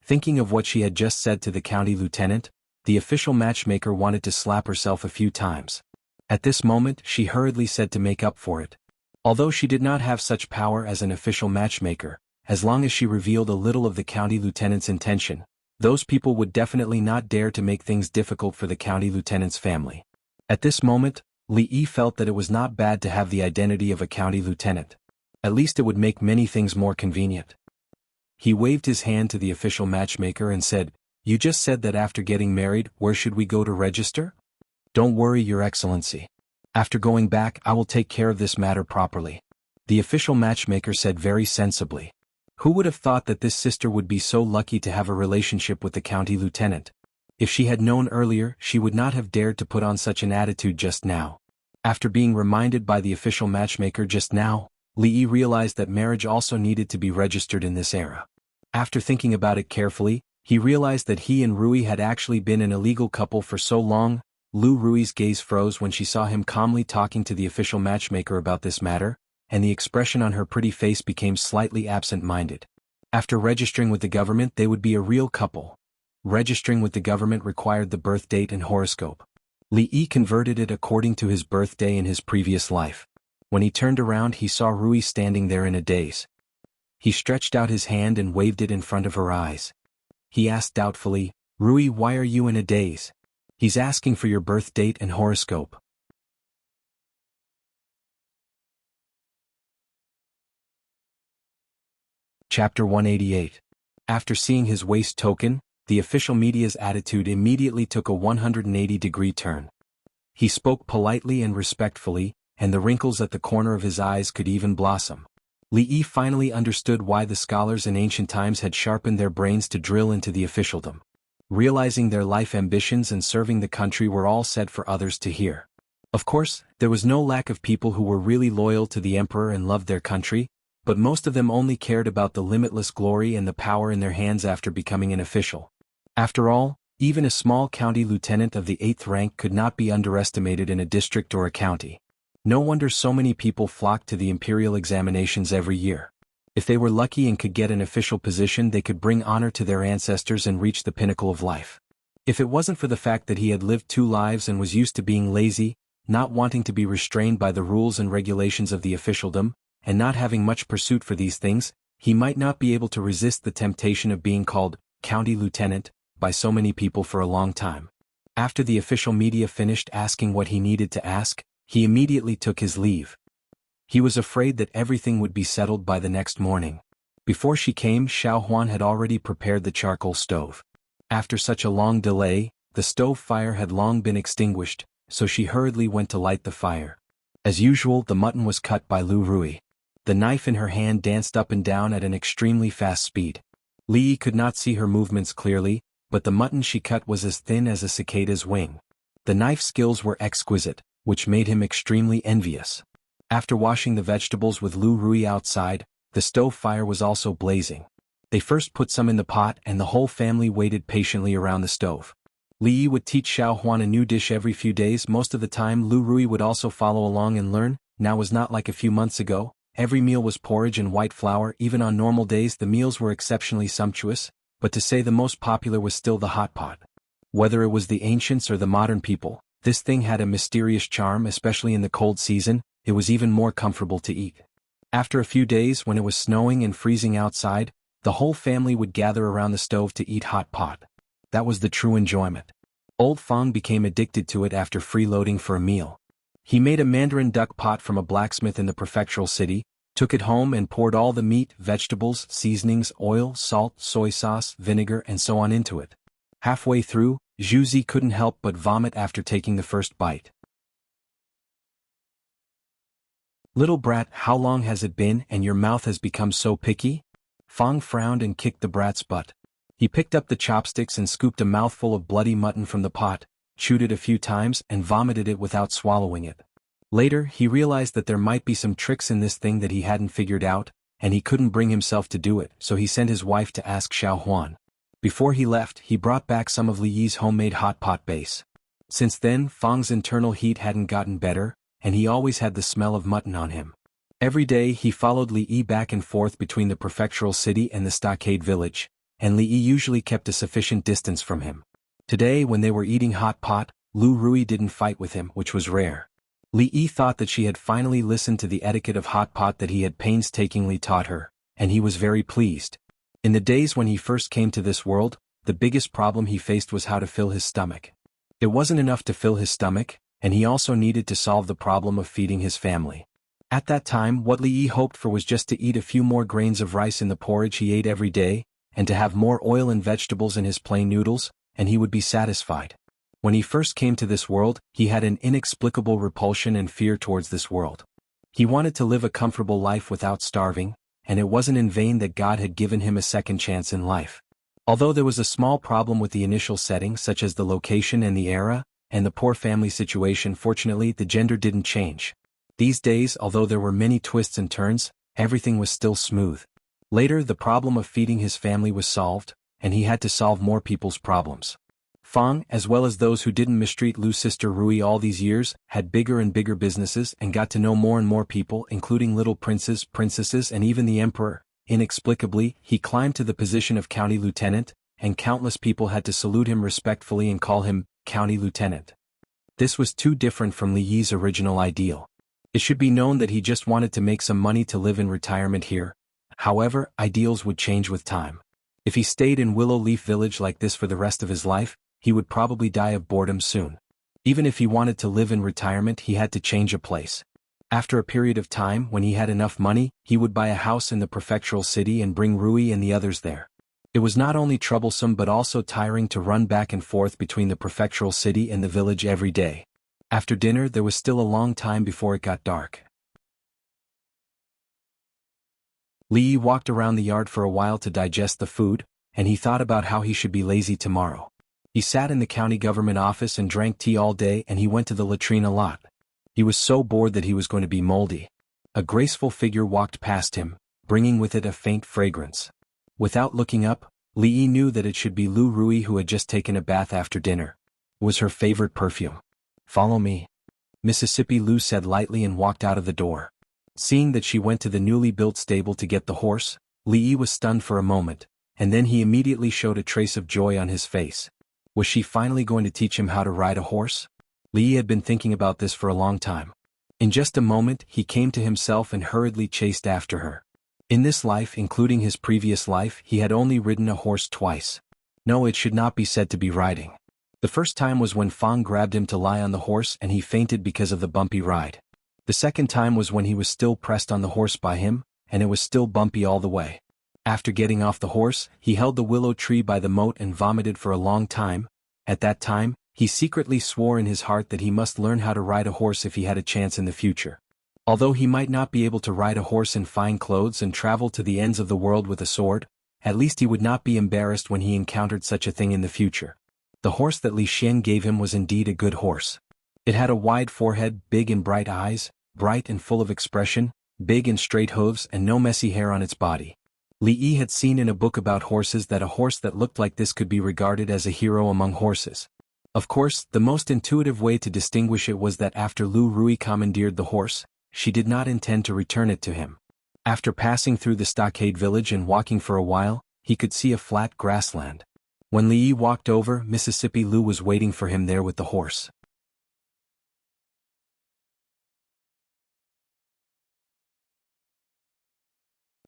A: Thinking of what she had just said to the county lieutenant, the official matchmaker wanted to slap herself a few times. At this moment she hurriedly said to make up for it. Although she did not have such power as an official matchmaker, as long as she revealed a little of the county lieutenant's intention, those people would definitely not dare to make things difficult for the county lieutenant's family. At this moment, Li Yi felt that it was not bad to have the identity of a county lieutenant. At least it would make many things more convenient. He waved his hand to the official matchmaker and said, "You just said that after getting married, where should we go to register?" "Don't worry, Your Excellency. After going back I will take care of this matter properly," the official matchmaker said very sensibly. Who would have thought that this sister would be so lucky to have a relationship with the county lieutenant? If she had known earlier, she would not have dared to put on such an attitude just now. After being reminded by the official matchmaker just now, Li Yi realized that marriage also needed to be registered in this era. After thinking about it carefully, he realized that he and Rui had actually been an illegal couple for so long. Lu Rui's gaze froze when she saw him calmly talking to the official matchmaker about this matter, and the expression on her pretty face became slightly absent-minded. After registering with the government they would be a real couple. Registering with the government required the birth date and horoscope. Li Yi converted it according to his birthday in his previous life. When he turned around he saw Rui standing there in a daze. He stretched out his hand and waved it in front of her eyes. He asked doubtfully, "Rui, why are you in a daze?" "He's asking for your birth date and horoscope." Chapter 188. After seeing his waist token, the official media's attitude immediately took a 180-degree turn. He spoke politely and respectfully, and the wrinkles at the corner of his eyes could even blossom. Li Yi finally understood why the scholars in ancient times had sharpened their brains to drill into the officialdom. Realizing their life ambitions and serving the country were all said for others to hear. Of course, there was no lack of people who were really loyal to the emperor and loved their country, but most of them only cared about the limitless glory and the power in their hands after becoming an official. After all, even a small county lieutenant of the 8th rank could not be underestimated in a district or a county. No wonder so many people flocked to the imperial examinations every year. If they were lucky and could get an official position, they could bring honor to their ancestors and reach the pinnacle of life. If it wasn't for the fact that he had lived 2 lives and was used to being lazy, not wanting to be restrained by the rules and regulations of the officialdom, and not having much pursuit for these things, he might not be able to resist the temptation of being called county lieutenant by so many people for a long time. After the official media finished asking what he needed to ask, he immediately took his leave. He was afraid that everything would be settled by the next morning. Before she came, Xiao Huan had already prepared the charcoal stove. After such a long delay, the stove fire had long been extinguished, so she hurriedly went to light the fire. As usual, the mutton was cut by Lu Rui. The knife in her hand danced up and down at an extremely fast speed. Li Yi could not see her movements clearly, but the mutton she cut was as thin as a cicada's wing. The knife skills were exquisite, which made him extremely envious. After washing the vegetables with Lu Rui outside, the stove fire was also blazing. They first put some in the pot and the whole family waited patiently around the stove. Li Yi would teach Xiao Huan a new dish every few days. Most of the time Lu Rui would also follow along and learn. Now was not like a few months ago. Every meal was porridge and white flour. Even on normal days the meals were exceptionally sumptuous, but to say the most popular was still the hot pot. Whether it was the ancients or the modern people, this thing had a mysterious charm, especially in the cold season. It was even more comfortable to eat. After a few days, when it was snowing and freezing outside, the whole family would gather around the stove to eat hot pot. That was the true enjoyment. Old Fang became addicted to it after freeloading for a meal. He made a mandarin duck pot from a blacksmith in the prefectural city, took it home and poured all the meat, vegetables, seasonings, oil, salt, soy sauce, vinegar and so on into it. Halfway through, Zhu Zi couldn't help but vomit after taking the first bite. "Little brat, how long has it been and your mouth has become so picky?" Fang frowned and kicked the brat's butt. He picked up the chopsticks and scooped a mouthful of bloody mutton from the pot, chewed it a few times and vomited it without swallowing it. Later, he realized that there might be some tricks in this thing that he hadn't figured out, and he couldn't bring himself to do it, so he sent his wife to ask Xiao Huan. Before he left, he brought back some of Li Yi's homemade hot pot base. Since then, Fang's internal heat hadn't gotten better, and he always had the smell of mutton on him. Every day he followed Li Yi back and forth between the prefectural city and the stockade village, and Li Yi usually kept a sufficient distance from him. Today, when they were eating hot pot, Lu Rui didn't fight with him, which was rare. Li Yi thought that she had finally listened to the etiquette of hot pot that he had painstakingly taught her, and he was very pleased. In the days when he first came to this world, the biggest problem he faced was how to fill his stomach. It wasn't enough to fill his stomach, and he also needed to solve the problem of feeding his family. At that time, what Li Yi hoped for was just to eat a few more grains of rice in the porridge he ate every day, and to have more oil and vegetables in his plain noodles, and he would be satisfied. When he first came to this world, he had an inexplicable repulsion and fear towards this world. He wanted to live a comfortable life without starving, and it wasn't in vain that God had given him a second chance in life. Although there was a small problem with the initial setting, such as the location and the era, and the poor family situation, fortunately the gender didn't change. These days, although there were many twists and turns, everything was still smooth. Later, the problem of feeding his family was solved, and he had to solve more people's problems. Fang, as well as those who didn't mistreat Lu's sister Rui all these years, had bigger and bigger businesses and got to know more and more people, including little princes, princesses and even the emperor. Inexplicably, he climbed to the position of county lieutenant, and countless people had to salute him respectfully and call him county lieutenant. This was too different from Li Yi's original ideal. It should be known that he just wanted to make some money to live in retirement here. However, ideals would change with time. If he stayed in Willow Leaf Village like this for the rest of his life, he would probably die of boredom soon. Even if he wanted to live in retirement, he had to change a place. After a period of time when he had enough money, he would buy a house in the prefectural city and bring Rui and the others there. It was not only troublesome but also tiring to run back and forth between the prefectural city and the village every day. After dinner there was still a long time before it got dark. Li Yi walked around the yard for a while to digest the food, and he thought about how he should be lazy tomorrow. He sat in the county government office and drank tea all day, and he went to the latrine a lot. He was so bored that he was going to be moldy. A graceful figure walked past him, bringing with it a faint fragrance. Without looking up, Li Yi knew that it should be Lu Rui, who had just taken a bath after dinner. It was her favorite perfume. "Follow me," Mississippi Lu said lightly and walked out of the door. Seeing that she went to the newly built stable to get the horse, Li Yi was stunned for a moment, and then he immediately showed a trace of joy on his face. Was she finally going to teach him how to ride a horse? Li Yi had been thinking about this for a long time. In just a moment he came to himself and hurriedly chased after her. In this life, including his previous life, he had only ridden a horse twice. No, it should not be said to be riding. The first time was when Fang grabbed him to lie on the horse and he fainted because of the bumpy ride. The second time was when he was still pressed on the horse by him, and it was still bumpy all the way. After getting off the horse, he held the willow tree by the moat and vomited for a long time. At that time, he secretly swore in his heart that he must learn how to ride a horse if he had a chance in the future. Although he might not be able to ride a horse in fine clothes and travel to the ends of the world with a sword, at least he would not be embarrassed when he encountered such a thing in the future. The horse that Li Xian gave him was indeed a good horse. It had a wide forehead, big and bright eyes, bright and full of expression, big and straight hooves, and no messy hair on its body. Li Yi had seen in a book about horses that a horse that looked like this could be regarded as a hero among horses. Of course, the most intuitive way to distinguish it was that after Lu Rui commandeered the horse, she did not intend to return it to him. After passing through the stockade village and walking for a while, he could see a flat grassland. When Li Yi walked over, Mississippi Lu was waiting for him there with the horse.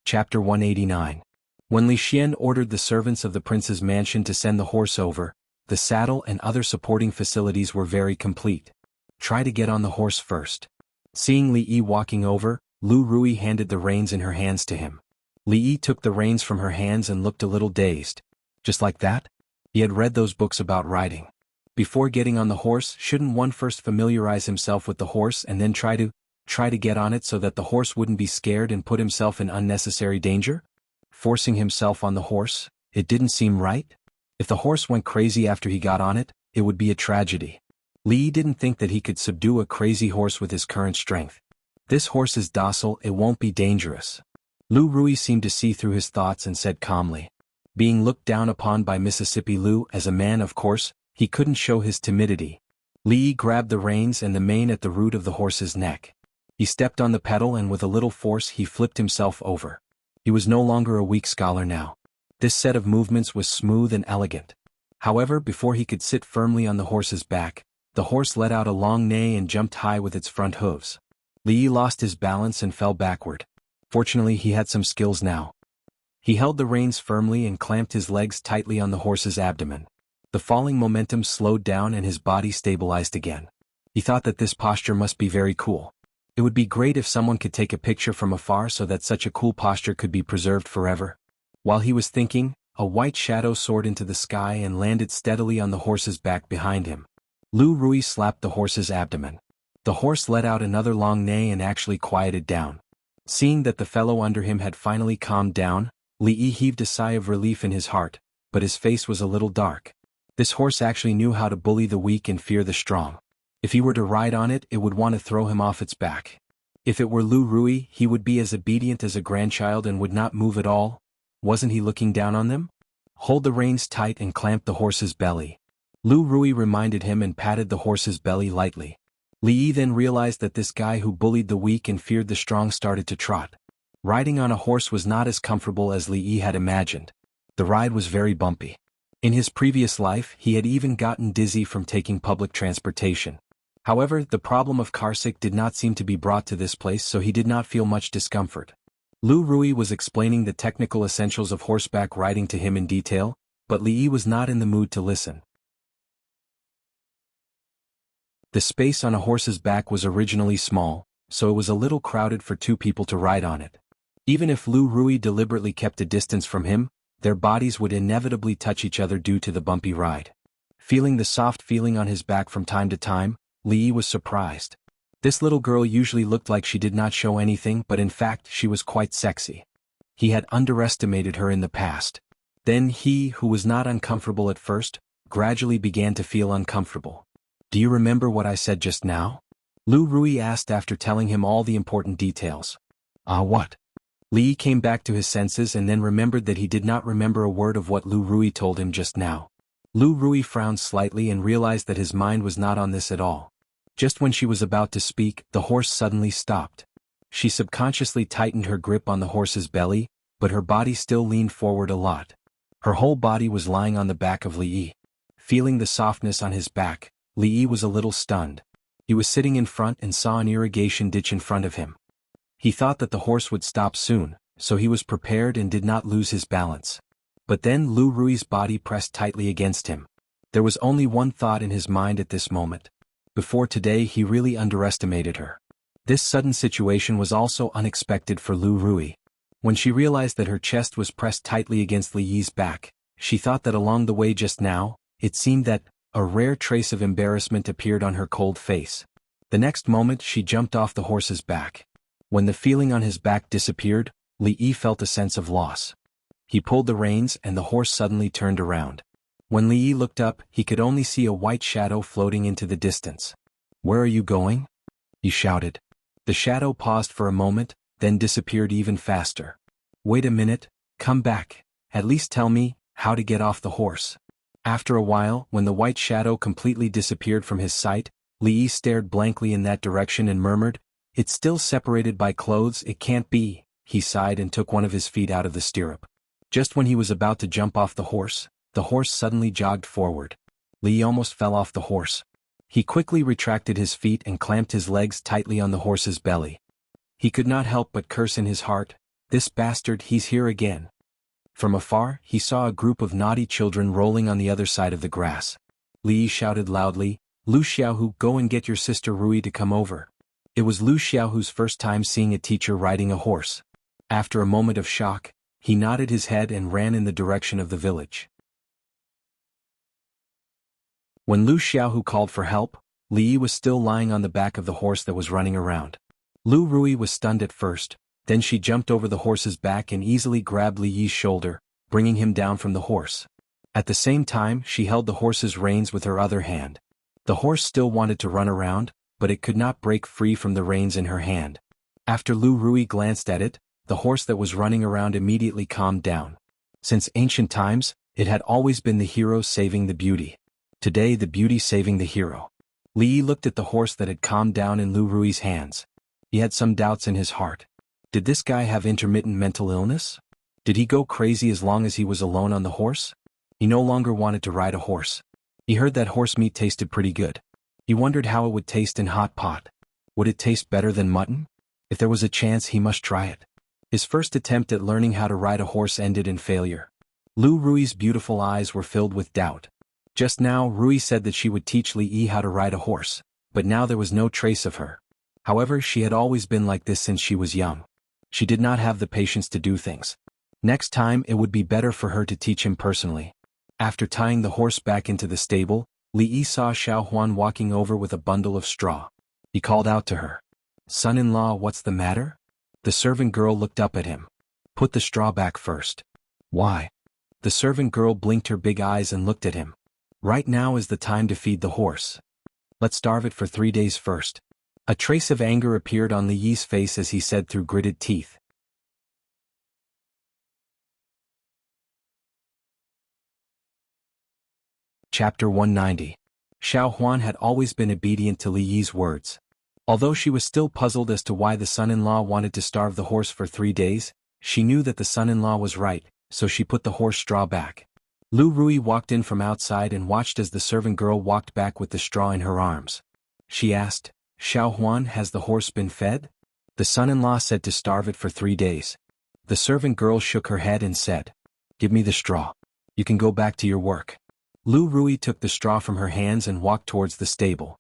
A: Chapter 189. When Li Xian ordered the servants of the prince's mansion to send the horse over, the saddle and other supporting facilities were very complete. "Try to get on the horse first." Seeing Li Yi walking over, Lu Rui handed the reins in her hands to him. Li Yi took the reins from her hands and looked a little dazed. Just like that? He had read those books about riding. Before getting on the horse, shouldn't one first familiarize himself with the horse and then try to get on it so that the horse wouldn't be scared and put himself in unnecessary danger? Forcing himself on the horse, it didn't seem right. If the horse went crazy after he got on it, it would be a tragedy. Li Yi didn't think that he could subdue a crazy horse with his current strength. "This horse is docile, it won't be dangerous." Lu Rui seemed to see through his thoughts and said calmly. Being looked down upon by Mississippi Lu as a man, of course, he couldn't show his timidity. Li Yi grabbed the reins and the mane at the root of the horse's neck. He stepped on the pedal and with a little force he flipped himself over. He was no longer a weak scholar now. This set of movements was smooth and elegant. However, before he could sit firmly on the horse's back, the horse let out a long neigh and jumped high with its front hooves. Li Yi lost his balance and fell backward. Fortunately, he had some skills now. He held the reins firmly and clamped his legs tightly on the horse's abdomen. The falling momentum slowed down and his body stabilized again. He thought that this posture must be very cool. It would be great if someone could take a picture from afar so that such a cool posture could be preserved forever. While he was thinking, a white shadow soared into the sky and landed steadily on the horse's back behind him. Lu Rui slapped the horse's abdomen. The horse let out another long neigh and actually quieted down. Seeing that the fellow under him had finally calmed down, Li Yi heaved a sigh of relief in his heart, but his face was a little dark. This horse actually knew how to bully the weak and fear the strong. If he were to ride on it, it would want to throw him off its back. If it were Lu Rui, he would be as obedient as a grandchild and would not move at all. Wasn't he looking down on them? Hold the reins tight and clamp the horse's belly. Lu Rui reminded him and patted the horse's belly lightly. Li Yi then realized that this guy who bullied the weak and feared the strong started to trot. Riding on a horse was not as comfortable as Li Yi had imagined. The ride was very bumpy. In his previous life, he had even gotten dizzy from taking public transportation. However, the problem of carsick did not seem to be brought to this place, so he did not feel much discomfort. Lu Rui was explaining the technical essentials of horseback riding to him in detail, but Li Yi was not in the mood to listen. The space on a horse's back was originally small, so it was a little crowded for two people to ride on it. Even if Lu Rui deliberately kept a distance from him, their bodies would inevitably touch each other due to the bumpy ride. Feeling the soft feeling on his back from time to time, Li Yi was surprised. This little girl usually looked like she did not show anything, but in fact she was quite sexy. He had underestimated her in the past. Then he, who was not uncomfortable at first, gradually began to feel uncomfortable. "Do you remember what I said just now?" Lu Rui asked after telling him all the important details. What?" Li Yi came back to his senses and then remembered that he did not remember a word of what Lu Rui told him just now. Lu Rui frowned slightly and realized that his mind was not on this at all. Just when she was about to speak, the horse suddenly stopped. She subconsciously tightened her grip on the horse's belly, but her body still leaned forward a lot. Her whole body was lying on the back of Li Yi. Feeling the softness on his back, Li Yi was a little stunned. He was sitting in front and saw an irrigation ditch in front of him. He thought that the horse would stop soon, so he was prepared and did not lose his balance. But then Lu Rui's body pressed tightly against him. There was only one thought in his mind at this moment. Before today he really underestimated her. This sudden situation was also unexpected for Lu Rui. When she realized that her chest was pressed tightly against Li Yi's back, she thought that along the way just now, it seemed that a rare trace of embarrassment appeared on her cold face. The next moment she jumped off the horse's back. When the feeling on his back disappeared, Li Yi felt a sense of loss. He pulled the reins and the horse suddenly turned around. When Li Yi looked up, he could only see a white shadow floating into the distance. "Where are you going?" he shouted. The shadow paused for a moment, then disappeared even faster. "Wait a minute, come back, at least tell me how to get off the horse." After a while, when the white shadow completely disappeared from his sight, Li Yi stared blankly in that direction and murmured, "It's still separated by clothes, it can't be." He sighed and took one of his feet out of the stirrup. Just when he was about to jump off the horse suddenly jogged forward. Li Yi almost fell off the horse. He quickly retracted his feet and clamped his legs tightly on the horse's belly. He could not help but curse in his heart, "This bastard, he's here again." From afar, he saw a group of naughty children rolling on the other side of the grass. Li Yi shouted loudly, "Lu Xiaohu, go and get your sister Rui to come over." It was Lu Xiaohu's first time seeing a teacher riding a horse. After a moment of shock, he nodded his head and ran in the direction of the village. When Lu Xiaohu called for help, Li Yi was still lying on the back of the horse that was running around. Lu Rui was stunned at first, then she jumped over the horse's back and easily grabbed Li Yi's shoulder, bringing him down from the horse. At the same time, she held the horse's reins with her other hand. The horse still wanted to run around, but it could not break free from the reins in her hand. After Lu Rui glanced at it, the horse that was running around immediately calmed down. Since ancient times, it had always been the hero saving the beauty. Today the beauty saving the hero. Li Yi looked at the horse that had calmed down in Lu Rui's hands. He had some doubts in his heart. Did this guy have intermittent mental illness? Did he go crazy as long as he was alone on the horse? He no longer wanted to ride a horse. He heard that horse meat tasted pretty good. He wondered how it would taste in hot pot. Would it taste better than mutton? If there was a chance, he must try it. His first attempt at learning how to ride a horse ended in failure. Lu Rui's beautiful eyes were filled with doubt. Just now Rui said that she would teach Li Yi how to ride a horse, but now there was no trace of her. However, she had always been like this since she was young. She did not have the patience to do things. Next time it would be better for her to teach him personally. After tying the horse back into the stable, Li Yi saw Xiao Huan walking over with a bundle of straw. He called out to her, "Son-in-law, what's the matter?" The servant girl looked up at him. "Put the straw back first." "Why?" The servant girl blinked her big eyes and looked at him. "Right now is the time to feed the horse. Let's starve it for 3 days first." A trace of anger appeared on Li Yi's face as he said through gritted teeth. Chapter 190. Xiao Huan had always been obedient to Li Yi's words. Although she was still puzzled as to why the son-in-law wanted to starve the horse for 3 days, she knew that the son-in-law was right, so she put the horse straw back. Lu Rui walked in from outside and watched as the servant girl walked back with the straw in her arms. She asked, "Xiao Huan, has the horse been fed?" The son-in-law said to starve it for 3 days. The servant girl shook her head and said, "Give me the straw. You can go back to your work." Lu Rui took the straw from her hands and walked towards the stable.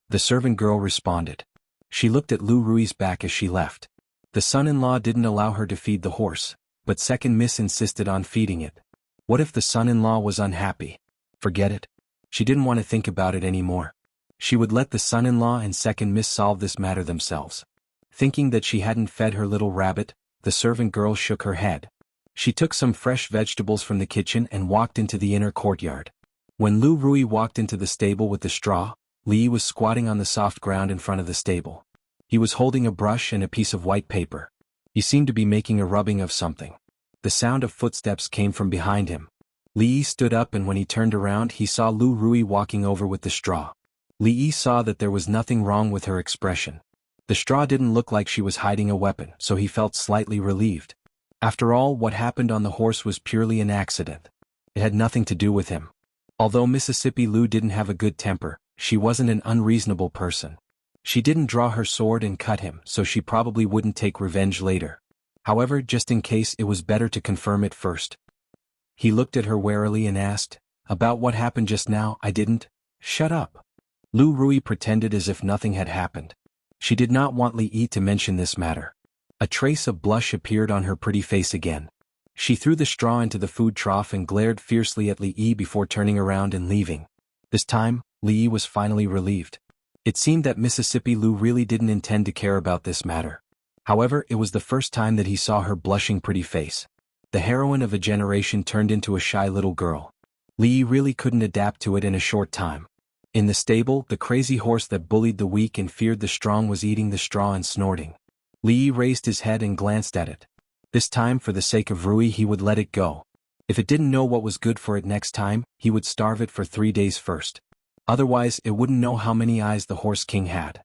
A: The servant girl responded, She looked at Lu Rui's back as she left. The son-in-law didn't allow her to feed the horse, but second miss insisted on feeding it. What if the son-in-law was unhappy? Forget it. She didn't want to think about it anymore. She would let the son-in-law and second miss solve this matter themselves. Thinking that she hadn't fed her little rabbit, the servant girl shook her head. She took some fresh vegetables from the kitchen and walked into the inner courtyard. When Lu Rui walked into the stable with the straw, Li was squatting on the soft ground in front of the stable. He was holding a brush and a piece of white paper. He seemed to be making a rubbing of something. The sound of footsteps came from behind him. Li stood up, and when he turned around he saw Lu Rui walking over with the straw. Li saw that there was nothing wrong with her expression. The straw didn't look like she was hiding a weapon, so he felt slightly relieved. After all, what happened on the horse was purely an accident. It had nothing to do with him. Although Mississippi Lu didn't have a good temper, she wasn't an unreasonable person. She didn't draw her sword and cut him, so she probably wouldn't take revenge later. However, just in case, it was better to confirm it first. He looked at her warily and asked, "About what happened just now?" "I didn't." "Shut up." Lu Rui pretended as if nothing had happened. She did not want Li to mention this matter. A trace of blush appeared on her pretty face again. She threw the straw into the food trough and glared fiercely at Li before turning around and leaving. This time, Li was finally relieved. It seemed that Mississippi Lu really didn't intend to care about this matter. However, it was the first time that he saw her blushing pretty face. The heroine of a generation turned into a shy little girl. Li really couldn't adapt to it in a short time. In the stable, the crazy horse that bullied the weak and feared the strong was eating the straw and snorting. Li raised his head and glanced at it. This time, for the sake of Rui, he would let it go. If it didn't know what was good for it next time, he would starve it for 3 days first. Otherwise, it wouldn't know how many eyes the Horse King had.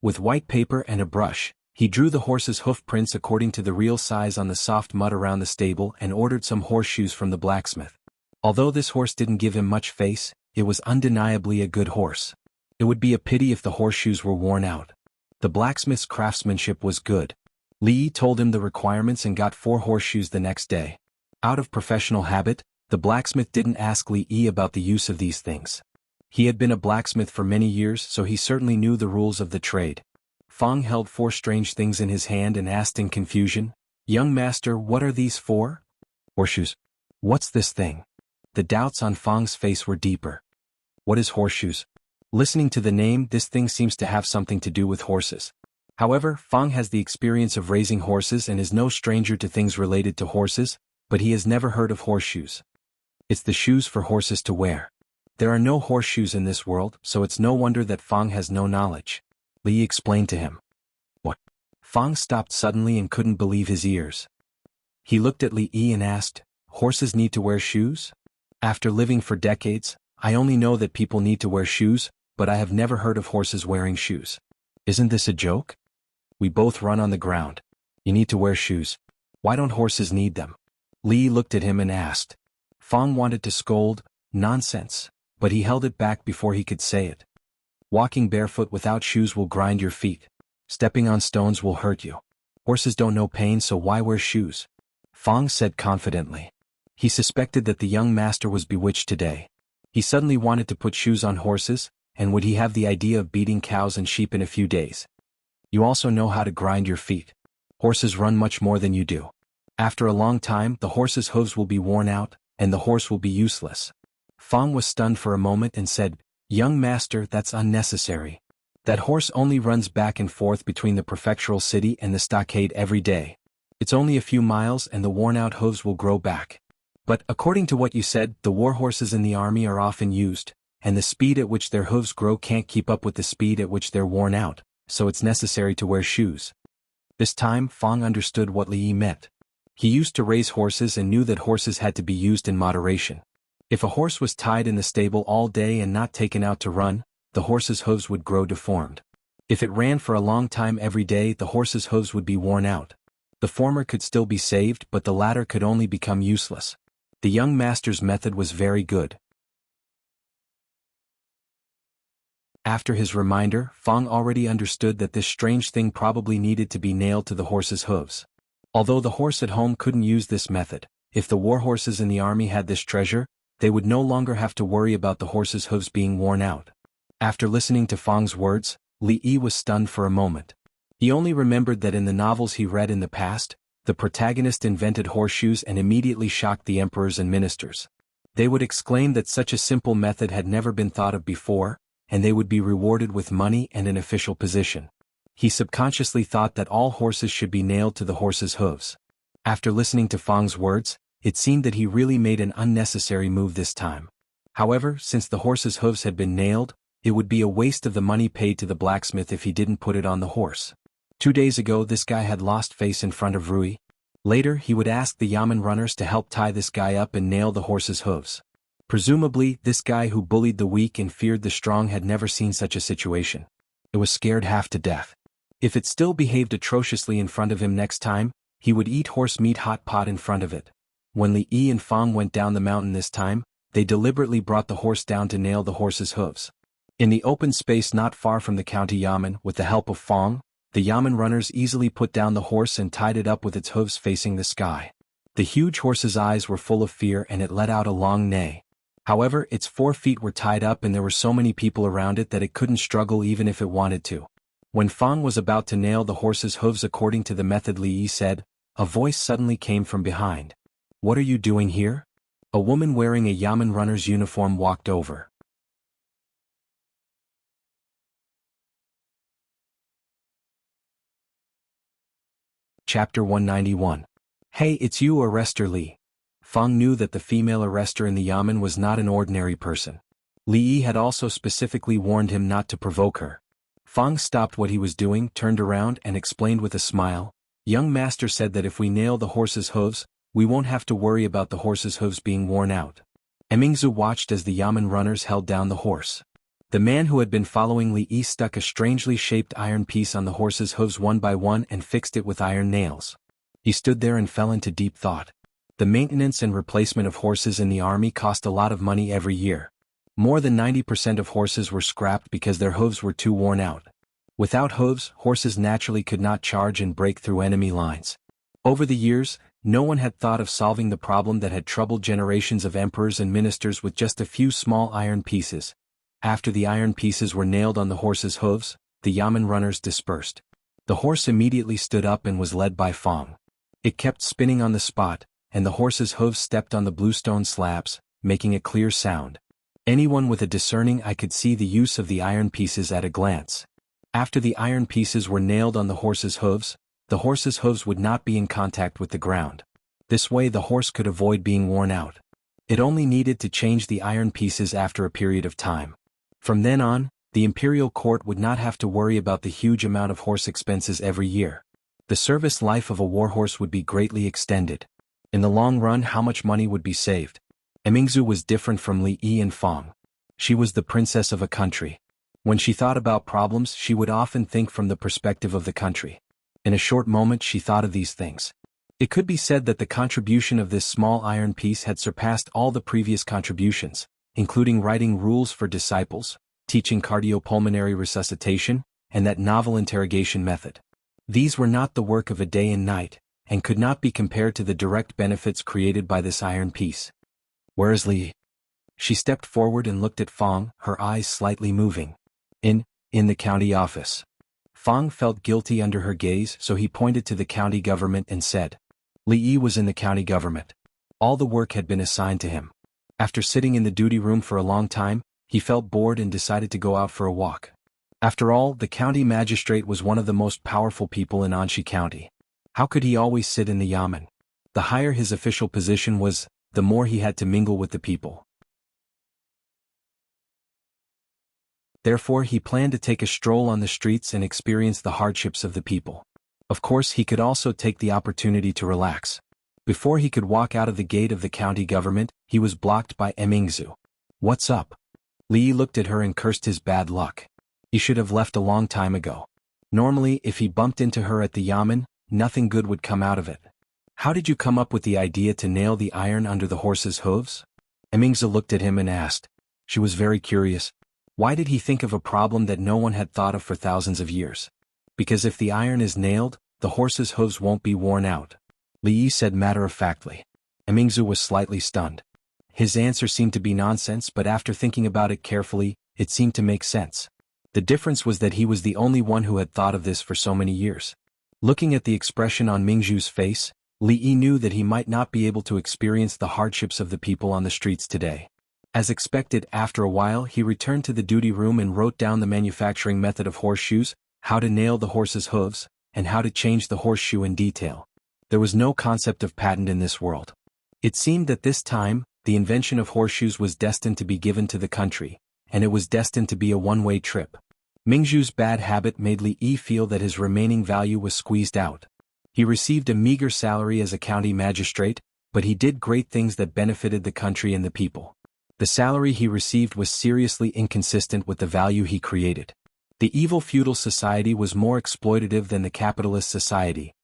A: With white paper and a brush, he drew the horse's hoof prints according to the real size on the soft mud around the stable and ordered some horseshoes from the blacksmith. Although this horse didn't give him much face, it was undeniably a good horse. It would be a pity if the horseshoes were worn out. The blacksmith's craftsmanship was good. Li told him the requirements and got 4 horseshoes the next day. Out of professional habit, the blacksmith didn't ask Li about the use of these things. He had been a blacksmith for many years, so he certainly knew the rules of the trade. Fang held 4 strange things in his hand and asked in confusion, "Young master, what are these for?" "Horseshoes." "What's this thing?" The doubts on Fang's face were deeper. "What is horseshoes?" Listening to the name, this thing seems to have something to do with horses. However, Fang has the experience of raising horses and is no stranger to things related to horses, but he has never heard of horseshoes. It's the shoes for horses to wear. There are no horseshoes in this world, so it's no wonder that Fang has no knowledge. Li explained to him. "What?" Fang stopped suddenly and couldn't believe his ears. He looked at Li and asked, "Horses need to wear shoes?" "After living for decades, I only know that people need to wear shoes, but I have never heard of horses wearing shoes." "Isn't this a joke? We both run on the ground. You need to wear shoes. Why don't horses need them?" Li looked at him and asked. Fang wanted to scold, "Nonsense," but he held it back before he could say it. "Walking barefoot without shoes will grind your feet. Stepping on stones will hurt you. Horses don't know pain, so why wear shoes?" Fang said confidently. He suspected that the young master was bewitched today. He suddenly wanted to put shoes on horses, and would he have the idea of beating cows and sheep in a few days? "You also know how to grind your feet. Horses run much more than you do. After a long time, the horse's hooves will be worn out, and the horse will be useless." Fang was stunned for a moment and said, "Young master, that's unnecessary. That horse only runs back and forth between the prefectural city and the stockade every day. It's only a few miles and the worn-out hooves will grow back. But, according to what you said, the war horses in the army are often used, and the speed at which their hooves grow can't keep up with the speed at which they're worn out, so it's necessary to wear shoes." This time, Fang understood what Li meant. He used to raise horses and knew that horses had to be used in moderation. If a horse was tied in the stable all day and not taken out to run, the horse's hooves would grow deformed. If it ran for a long time every day, the horse's hooves would be worn out. The former could still be saved, but the latter could only become useless. The young master's method was very good. After his reminder, Fang already understood that this strange thing probably needed to be nailed to the horse's hooves. Although the horse at home couldn't use this method, if the war horses in the army had this treasure, they would no longer have to worry about the horse's hooves being worn out. After listening to Fang's words, Li Yi was stunned for a moment. He only remembered that in the novels he read in the past, the protagonist invented horseshoes and immediately shocked the emperors and ministers. They would exclaim that such a simple method had never been thought of before, and they would be rewarded with money and an official position. He subconsciously thought that all horses should be nailed to the horse's hooves. After listening to Fang's words, it seemed that he really made an unnecessary move this time. However, since the horse's hooves had been nailed, it would be a waste of the money paid to the blacksmith if he didn't put it on the horse. 2 days ago this guy had lost face in front of Rui. Later he would ask the yamen runners to help tie this guy up and nail the horse's hooves. Presumably, this guy who bullied the weak and feared the strong had never seen such a situation. It was scared half to death. If it still behaved atrociously in front of him next time, he would eat horse meat hot pot in front of it. When Li Yi and Fang went down the mountain this time, they deliberately brought the horse down to nail the horse's hooves. In the open space not far from the county yamen, with the help of Fang, the yamen runners easily put down the horse and tied it up with its hooves facing the sky. The huge horse's eyes were full of fear and it let out a long neigh. However, its 4 feet were tied up and there were so many people around it that it couldn't struggle even if it wanted to. When Fang was about to nail the horse's hooves according to the method Li Yi said, a voice suddenly came from behind. "What are you doing here?" A woman wearing a yamen runner's uniform walked over. Chapter 191. Hey, it's you, Arrestor Li. Fang knew that the female arrestor in the yamen was not an ordinary person. Li Yi had also specifically warned him not to provoke her. Fang stopped what he was doing, turned around and explained with a smile, "Young master said that if we nail the horse's hooves, we won't have to worry about the horse's hooves being worn out." Emingzu watched as the yamen runners held down the horse. The man who had been following Li Yi stuck a strangely shaped iron piece on the horse's hooves one by one and fixed it with iron nails. He stood there and fell into deep thought. The maintenance and replacement of horses in the army cost a lot of money every year. More than 90% of horses were scrapped because their hooves were too worn out. Without hooves, horses naturally could not charge and break through enemy lines. Over the years, no one had thought of solving the problem that had troubled generations of emperors and ministers with just a few small iron pieces. After the iron pieces were nailed on the horse's hooves, the yamen runners dispersed. The horse immediately stood up and was led by Fang. It kept spinning on the spot, and the horse's hooves stepped on the bluestone slabs, making a clear sound. Anyone with a discerning eye could see the use of the iron pieces at a glance. After the iron pieces were nailed on the horse's hooves would not be in contact with the ground. This way the horse could avoid being worn out. It only needed to change the iron pieces after a period of time. From then on, the imperial court would not have to worry about the huge amount of horse expenses every year. The service life of a warhorse would be greatly extended. In the long run, how much money would be saved? Emingzu was different from Li Yi and Fang. She was the princess of a country. When she thought about problems, she would often think from the perspective of the country. In a short moment she thought of these things. It could be said that the contribution of this small iron piece had surpassed all the previous contributions, including writing rules for disciples, teaching cardiopulmonary resuscitation, and that novel interrogation method. These were not the work of a day and night, and could not be compared to the direct benefits created by this iron piece. "Where is Li?" She stepped forward and looked at Fang, her eyes slightly moving. In the county office." Fang felt guilty under her gaze, so he pointed to the county government and said, Li Yi was in the county government. All the work had been assigned to him. After sitting in the duty room for a long time, he felt bored and decided to go out for a walk. After all, the county magistrate was one of the most powerful people in Anshi County. How could he always sit in the yamen? The higher his official position was, the more he had to mingle with the people. Therefore he planned to take a stroll on the streets and experience the hardships of the people. Of course he could also take the opportunity to relax. Before he could walk out of the gate of the county government, he was blocked by Emingzu. "What's up?" Li Yi looked at her and cursed his bad luck. He should have left a long time ago. Normally if he bumped into her at the yamen, nothing good would come out of it. "How did you come up with the idea to nail the iron under the horse's hooves?" Emingzu looked at him and asked. She was very curious. Why did he think of a problem that no one had thought of for thousands of years? Because if the iron is nailed, the horse's hooves won't be worn out. Li Yi said matter-of-factly. Emingzu was slightly stunned. His answer seemed to be nonsense, but after thinking about it carefully, it seemed to make sense. The difference was that he was the only one who had thought of this for so many years. Looking at the expression on Mingzhu's face, Li Yi knew that he might not be able to experience the hardships of the people on the streets today. As expected, after a while he returned to the duty room and wrote down the manufacturing method of horseshoes, how to nail the horse's hooves, and how to change the horseshoe in detail. There was no concept of patent in this world. It seemed that this time, the invention of horseshoes was destined to be given to the country, and it was destined to be a one-way trip. Mingzhu's bad habit made Li Yi feel that his remaining value was squeezed out. He received a meager salary as a county magistrate, but he did great things that benefited the country and the people. The salary he received was seriously inconsistent with the value he created. The evil feudal society was more exploitative than the capitalist society.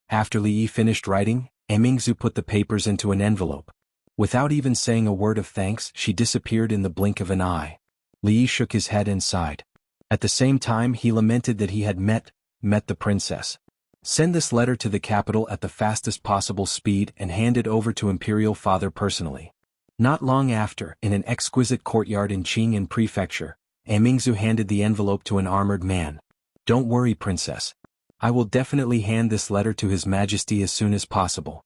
A: After Li Yi finished writing, Mingzhu put the papers into an envelope. Without even saying a word of thanks, she disappeared in the blink of an eye. Li Yi shook his head and sighed. At the same time he lamented that he had met the princess. Send this letter to the capital at the fastest possible speed and hand it over to Imperial Father personally. Not long after, in an exquisite courtyard in Qing'an Prefecture, Mingzhu handed the envelope to an armored man. Don't worry, princess. I will definitely hand this letter to His Majesty as soon as possible.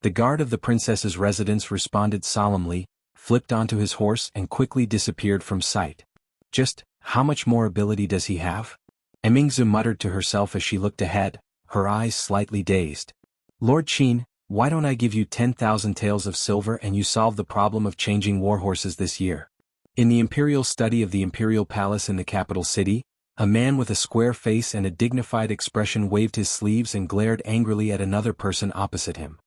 A: The guard of the princess's residence responded solemnly, flipped onto his horse and quickly disappeared from sight. Just, how much more ability does he have? Mingzhu muttered to herself as she looked ahead, her eyes slightly dazed. Lord Qin, why don't I give you 10,000 taels of silver and you solve the problem of changing warhorses this year? In the imperial study of the imperial palace in the capital city, a man with a square face and a dignified expression waved his sleeves and glared angrily at another person opposite him.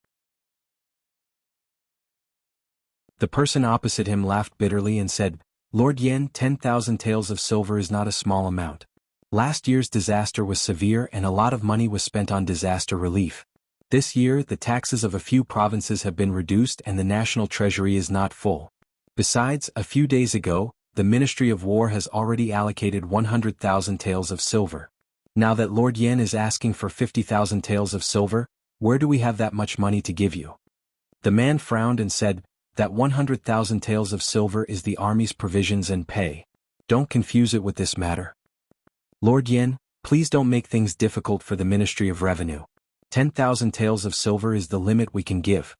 A: The person opposite him laughed bitterly and said, Lord Yen, 10,000 taels of silver is not a small amount. Last year's disaster was severe and a lot of money was spent on disaster relief. This year the taxes of a few provinces have been reduced and the national treasury is not full. Besides, a few days ago, the Ministry of War has already allocated 100,000 taels of silver. Now that Lord Yen is asking for 50,000 taels of silver, where do we have that much money to give you? The man frowned and said, that 100,000 taels of silver is the army's provisions and pay. Don't confuse it with this matter. Lord Yen, please don't make things difficult for the Ministry of Revenue. 10,000 taels of silver is the limit we can give.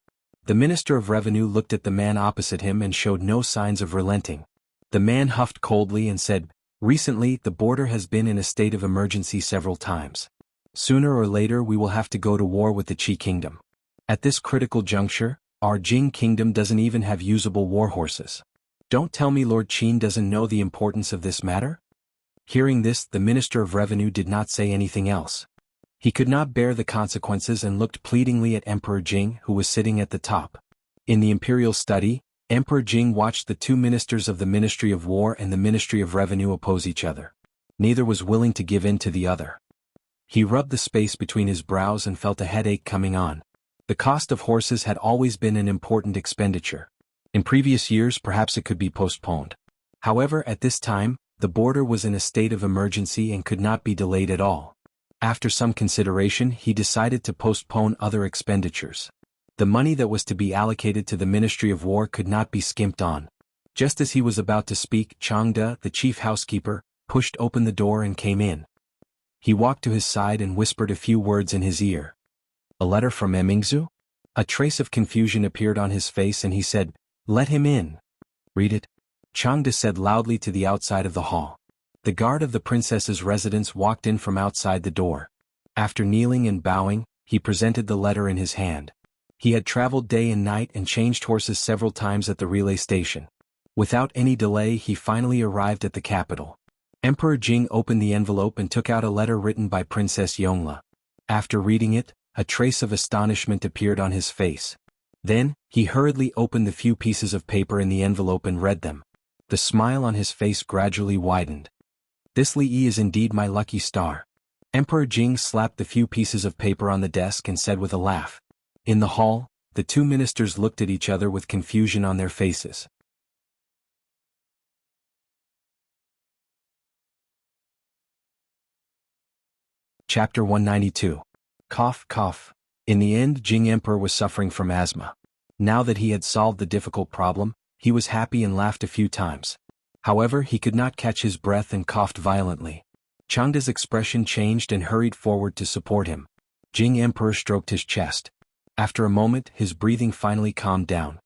A: The Minister of Revenue looked at the man opposite him and showed no signs of relenting. The man huffed coldly and said, recently the border has been in a state of emergency several times. Sooner or later we will have to go to war with the Qi Kingdom. At this critical juncture, our Jing Kingdom doesn't even have usable warhorses. Don't tell me Lord Qin doesn't know the importance of this matter? Hearing this, the Minister of Revenue did not say anything else. He could not bear the consequences and looked pleadingly at Emperor Jing, who was sitting at the top. In the imperial study, Emperor Jing watched the two ministers of the Ministry of War and the Ministry of Revenue oppose each other. Neither was willing to give in to the other. He rubbed the space between his brows and felt a headache coming on. The cost of horses had always been an important expenditure. In previous years perhaps it could be postponed. However, at this time, the border was in a state of emergency and could not be delayed at all. After some consideration he decided to postpone other expenditures. The money that was to be allocated to the Ministry of War could not be skimped on. Just as he was about to speak, Changde, the chief housekeeper, pushed open the door and came in. He walked to his side and whispered a few words in his ear. A letter from Mingzhu? A trace of confusion appeared on his face and he said, let him in. Read it. Changde said loudly to the outside of the hall. The guard of the princess's residence walked in from outside the door. After kneeling and bowing, he presented the letter in his hand. He had traveled day and night and changed horses several times at the relay station. Without any delay he finally arrived at the capital. Emperor Jing opened the envelope and took out a letter written by Princess Yongle. After reading it, a trace of astonishment appeared on his face. Then, he hurriedly opened the few pieces of paper in the envelope and read them. The smile on his face gradually widened. This Li Yi is indeed my lucky star. Emperor Jing slapped the few pieces of paper on the desk and said with a laugh. In the hall, the two ministers looked at each other with confusion on their faces. Chapter 192. Cough, cough. In the end, Jing Emperor was suffering from asthma. Now that he had solved the difficult problem, he was happy and laughed a few times. However, he could not catch his breath and coughed violently. Changda's expression changed and hurried forward to support him. Jing Emperor stroked his chest. After a moment, his breathing finally calmed down.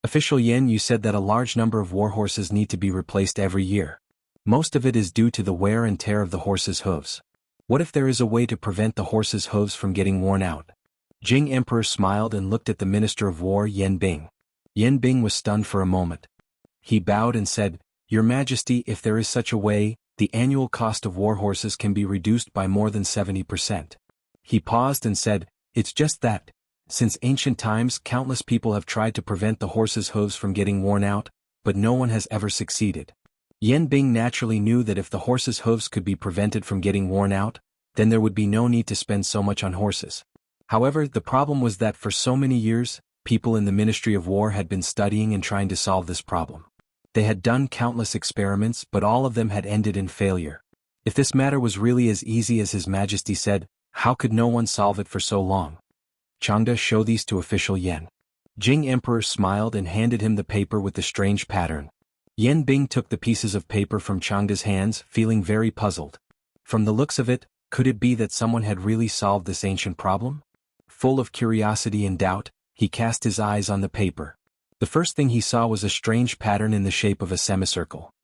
A: Official Yen, you said that a large number of warhorses need to be replaced every year. Most of it is due to the wear and tear of the horse's hooves. What if there is a way to prevent the horse's hooves from getting worn out? Jing Emperor smiled and looked at the Minister of War Yen Bing. Yen Bing was stunned for a moment. He bowed and said, Your Majesty, if there is such a way, the annual cost of warhorses can be reduced by more than 70%. He paused and said, It's just that. Since ancient times, countless people have tried to prevent the horse's hooves from getting worn out, but no one has ever succeeded. Yen Bing naturally knew that if the horse's hooves could be prevented from getting worn out, then there would be no need to spend so much on horses. However, the problem was that for so many years, people in the Ministry of War had been studying and trying to solve this problem. They had done countless experiments, but all of them had ended in failure. If this matter was really as easy as His Majesty said, how could no one solve it for so long? Changda, show these to official Yen. Jing Emperor smiled and handed him the paper with the strange pattern. Yen Bing took the pieces of paper from Changda's hands, feeling very puzzled. From the looks of it, could it be that someone had really solved this ancient problem? Full of curiosity and doubt, he cast his eyes on the paper. The first thing he saw was a strange pattern in the shape of a semicircle.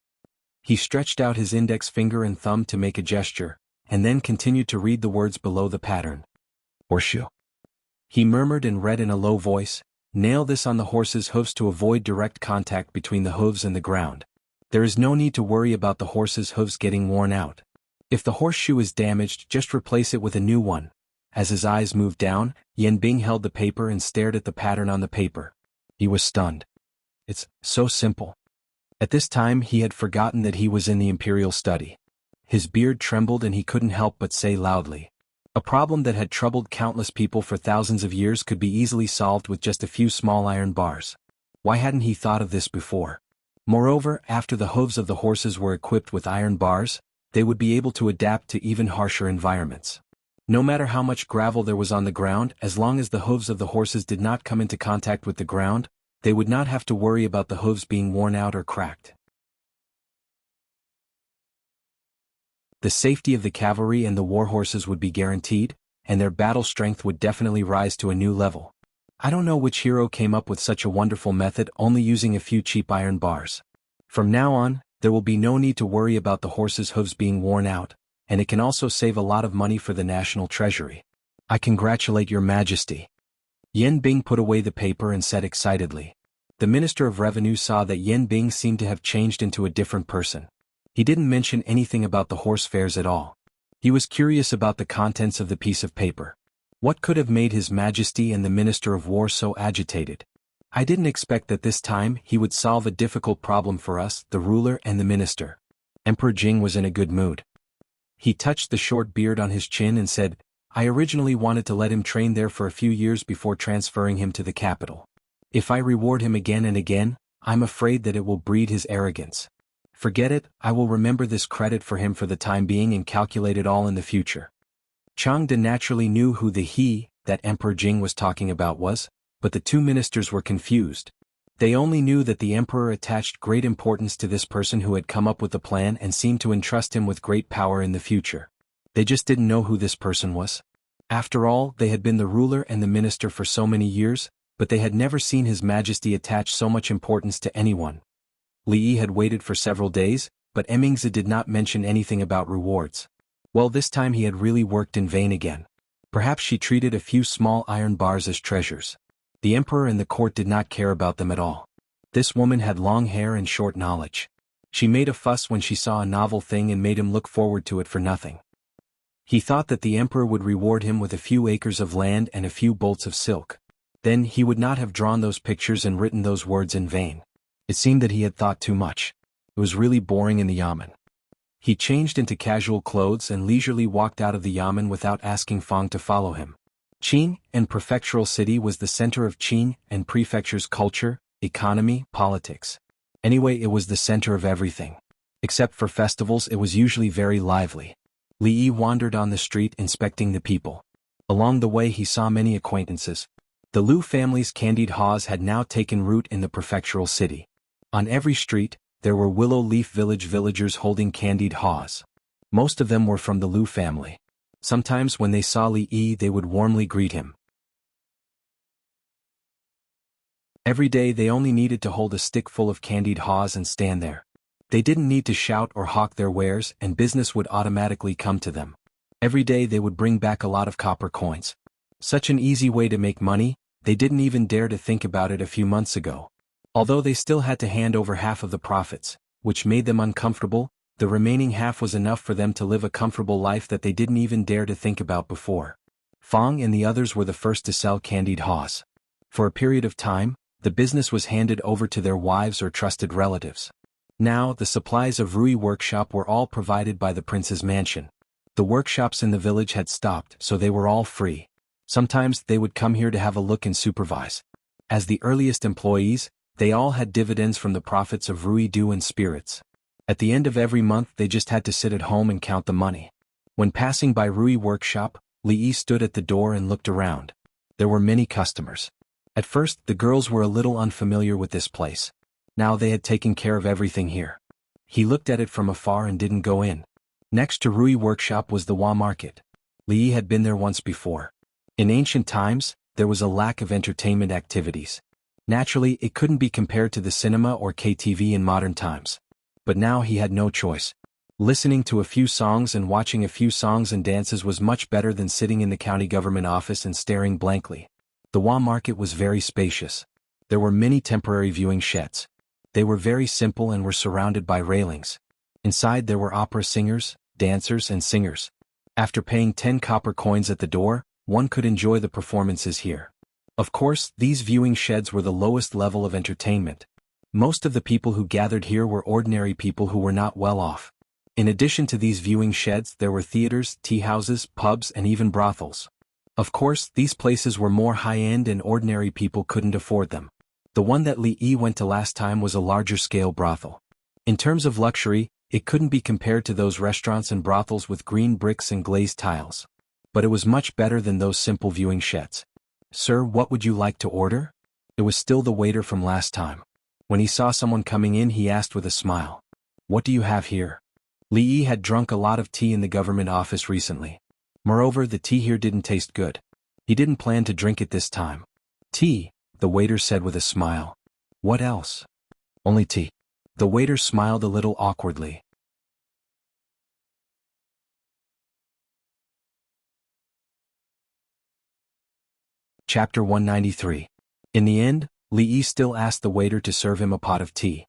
A: He stretched out his index finger and thumb to make a gesture, and then continued to read the words below the pattern. Horseshoe. He murmured and read in a low voice, Nail this on the horse's hooves to avoid direct contact between the hooves and the ground. There is no need to worry about the horse's hooves getting worn out. If the horseshoe is damaged, just replace it with a new one. As his eyes moved down, Yen Bing held the paper and stared at the pattern on the paper. He was stunned. It's so simple. At this time he had forgotten that he was in the imperial study. His beard trembled and he couldn't help but say loudly. A problem that had troubled countless people for thousands of years could be easily solved with just a few small iron bars. Why hadn't he thought of this before? Moreover, after the hooves of the horses were equipped with iron bars, they would be able to adapt to even harsher environments. No matter how much gravel there was on the ground, as long as the hooves of the horses did not come into contact with the ground, they would not have to worry about the hooves being worn out or cracked. The safety of the cavalry and the war horses would be guaranteed, and their battle strength would definitely rise to a new level. I don't know which hero came up with such a wonderful method, only using a few cheap iron bars. From now on, there will be no need to worry about the horses' hooves being worn out, and it can also save a lot of money for the national treasury. I congratulate Your Majesty. Yen Bing put away the paper and said excitedly. The Minister of Revenue saw that Yen Bing seemed to have changed into a different person. He didn't mention anything about the horse fairs at all. He was curious about the contents of the piece of paper. What could have made His Majesty and the Minister of War so agitated? I didn't expect that this time he would solve a difficult problem for us, the ruler and the minister. Emperor Jing was in a good mood. He touched the short beard on his chin and said, I originally wanted to let him train there for a few years before transferring him to the capital. If I reward him again and again, I'm afraid that it will breed his arrogance. Forget it, I will remember this credit for him for the time being and calculate it all in the future. Changde naturally knew who the he that Emperor Jing was talking about was, but the two ministers were confused. They only knew that the emperor attached great importance to this person who had come up with the plan and seemed to entrust him with great power in the future. They just didn't know who this person was. After all, they had been the ruler and the minister for so many years, but they had never seen His Majesty attach so much importance to anyone. Li Yi had waited for several days, but Emmingzi did not mention anything about rewards. Well, this time he had really worked in vain again. Perhaps she treated a few small iron bars as treasures. The emperor and the court did not care about them at all. This woman had long hair and short knowledge. She made a fuss when she saw a novel thing and made him look forward to it for nothing. He thought that the emperor would reward him with a few acres of land and a few bolts of silk. Then he would not have drawn those pictures and written those words in vain. It seemed that he had thought too much. It was really boring in the yamen. He changed into casual clothes and leisurely walked out of the yamen without asking Fang to follow him. Qing and Prefectural City was the center of Qing and Prefecture's culture, economy, politics. Anyway, it was the center of everything. Except for festivals, it was usually very lively. Li Yi wandered on the street inspecting the people. Along the way he saw many acquaintances. The Liu family's candied haws had now taken root in the Prefectural City. On every street, there were Willow Leaf Village villagers holding candied haws. Most of them were from the Liu family. Sometimes when they saw Li Yi they would warmly greet him. Every day they only needed to hold a stick full of candied haws and stand there. They didn't need to shout or hawk their wares and business would automatically come to them. Every day they would bring back a lot of copper coins. Such an easy way to make money, they didn't even dare to think about it a few months ago. Although they still had to hand over half of the profits, which made them uncomfortable, the remaining half was enough for them to live a comfortable life that they didn't even dare to think about before. Fang and the others were the first to sell candied haws. For a period of time, the business was handed over to their wives or trusted relatives. Now, the supplies of Rui workshop were all provided by the prince's mansion. The workshops in the village had stopped, so they were all free. Sometimes they would come here to have a look and supervise. As the earliest employees, they all had dividends from the profits of Rui dew and spirits. At the end of every month they just had to sit at home and count the money. When passing by Rui workshop, Li Yi stood at the door and looked around. There were many customers. At first, the girls were a little unfamiliar with this place. Now they had taken care of everything here. He looked at it from afar and didn't go in. Next to Rui workshop was the Wa market. Li Yi had been there once before. In ancient times, there was a lack of entertainment activities. Naturally, it couldn't be compared to the cinema or KTV in modern times. But now he had no choice. Listening to a few songs and watching a few songs and dances was much better than sitting in the county government office and staring blankly. The Wa market was very spacious. There were many temporary viewing sheds. They were very simple and were surrounded by railings. Inside there were opera singers, dancers and singers. After paying 10 copper coins at the door, one could enjoy the performances here. Of course, these viewing sheds were the lowest level of entertainment. Most of the people who gathered here were ordinary people who were not well off. In addition to these viewing sheds, there were theaters, tea houses, pubs and even brothels. Of course, these places were more high-end and ordinary people couldn't afford them. The one that Li Yi went to last time was a larger-scale brothel. In terms of luxury, it couldn't be compared to those restaurants and brothels with green bricks and glazed tiles. But it was much better than those simple viewing sheds. "Sir, what would you like to order?" It was still the waiter from last time. When he saw someone coming in he asked with a smile. "What do you have here?" Li Yi had drunk a lot of tea in the government office recently. Moreover, the tea here didn't taste good. He didn't plan to drink it this time. "Tea," the waiter said with a smile. "What else?" "Only tea." The waiter smiled a little awkwardly. Chapter 193. In the end, Li Yi still asked the waiter to serve him a pot of tea.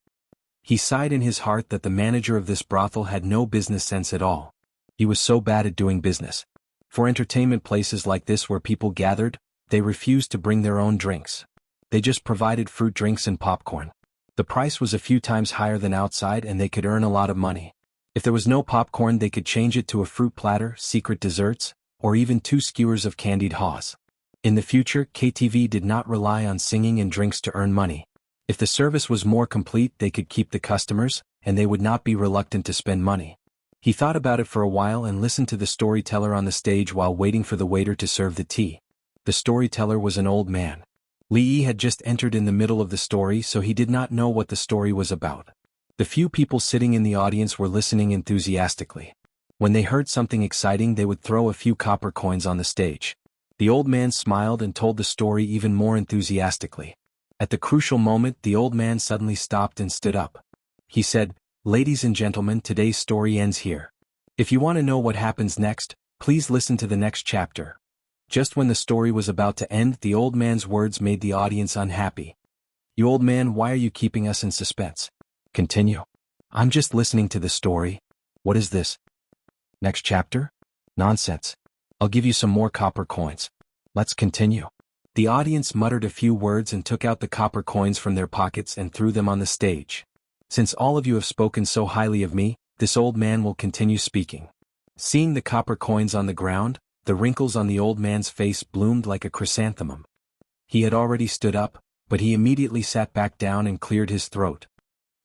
A: He sighed in his heart that the manager of this brothel had no business sense at all. He was so bad at doing business. For entertainment places like this where people gathered, they refused to bring their own drinks. They just provided fruit drinks and popcorn. The price was a few times higher than outside and they could earn a lot of money. If there was no popcorn they could change it to a fruit platter, secret desserts, or even 2 skewers of candied haws. In the future, KTV did not rely on singing and drinks to earn money. If the service was more complete they could keep the customers, and they would not be reluctant to spend money. He thought about it for a while and listened to the storyteller on the stage while waiting for the waiter to serve the tea. The storyteller was an old man. Li Yi had just entered in the middle of the story so he did not know what the story was about. The few people sitting in the audience were listening enthusiastically. When they heard something exciting they would throw a few copper coins on the stage. The old man smiled and told the story even more enthusiastically. At the crucial moment the old man suddenly stopped and stood up. He said, "Ladies and gentlemen, today's story ends here. If you want to know what happens next, please listen to the next chapter." Just when the story was about to end, the old man's words made the audience unhappy. "You old man, why are you keeping us in suspense? Continue." "I'm just listening to the story." "What is this? Next chapter? Nonsense. I'll give you some more copper coins. Let's continue." The audience muttered a few words and took out the copper coins from their pockets and threw them on the stage. "Since all of you have spoken so highly of me, this old man will continue speaking." Seeing the copper coins on the ground, the wrinkles on the old man's face bloomed like a chrysanthemum. He had already stood up, but he immediately sat back down and cleared his throat.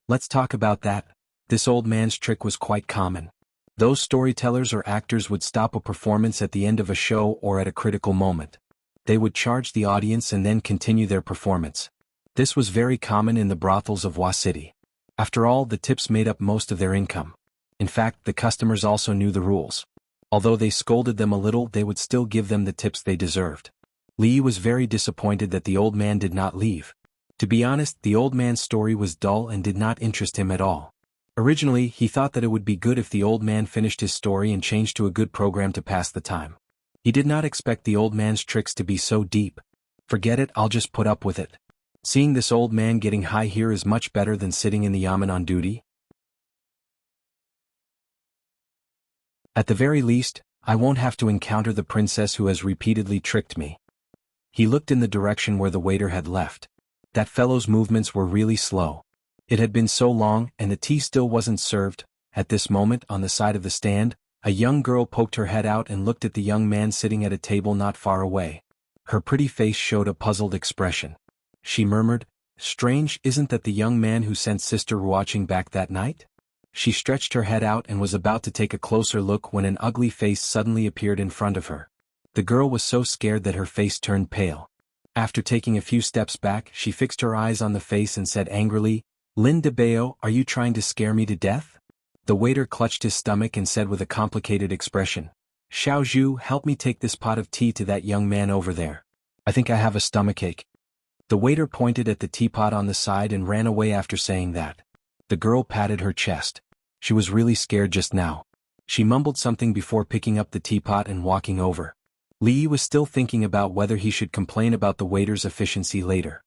A: "Let's talk about that." This old man's trick was quite common. Those storytellers or actors would stop a performance at the end of a show or at a critical moment. They would charge the audience and then continue their performance. This was very common in the brothels of Wa City. After all, the tips made up most of their income. In fact, the customers also knew the rules. Although they scolded them a little, they would still give them the tips they deserved. Li was very disappointed that the old man did not leave. To be honest, the old man's story was dull and did not interest him at all. Originally, he thought that it would be good if the old man finished his story and changed to a good program to pass the time. He did not expect the old man's tricks to be so deep. Forget it, I'll just put up with it. Seeing this old man getting high here is much better than sitting in the yamen on duty. At the very least, I won't have to encounter the princess who has repeatedly tricked me. He looked in the direction where the waiter had left. That fellow's movements were really slow. It had been so long and the tea still wasn't served. At this moment, on the side of the stand, a young girl poked her head out and looked at the young man sitting at a table not far away. Her pretty face showed a puzzled expression. She murmured, "Strange, isn't that the young man who sent Sister Ruoqing back that night?" She stretched her head out and was about to take a closer look when an ugly face suddenly appeared in front of her. The girl was so scared that her face turned pale. After taking a few steps back, she fixed her eyes on the face and said angrily, "Lin de Bao, are you trying to scare me to death?" The waiter clutched his stomach and said with a complicated expression, "Xiao Zhu, help me take this pot of tea to that young man over there. I think I have a stomachache." The waiter pointed at the teapot on the side and ran away after saying that. The girl patted her chest. She was really scared just now. She mumbled something before picking up the teapot and walking over. Li was still thinking about whether he should complain about the waiter's efficiency later.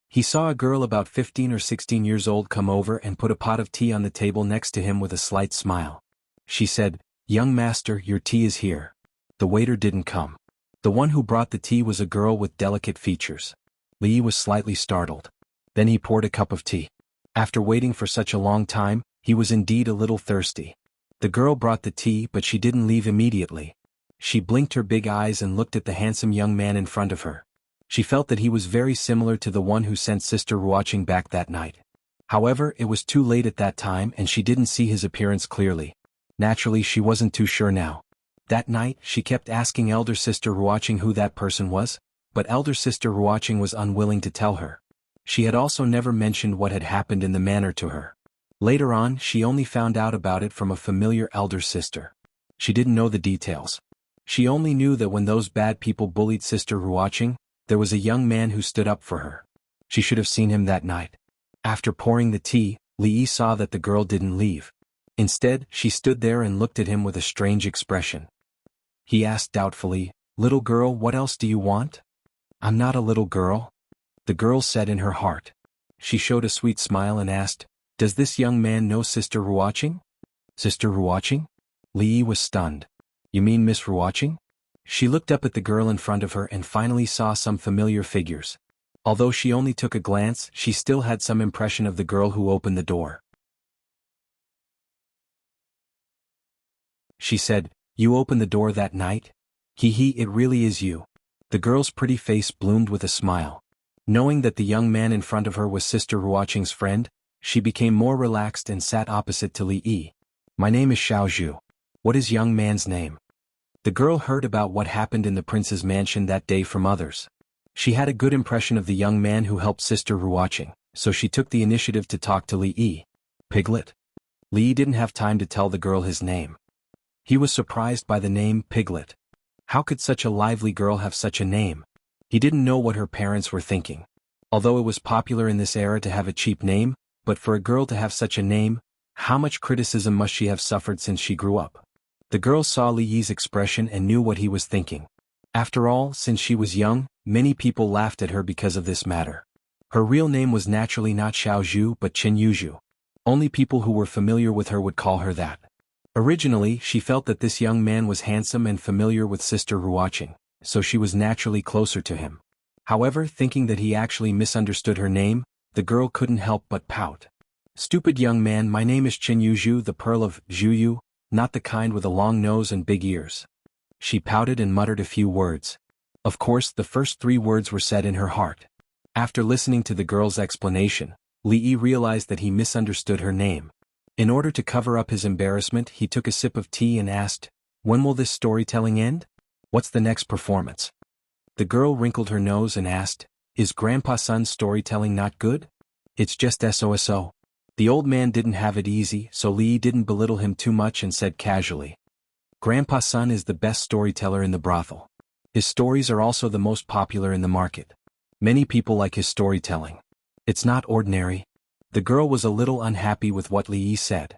A: He saw a girl about 15 or 16 years old come over and put a pot of tea on the table next to him with a slight smile. She said, "Young master, your tea is here." The waiter didn't come. The one who brought the tea was a girl with delicate features. Li was slightly startled. Then he poured a cup of tea. After waiting for such a long time, he was indeed a little thirsty. The girl brought the tea, but she didn't leave immediately. She blinked her big eyes and looked at the handsome young man in front of her. She felt that he was very similar to the one who sent Sister Ruoqing back that night. However, it was too late at that time and she didn't see his appearance clearly. Naturally, she wasn't too sure now. That night, she kept asking Elder Sister Ruoqing who that person was, but Elder Sister Ruoqing was unwilling to tell her. She had also never mentioned what had happened in the manor to her. Later on, she only found out about it from a familiar elder sister. She didn't know the details. She only knew that when those bad people bullied Sister Ruoqing, there was a young man who stood up for her. She should have seen him that night. After pouring the tea, Li saw that the girl didn't leave. Instead, she stood there and looked at him with a strange expression. He asked doubtfully, "Little girl, what else do you want?" "I'm not a little girl," the girl said in her heart. She showed a sweet smile and asked, "Does this young man know Sister Ruoqing?" "Sister Ruoqing?" Li was stunned. "You mean Miss Ruoqing?" She looked up at the girl in front of her and finally saw some familiar figures. Although she only took a glance, she still had some impression of the girl who opened the door. She said, "You opened the door that night? Hee, it really is you." The girl's pretty face bloomed with a smile. Knowing that the young man in front of her was Sister Ruoqing's friend, she became more relaxed and sat opposite to Li. "My name is Xiao Zhu. What is young man's name?" The girl heard about what happened in the prince's mansion that day from others. She had a good impression of the young man who helped Sister Ruoqing, so she took the initiative to talk to Li. "Piglet?" Li didn't have time to tell the girl his name. He was surprised by the name Piglet. How could such a lively girl have such a name? He didn't know what her parents were thinking. Although it was popular in this era to have a cheap name, but for a girl to have such a name, how much criticism must she have suffered since she grew up? The girl saw Li Yi's expression and knew what he was thinking. After all, since she was young, many people laughed at her because of this matter. Her real name was naturally not Xiao Zhu but Qin Yuzhu. Only people who were familiar with her would call her that. Originally, she felt that this young man was handsome and familiar with Sister Ruoqing, so she was naturally closer to him. However, thinking that he actually misunderstood her name, the girl couldn't help but pout. "Stupid young man, my name is Qin Yuzhu, the Pearl of Zhuyu, not the kind with a long nose and big ears." She pouted and muttered a few words. Of course, the first 3 words were said in her heart. After listening to the girl's explanation, Li realized that he misunderstood her name. In order to cover up his embarrassment, he took a sip of tea and asked, "When will this storytelling end? What's the next performance?" The girl wrinkled her nose and asked, "Is Grandpa Sun's storytelling not good?" "It's just SOSO. The old man didn't have it easy, so Li didn't belittle him too much and said casually, "Grandpa's son is the best storyteller in the brothel. His stories are also the most popular in the market. Many people like his storytelling. It's not ordinary." The girl was a little unhappy with what Li said.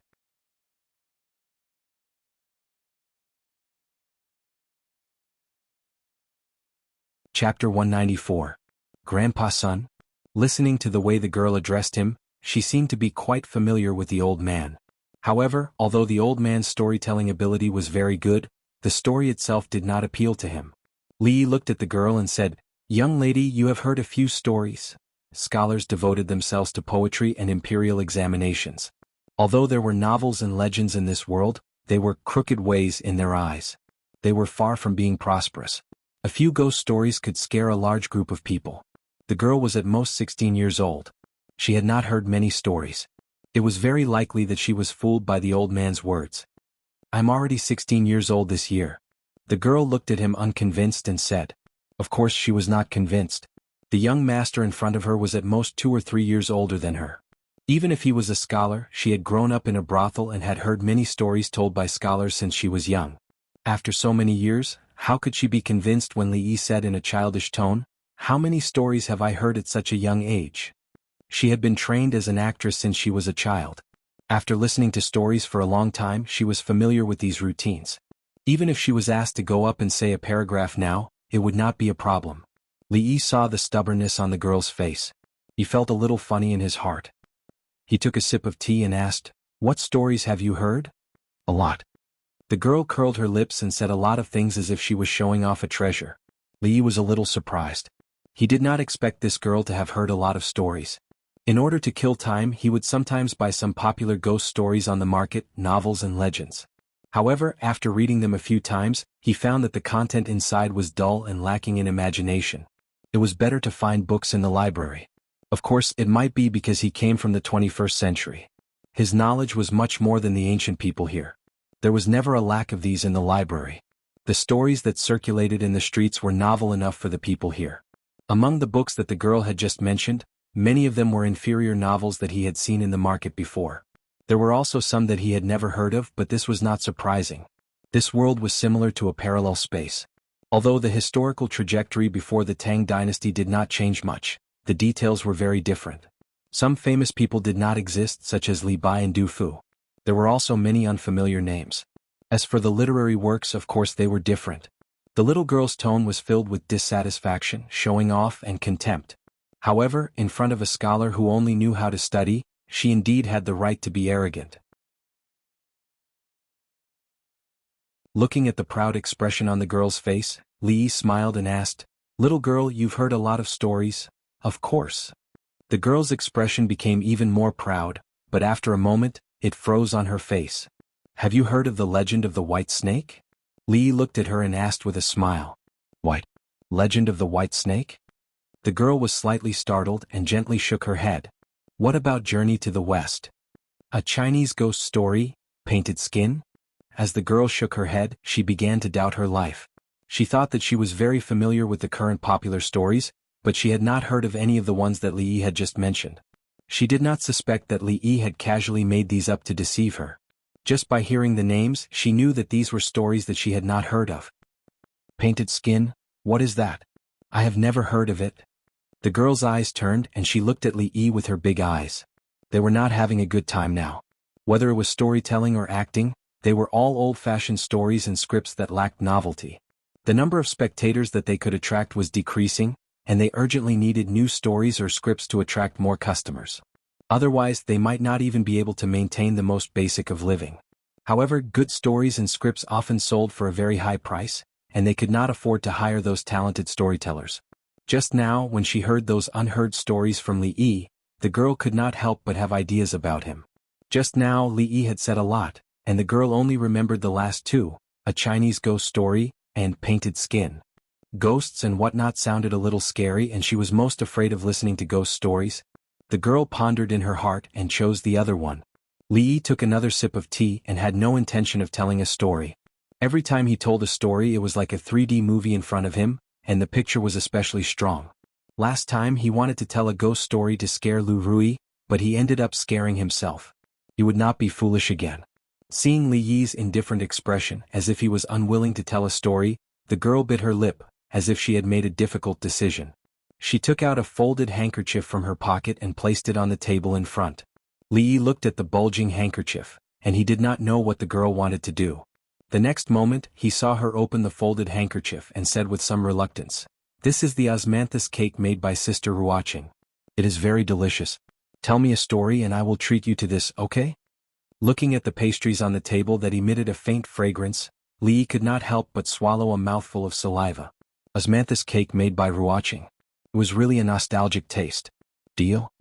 A: Chapter 194. Grandpa's son? Listening to the way the girl addressed him, she seemed to be quite familiar with the old man. However, although the old man's storytelling ability was very good, the story itself did not appeal to him. Li looked at the girl and said, "Young lady, you have heard a few stories." Scholars devoted themselves to poetry and imperial examinations. Although there were novels and legends in this world, they were crooked ways in their eyes. They were far from being prosperous. A few ghost stories could scare a large group of people. The girl was at most 16 years old. She had not heard many stories. It was very likely that she was fooled by the old man's words. "I'm already 16 years old this year." The girl looked at him unconvinced and said. Of course she was not convinced. The young master in front of her was at most 2 or 3 years older than her. Even if he was a scholar, she had grown up in a brothel and had heard many stories told by scholars since she was young. After so many years, how could she be convinced when Li said in a childish tone, "How many stories have I heard at such a young age?" She had been trained as an actress since she was a child. After listening to stories for a long time, she was familiar with these routines. Even if she was asked to go up and say a paragraph now, it would not be a problem. Li saw the stubbornness on the girl's face. He felt a little funny in his heart. He took a sip of tea and asked, "What stories have you heard?" "A lot." The girl curled her lips and said a lot of things as if she was showing off a treasure. Li was a little surprised. He did not expect this girl to have heard a lot of stories. In order to kill time, he would sometimes buy some popular ghost stories on the market, novels and legends. However, after reading them a few times, he found that the content inside was dull and lacking in imagination. It was better to find books in the library. Of course, it might be because he came from the 21st century. His knowledge was much more than the ancient people here. There was never a lack of these in the library. The stories that circulated in the streets were novel enough for the people here. Among the books that the girl had just mentioned, many of them were inferior novels that he had seen in the market before. There were also some that he had never heard of, but this was not surprising. This world was similar to a parallel space. Although the historical trajectory before the Tang dynasty did not change much, the details were very different. Some famous people did not exist, such as Li Bai and Du Fu. There were also many unfamiliar names. As for the literary works, of course they were different. The little girl's tone was filled with dissatisfaction, showing off, and contempt. However, in front of a scholar who only knew how to study, she indeed had the right to be arrogant. Looking at the proud expression on the girl's face, Li smiled and asked, "Little girl, you've heard a lot of stories?" "Of course." The girl's expression became even more proud, but after a moment, it froze on her face. "Have you heard of the legend of the white snake?" Li looked at her and asked with a smile. "What? Legend of the white snake?" The girl was slightly startled and gently shook her head. "What about Journey to the West? A Chinese ghost story, painted skin?" As the girl shook her head, she began to doubt her life. She thought that she was very familiar with the current popular stories, but she had not heard of any of the ones that Li had just mentioned. She did not suspect that Li had casually made these up to deceive her. Just by hearing the names, she knew that these were stories that she had not heard of. "Painted skin? What is that? I have never heard of it." The girl's eyes turned and she looked at Li with her big eyes. They were not having a good time now. Whether it was storytelling or acting, they were all old-fashioned stories and scripts that lacked novelty. The number of spectators that they could attract was decreasing, and they urgently needed new stories or scripts to attract more customers. Otherwise, they might not even be able to maintain the most basic of living. However, good stories and scripts often sold for a very high price, and they could not afford to hire those talented storytellers. Just now, when she heard those unheard stories from Li, the girl could not help but have ideas about him. Just now, Li had said a lot, and the girl only remembered the last two, a Chinese ghost story, and painted skin. Ghosts and whatnot sounded a little scary, and she was most afraid of listening to ghost stories. The girl pondered in her heart and chose the other one. Li took another sip of tea and had no intention of telling a story. Every time he told a story, it was like a 3D movie in front of him, and the picture was especially strong. Last time he wanted to tell a ghost story to scare Lu Rui, but he ended up scaring himself. He would not be foolish again. Seeing Li Yi's indifferent expression, as if he was unwilling to tell a story, the girl bit her lip, as if she had made a difficult decision. She took out a folded handkerchief from her pocket and placed it on the table in front. Li Yi looked at the bulging handkerchief, and he did not know what the girl wanted to do. The next moment, he saw her open the folded handkerchief and said with some reluctance, "This is the osmanthus cake made by Sister Ruoqing. It is very delicious. Tell me a story and I will treat you to this, okay?" Looking at the pastries on the table that emitted a faint fragrance, Li Yi could not help but swallow a mouthful of saliva. Osmanthus cake made by Ruoqing. It was really a nostalgic taste. Deal?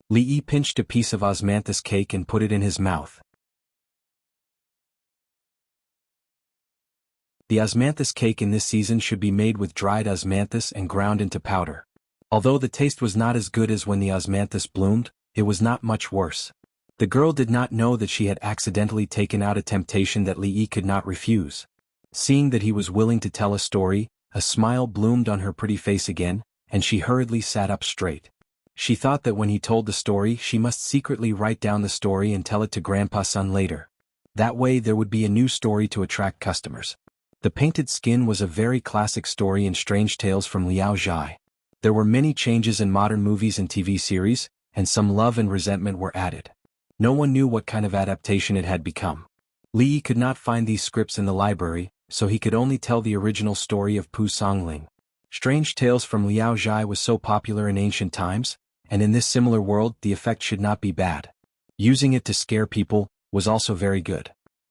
A: Li Yi pinched a piece of osmanthus cake and put it in his mouth. The osmanthus cake in this season should be made with dried osmanthus and ground into powder. Although the taste was not as good as when the osmanthus bloomed, it was not much worse. The girl did not know that she had accidentally taken out a temptation that Li Yi could not refuse. Seeing that he was willing to tell a story, a smile bloomed on her pretty face again, and she hurriedly sat up straight. She thought that when he told the story she must secretly write down the story and tell it to Grandpa's son later. That way there would be a new story to attract customers. The Painted Skin was a very classic story in Strange Tales from Liao Zhai. There were many changes in modern movies and TV series, and some love and resentment were added. No one knew what kind of adaptation it had become. Li Yi could not find these scripts in the library, so he could only tell the original story of Pu Songling. Strange Tales from Liao Zhai was so popular in ancient times, and in this similar world the effect should not be bad. Using it to scare people was also very good.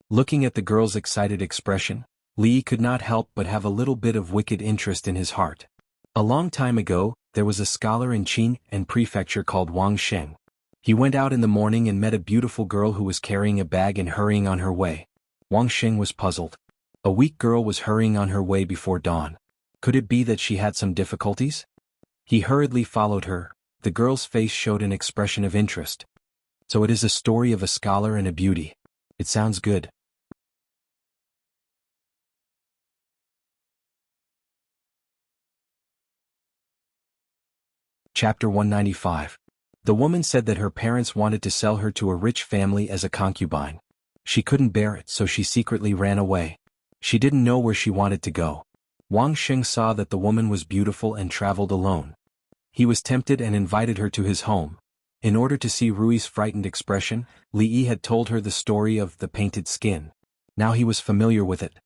A: Looking at the girl's excited expression, Li Yi could not help but have a little bit of wicked interest in his heart. A long time ago, there was a scholar in Qin and Prefecture called Wang Sheng. He went out in the morning and met a beautiful girl who was carrying a bag and hurrying on her way. Wang Sheng was puzzled. A weak girl was hurrying on her way before dawn. Could it be that she had some difficulties? He hurriedly followed her. The girl's face showed an expression of interest. So it is a story of a scholar and a beauty. It sounds good. Chapter 195. The woman said that her parents wanted to sell her to a rich family as a concubine. She couldn't bear it, so she secretly ran away. She didn't know where she wanted to go. Wang Sheng saw that the woman was beautiful and traveled alone. He was tempted and invited her to his home. In order to see Rui's frightened expression, Li Yi had told her the story of the painted skin. Now he was familiar with it.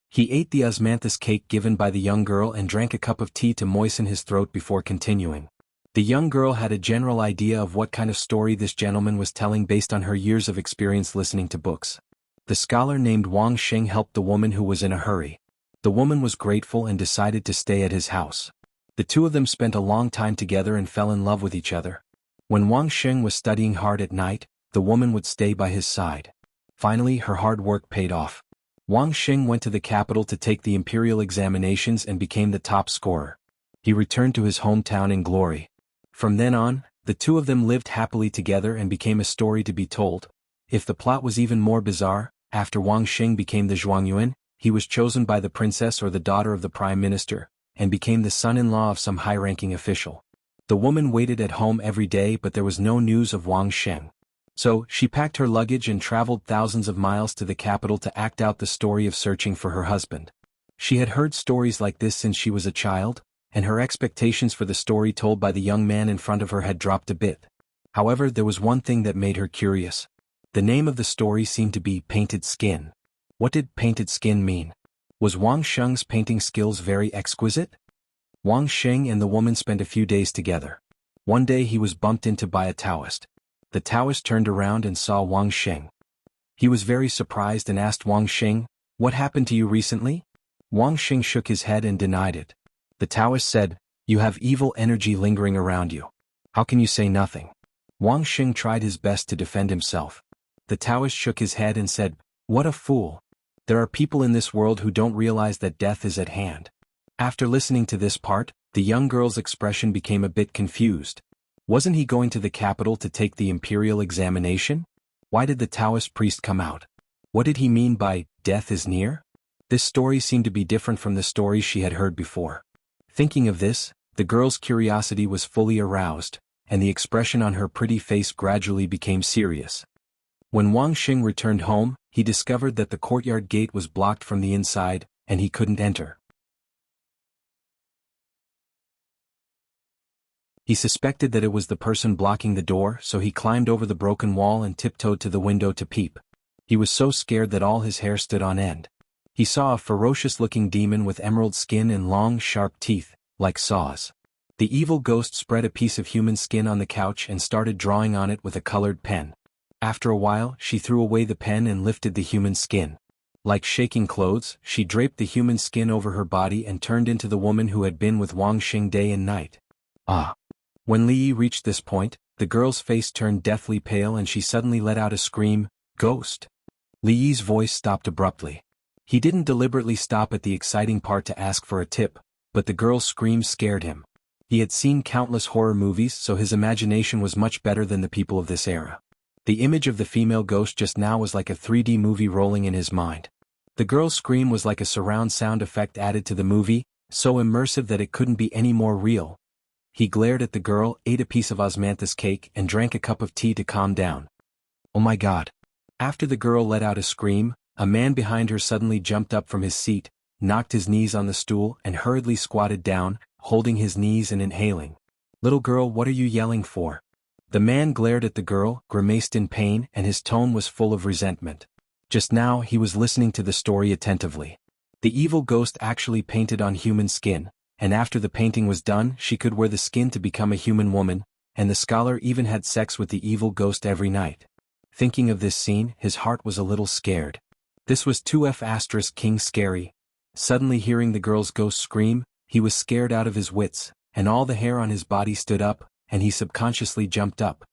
A: He ate the osmanthus cake given by the young girl and drank a cup of tea to moisten his throat before continuing. The young girl had a general idea of what kind of story this gentleman was telling based on her years of experience listening to books. The scholar named Wang Sheng helped the woman who was in a hurry. The woman was grateful and decided to stay at his house. The two of them spent a long time together and fell in love with each other. When Wang Sheng was studying hard at night, the woman would stay by his side. Finally, her hard work paid off. Wang Sheng went to the capital to take the imperial examinations and became the top scorer. He returned to his hometown in glory. From then on, the two of them lived happily together and became a story to be told. If the plot was even more bizarre, after Wang Sheng became the Zhuangyuan, he was chosen by the princess or the daughter of the prime minister, and became the son-in-law of some high-ranking official. The woman waited at home every day, but there was no news of Wang Sheng. So, she packed her luggage and traveled thousands of miles to the capital to act out the story of searching for her husband. She had heard stories like this since she was a child, and her expectations for the story told by the young man in front of her had dropped a bit. However, there was one thing that made her curious. The name of the story seemed to be Painted Skin. What did painted skin mean? Was Wang Sheng's painting skills very exquisite? Wang Sheng and the woman spent a few days together. One day he was bumped into by a Taoist. The Taoist turned around and saw Wang Sheng. He was very surprised and asked Wang Sheng, "What happened to you recently?" Wang Sheng shook his head and denied it. The Taoist said, "You have evil energy lingering around you. How can you say nothing?" Wang Sheng tried his best to defend himself. The Taoist shook his head and said, "What a fool. There are people in this world who don't realize that death is at hand." After listening to this part, the young girl's expression became a bit confused. Wasn't he going to the capital to take the imperial examination? Why did the Taoist priest come out? What did he mean by, "death is near"? This story seemed to be different from the stories she had heard before. Thinking of this, the girl's curiosity was fully aroused, and the expression on her pretty face gradually became serious. When Wang Xing returned home, he discovered that the courtyard gate was blocked from the inside, and he couldn't enter. He suspected that it was the person blocking the door, so he climbed over the broken wall and tiptoed to the window to peep. He was so scared that all his hair stood on end. He saw a ferocious-looking demon with emerald skin and long, sharp teeth, like saws. The evil ghost spread a piece of human skin on the couch and started drawing on it with a colored pen. After a while, she threw away the pen and lifted the human skin. Like shaking clothes, she draped the human skin over her body and turned into the woman who had been with Wang Xing day and night. Ah! When Li Yi reached this point, the girl's face turned deathly pale and she suddenly let out a scream, "Ghost!" Li Yi's voice stopped abruptly. He didn't deliberately stop at the exciting part to ask for a tip, but the girl's scream scared him. He had seen countless horror movies, so his imagination was much better than the people of this era. The image of the female ghost just now was like a 3D movie rolling in his mind. The girl's scream was like a surround sound effect added to the movie, so immersive that it couldn't be any more real. He glared at the girl, ate a piece of osmanthus cake, and drank a cup of tea to calm down. Oh my God! After the girl let out a scream, a man behind her suddenly jumped up from his seat, knocked his knees on the stool, and hurriedly squatted down, holding his knees and inhaling. "Little girl, what are you yelling for?" The man glared at the girl, grimaced in pain, and his tone was full of resentment. Just now he was listening to the story attentively. The evil ghost actually painted on human skin, and after the painting was done she could wear the skin to become a human woman, and the scholar even had sex with the evil ghost every night. Thinking of this scene, his heart was a little scared. This was 2F** King scary. Suddenly hearing the girl's ghost scream, he was scared out of his wits, and all the hair on his body stood up, and he subconsciously jumped up.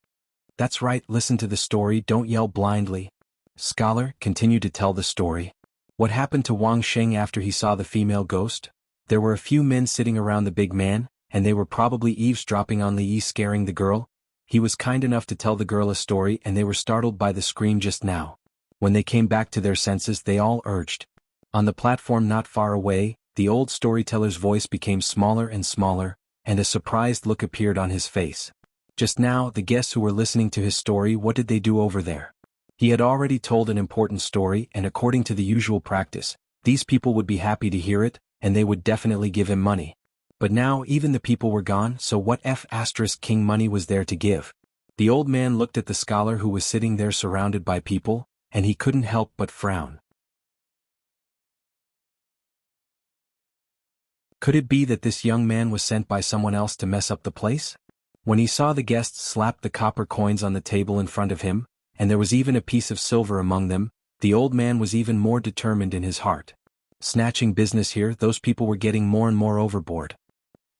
A: "That's right, listen to the story, don't yell blindly." Scholar, continue to tell the story. What happened to Wang Xing after he saw the female ghost? There were a few men sitting around the big man, and they were probably eavesdropping on Li Yi scaring the girl. He was kind enough to tell the girl a story and they were startled by the scream just now. When they came back to their senses they all urged. On the platform not far away, the old storyteller's voice became smaller and smaller, and a surprised look appeared on his face. Just now, the guests who were listening to his story, what did they do over there? He had already told an important story, and according to the usual practice, these people would be happy to hear it, and they would definitely give him money. But now even the people were gone, so what King money was there to give? The old man looked at the scholar who was sitting there surrounded by people, and he couldn't help but frown. Could it be that this young man was sent by someone else to mess up the place? When he saw the guests slap the copper coins on the table in front of him, and there was even a piece of silver among them, the old man was even more determined in his heart. Snatching business here, those people were getting more and more overboard.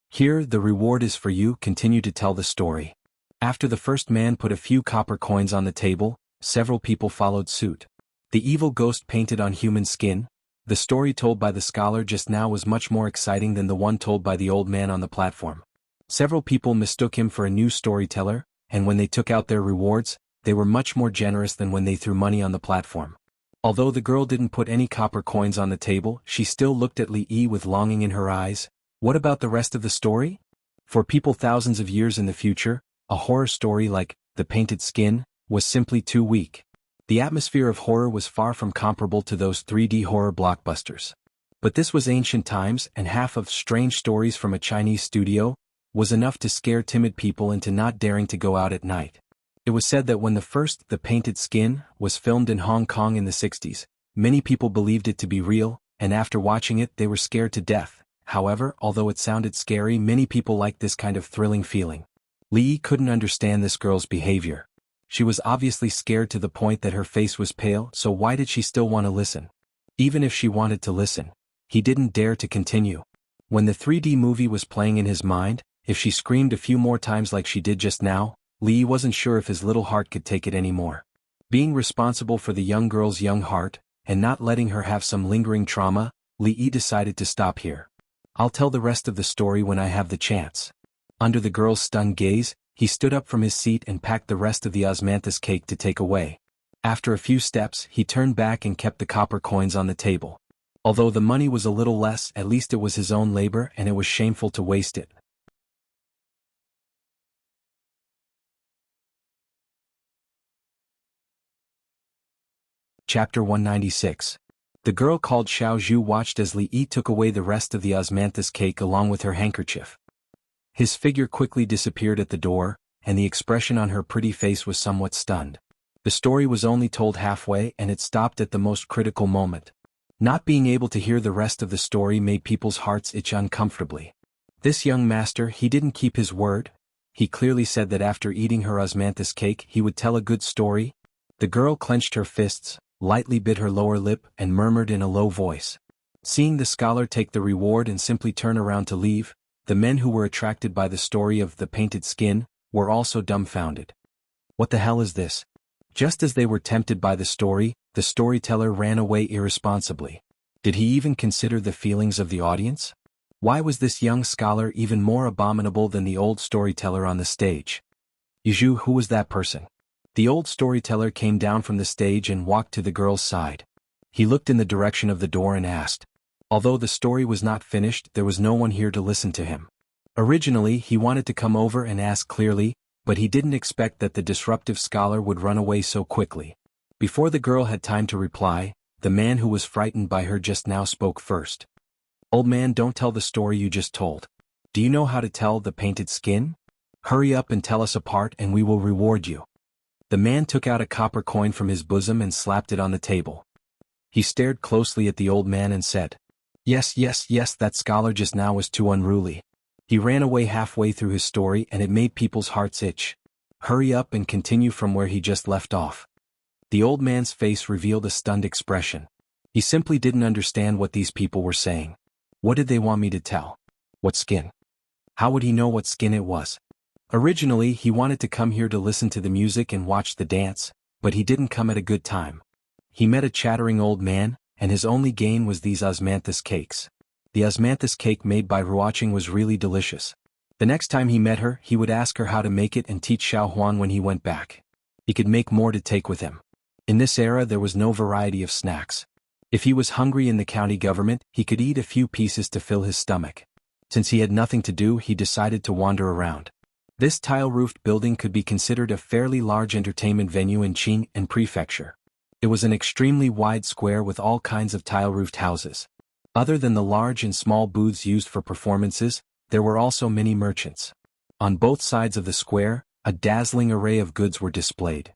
A: Here, the reward is for you, continue to tell the story. After the first man put a few copper coins on the table, several people followed suit. The evil ghost painted on human skin. The story told by the scholar just now was much more exciting than the one told by the old man on the platform. Several people mistook him for a new storyteller, and when they took out their rewards, they were much more generous than when they threw money on the platform. Although the girl didn't put any copper coins on the table, she still looked at Li Yi with longing in her eyes. What about the rest of the story? For people thousands of years in the future, a horror story like The Painted Skin was simply too weak. The atmosphere of horror was far from comparable to those 3D horror blockbusters. But this was ancient times, and half of Strange Stories from a Chinese studio was enough to scare timid people into not daring to go out at night. It was said that when The Painted Skin was filmed in Hong Kong in the 60s, many people believed it to be real, and after watching it they were scared to death. However, although it sounded scary, many people liked this kind of thrilling feeling. Li Yi couldn't understand this girl's behavior. She was obviously scared to the point that her face was pale, so why did she still want to listen? Even if she wanted to listen, he didn't dare to continue. When the 3D movie was playing in his mind, if she screamed a few more times like she did just now, Li Yi wasn't sure if his little heart could take it anymore. Being responsible for the young girl's young heart, and not letting her have some lingering trauma, Li Yi decided to stop here. I'll tell the rest of the story when I have the chance. Under the girl's stunned gaze, he stood up from his seat and packed the rest of the osmanthus cake to take away. After a few steps, he turned back and kept the copper coins on the table. Although the money was a little less, at least it was his own labor and it was shameful to waste it. Chapter 196. The girl called Xiao Zhu watched as Li Yi took away the rest of the osmanthus cake along with her handkerchief. His figure quickly disappeared at the door, and the expression on her pretty face was somewhat stunned. The story was only told halfway and it stopped at the most critical moment. Not being able to hear the rest of the story made people's hearts itch uncomfortably. This young master, he didn't keep his word. He clearly said that after eating her osmanthus cake he would tell a good story. The girl clenched her fists, lightly bit her lower lip and murmured in a low voice. Seeing the scholar take the reward and simply turn around to leave, the men who were attracted by the story of the painted skin were also dumbfounded. What the hell is this? Just as they were tempted by the storyteller ran away irresponsibly. Did he even consider the feelings of the audience? Why was this young scholar even more abominable than the old storyteller on the stage? Yizhu, who was that person? The old storyteller came down from the stage and walked to the girl's side. He looked in the direction of the door and asked. Although the story was not finished, there was no one here to listen to him. Originally, he wanted to come over and ask clearly, but he didn't expect that the disruptive scholar would run away so quickly. Before the girl had time to reply, the man who was frightened by her just now spoke first. Old man, don't tell the story you just told. Do you know how to tell the painted skin? Hurry up and tell us a part and we will reward you. The man took out a copper coin from his bosom and slapped it on the table. He stared closely at the old man and said, Yes, that scholar just now was too unruly. He ran away halfway through his story and it made people's hearts itch. Hurry up and continue from where he just left off. The old man's face revealed a stunned expression. He simply didn't understand what these people were saying. What did they want me to tell? What skin? How would he know what skin it was? Originally, he wanted to come here to listen to the music and watch the dance, but he didn't come at a good time. He met a chattering old man, and his only gain was these osmanthus cakes. The osmanthus cake made by Ruoqing was really delicious. The next time he met her, he would ask her how to make it and teach Xiao Huan when he went back. He could make more to take with him. In this era there was no variety of snacks. If he was hungry in the county government, he could eat a few pieces to fill his stomach. Since he had nothing to do, he decided to wander around. This tile-roofed building could be considered a fairly large entertainment venue in Qing Prefecture. It was an extremely wide square with all kinds of tile-roofed houses. Other than the large and small booths used for performances, there were also many merchants. On both sides of the square, a dazzling array of goods were displayed.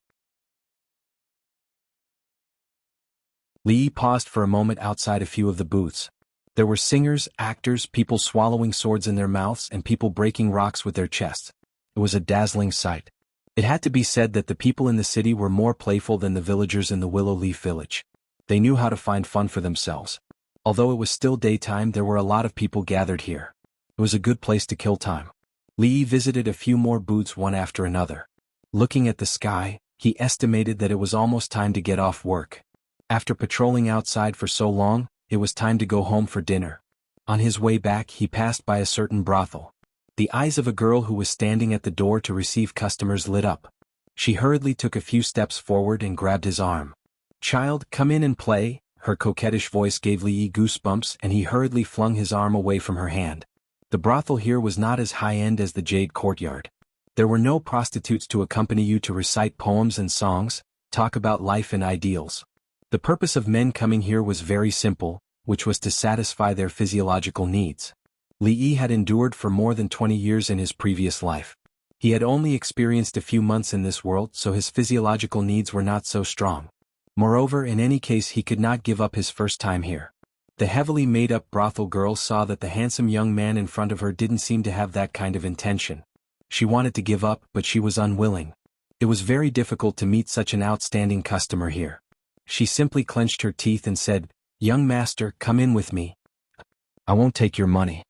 A: Li Yi paused for a moment outside a few of the booths. There were singers, actors, people swallowing swords in their mouths and people breaking rocks with their chests. It was a dazzling sight. It had to be said that the people in the city were more playful than the villagers in the Willow Leaf village. They knew how to find fun for themselves. Although it was still daytime, there were a lot of people gathered here. It was a good place to kill time. Li Yi visited a few more booths one after another. Looking at the sky, he estimated that it was almost time to get off work. After patrolling outside for so long, it was time to go home for dinner. On his way back, he passed by a certain brothel. The eyes of a girl who was standing at the door to receive customers lit up. She hurriedly took a few steps forward and grabbed his arm. "Child, come in and play." Her coquettish voice gave Li Yi goosebumps and he hurriedly flung his arm away from her hand. The brothel here was not as high-end as the Jade Courtyard. There were no prostitutes to accompany you to recite poems and songs, talk about life and ideals. The purpose of men coming here was very simple, which was to satisfy their physiological needs. Li Yi had endured for more than 20 years in his previous life. He had only experienced a few months in this world, so his physiological needs were not so strong. Moreover, in any case he could not give up his first time here. The heavily made-up brothel girl saw that the handsome young man in front of her didn't seem to have that kind of intention. She wanted to give up, but she was unwilling. It was very difficult to meet such an outstanding customer here. She simply clenched her teeth and said, "Young master, come in with me. I won't take your money."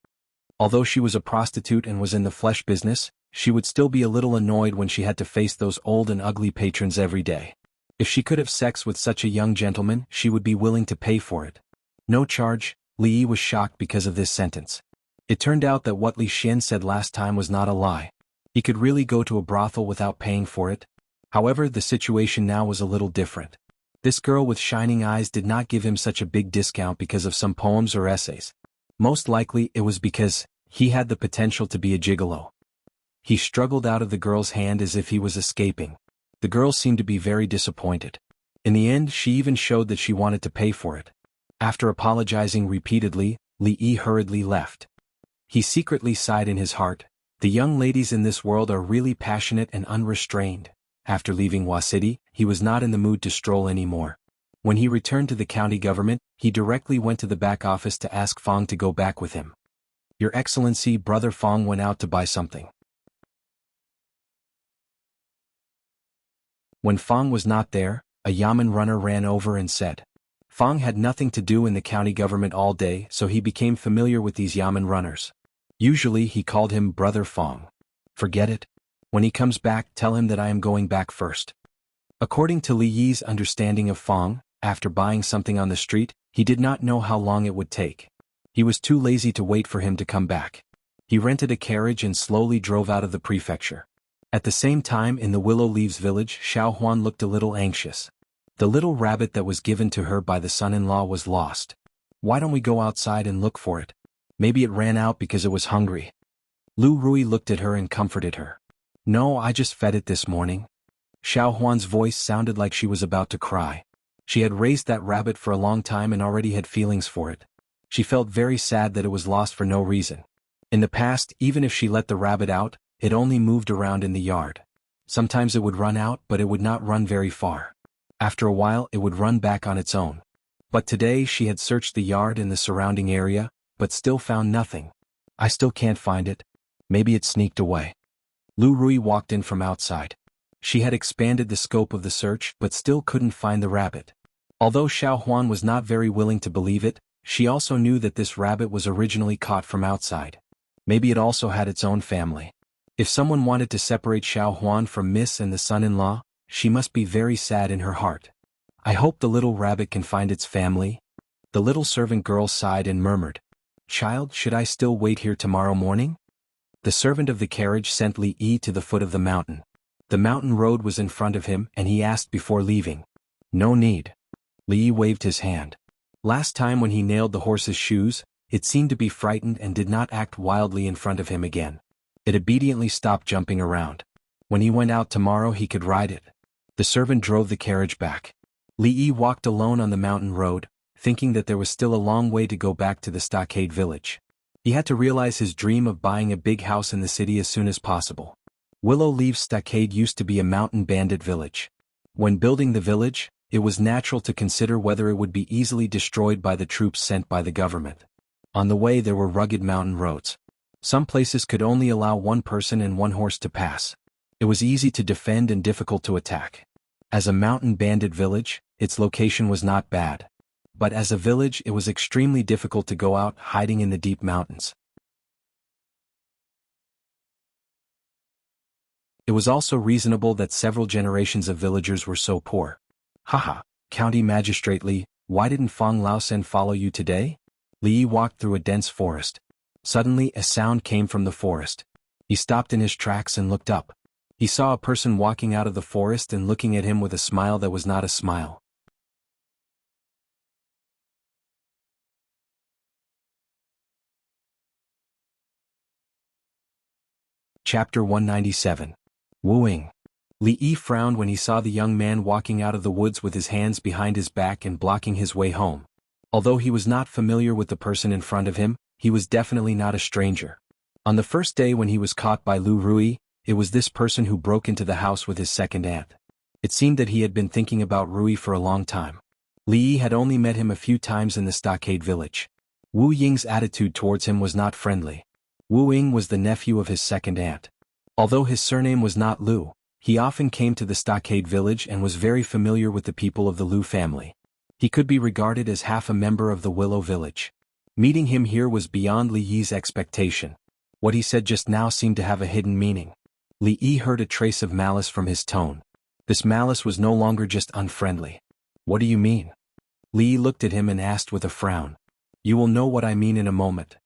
A: Although she was a prostitute and was in the flesh business, she would still be a little annoyed when she had to face those old and ugly patrons every day. If she could have sex with such a young gentleman, she would be willing to pay for it. No charge. Li Yi was shocked because of this sentence. It turned out that what Li Xian said last time was not a lie. He could really go to a brothel without paying for it. However, the situation now was a little different. This girl with shining eyes did not give him such a big discount because of some poems or essays. Most likely it was because he had the potential to be a gigolo. He struggled out of the girl's hand as if he was escaping. The girl seemed to be very disappointed. In the end, she even showed that she wanted to pay for it. After apologizing repeatedly, Li Yi hurriedly left. He secretly sighed in his heart. The young ladies in this world are really passionate and unrestrained. After leaving Hua City, he was not in the mood to stroll anymore. When he returned to the county government, he directly went to the back office to ask Fong to go back with him. Your Excellency, Brother Fong went out to buy something. When Fong was not there, a Yamen runner ran over and said. Fong had nothing to do in the county government all day, so he became familiar with these Yamen runners. Usually he called him Brother Fong. Forget it. When he comes back, tell him that I am going back first. According to Li Yi's understanding of Fong, after buying something on the street, he did not know how long it would take. He was too lazy to wait for him to come back. He rented a carriage and slowly drove out of the prefecture. At the same time, in the Willow Leaves village, Xiao Huan looked a little anxious. The little rabbit that was given to her by the son-in-law was lost. Why don't we go outside and look for it? Maybe it ran out because it was hungry. Lu Rui looked at her and comforted her. No, I just fed it this morning. Xiao Huan's voice sounded like she was about to cry. She had raised that rabbit for a long time and already had feelings for it. She felt very sad that it was lost for no reason. In the past, even if she let the rabbit out, it only moved around in the yard. Sometimes it would run out, but it would not run very far. After a while, it would run back on its own. But today she had searched the yard and the surrounding area, but still found nothing. I still can't find it. Maybe it sneaked away. Lu Rui walked in from outside. She had expanded the scope of the search but still couldn't find the rabbit. Although Xiao Huan was not very willing to believe it, she also knew that this rabbit was originally caught from outside. Maybe it also had its own family. If someone wanted to separate Xiao Huan from Miss and the son-in-law, she must be very sad in her heart. I hope the little rabbit can find its family. The little servant girl sighed and murmured. Child, should I still wait here tomorrow morning? The servant of the carriage sent Li Yi to the foot of the mountain. The mountain road was in front of him and he asked before leaving. No need. Li Yi waved his hand. Last time when he nailed the horse's shoes, it seemed to be frightened and did not act wildly in front of him again. It obediently stopped jumping around. When he went out tomorrow he could ride it. The servant drove the carriage back. Li Yi walked alone on the mountain road, thinking that there was still a long way to go back to the stockade village. He had to realize his dream of buying a big house in the city as soon as possible. Willow Leaves Stockade used to be a mountain bandit village. When building the village, it was natural to consider whether it would be easily destroyed by the troops sent by the government. On the way there were rugged mountain roads. Some places could only allow one person and one horse to pass. It was easy to defend and difficult to attack. As a mountain bandit village, its location was not bad. But as a village it was extremely difficult to go out hiding in the deep mountains. It was also reasonable that several generations of villagers were so poor. Haha, County Magistrate Li, why didn't Fong Laosen follow you today? Li Yi walked through a dense forest. Suddenly a sound came from the forest. He stopped in his tracks and looked up. He saw a person walking out of the forest and looking at him with a smile that was not a smile. Chapter 197. Wooing. Li Yi frowned when he saw the young man walking out of the woods with his hands behind his back and blocking his way home. Although he was not familiar with the person in front of him, he was definitely not a stranger. On the first day when he was caught by Lu Rui, it was this person who broke into the house with his second aunt. It seemed that he had been thinking about Rui for a long time. Li Yi had only met him a few times in the stockade village. Wu Ying's attitude towards him was not friendly. Wu Ying was the nephew of his second aunt. Although his surname was not Lu, he often came to the stockade village and was very familiar with the people of the Lu family. He could be regarded as half a member of the Willow village. Meeting him here was beyond Li Yi's expectation. What he said just now seemed to have a hidden meaning. Li Yi heard a trace of malice from his tone. This malice was no longer just unfriendly. What do you mean? Li Yi looked at him and asked with a frown. You will know what I mean in a moment.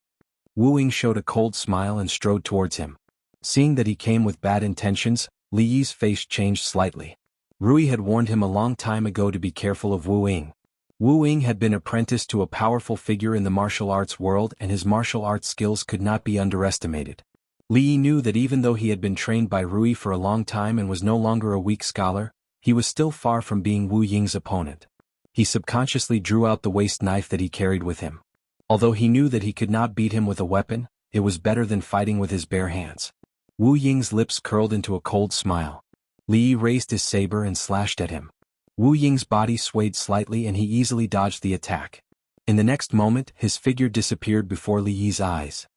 A: Wu Ying showed a cold smile and strode towards him. Seeing that he came with bad intentions, Li Yi's face changed slightly. Rui had warned him a long time ago to be careful of Wu Ying. Wu Ying had been apprenticed to a powerful figure in the martial arts world and his martial arts skills could not be underestimated. Li Yi knew that even though he had been trained by Rui for a long time and was no longer a weak scholar, He was still far from being Wu Ying's opponent. He subconsciously drew out the waist knife that he carried with him. Although he knew that he could not beat him with a weapon, it was better than fighting with his bare hands. Wu Ying's lips curled into a cold smile. Li Yi raised his saber and slashed at him. Wu Ying's body swayed slightly and he easily dodged the attack. In the next moment, his figure disappeared before Li Yi's eyes.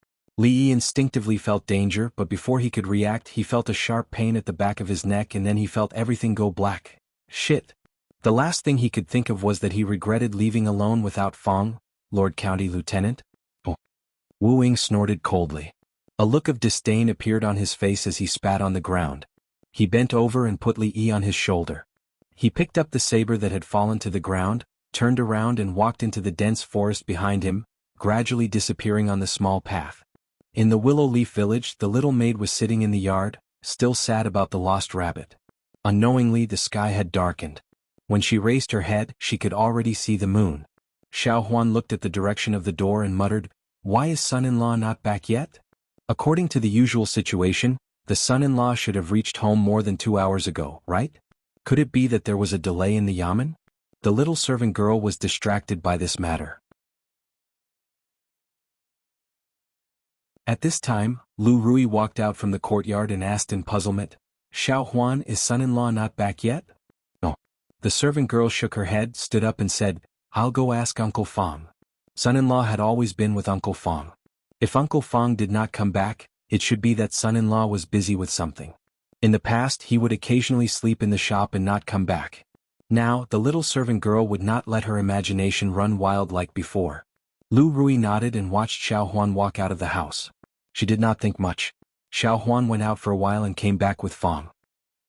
A: Li Yi instinctively felt danger, but before he could react he felt a sharp pain at the back of his neck and then he felt everything go black. Shit. The last thing he could think of was that he regretted leaving alone without Fong, Lord County Lieutenant. Oh. Wu Ying snorted coldly. A look of disdain appeared on his face as he spat on the ground. He bent over and put Li Yi on his shoulder. He picked up the saber that had fallen to the ground, turned around and walked into the dense forest behind him, gradually disappearing on the small path. In the Willow Leaf Village, the little maid was sitting in the yard, still sad about the lost rabbit. Unknowingly, the sky had darkened. When she raised her head, she could already see the moon. Xiao Huan looked at the direction of the door and muttered, "Why is son-in-law not back yet?" According to the usual situation, the son-in-law should have reached home more than 2 hours ago, right? Could it be that there was a delay in the yamen? The little servant girl was distracted by this matter. At this time, Lu Rui walked out from the courtyard and asked in puzzlement, "Xiao Huan, is son-in-law not back yet?" "No." The servant girl shook her head, stood up and said, "I'll go ask Uncle Fong." Son-in-law had always been with Uncle Fong. If Uncle Fong did not come back, it should be that son-in-law was busy with something. In the past he would occasionally sleep in the shop and not come back. Now, the little servant girl would not let her imagination run wild like before. Lu Rui nodded and watched Xiao Huan walk out of the house. She did not think much. Xiao Huan went out for a while and came back with Fong.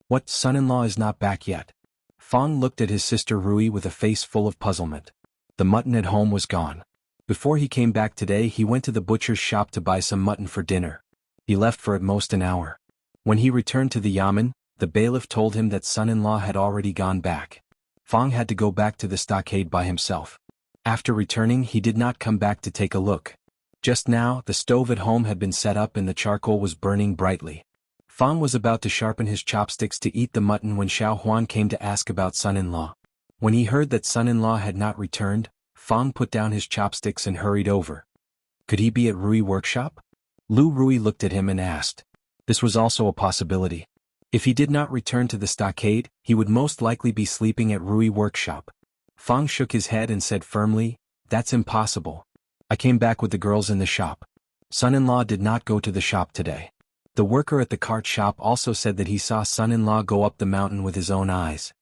A: "What, son-in-law is not back yet?" Fong looked at his sister Rui with a face full of puzzlement. The mutton at home was gone. Before he came back today he went to the butcher's shop to buy some mutton for dinner. He left for at most an hour. When he returned to the yamen, the bailiff told him that son-in-law had already gone back. Fong had to go back to the stockade by himself. After returning he did not come back to take a look. Just now, the stove at home had been set up and the charcoal was burning brightly. Fong was about to sharpen his chopsticks to eat the mutton when Xiao Huan came to ask about son-in-law. When he heard that son-in-law had not returned, Fong put down his chopsticks and hurried over. Could he be at Rui workshop? Lu Rui looked at him and asked. This was also a possibility. If he did not return to the stockade, he would most likely be sleeping at Rui workshop. Fong shook his head and said firmly, "That's impossible. I came back with the girls in the shop. Son-in-law did not go to the shop today." The worker at the cart shop also said that he saw son-in-law go up the mountain with his own eyes.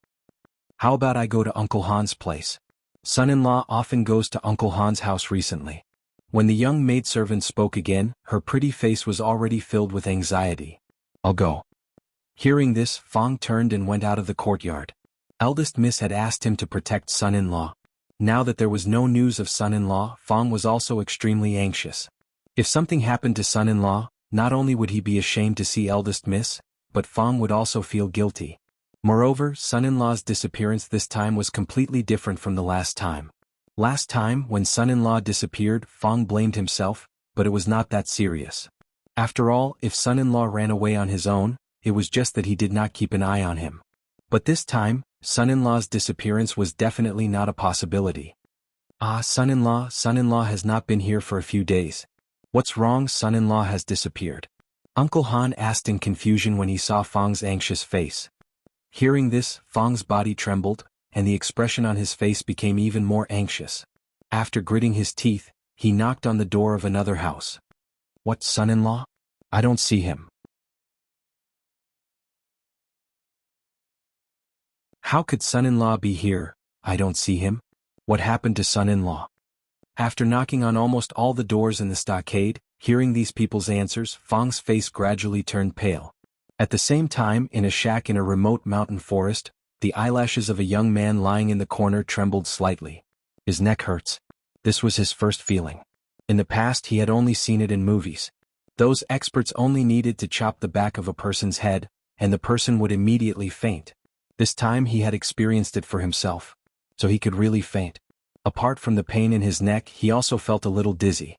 A: "How about I go to Uncle Han's place? Son-in-law often goes to Uncle Han's house recently." When the young maidservant spoke again, her pretty face was already filled with anxiety. "I'll go." Hearing this, Fong turned and went out of the courtyard. Eldest Miss had asked him to protect son-in-law. Now that there was no news of son-in-law, Fong was also extremely anxious. If something happened to son-in-law, not only would he be ashamed to see eldest Miss, but Fong would also feel guilty. Moreover, son-in-law's disappearance this time was completely different from the last time. Last time, when son-in-law disappeared, Fong blamed himself, but it was not that serious. After all, if son-in-law ran away on his own, it was just that he did not keep an eye on him. But this time, son-in-law's disappearance was definitely not a possibility. "Ah, son-in-law has not been here for a few days. What's wrong? Son-in-law has disappeared." Uncle Han asked in confusion when he saw Fong's anxious face. Hearing this, Fong's body trembled, and the expression on his face became even more anxious. After gritting his teeth, he knocked on the door of another house. "What, son-in-law? I don't see him." "How could son-in-law be here? I don't see him. What happened to son-in-law?" After knocking on almost all the doors in the stockade, hearing these people's answers, Fong's face gradually turned pale. At the same time, in a shack in a remote mountain forest, the eyelashes of a young man lying in the corner trembled slightly. His neck hurts. This was his first feeling. In the past he had only seen it in movies. Those experts only needed to chop the back of a person's head, and the person would immediately faint. This time he had experienced it for himself. So he could really faint. Apart from the pain in his neck, he also felt a little dizzy.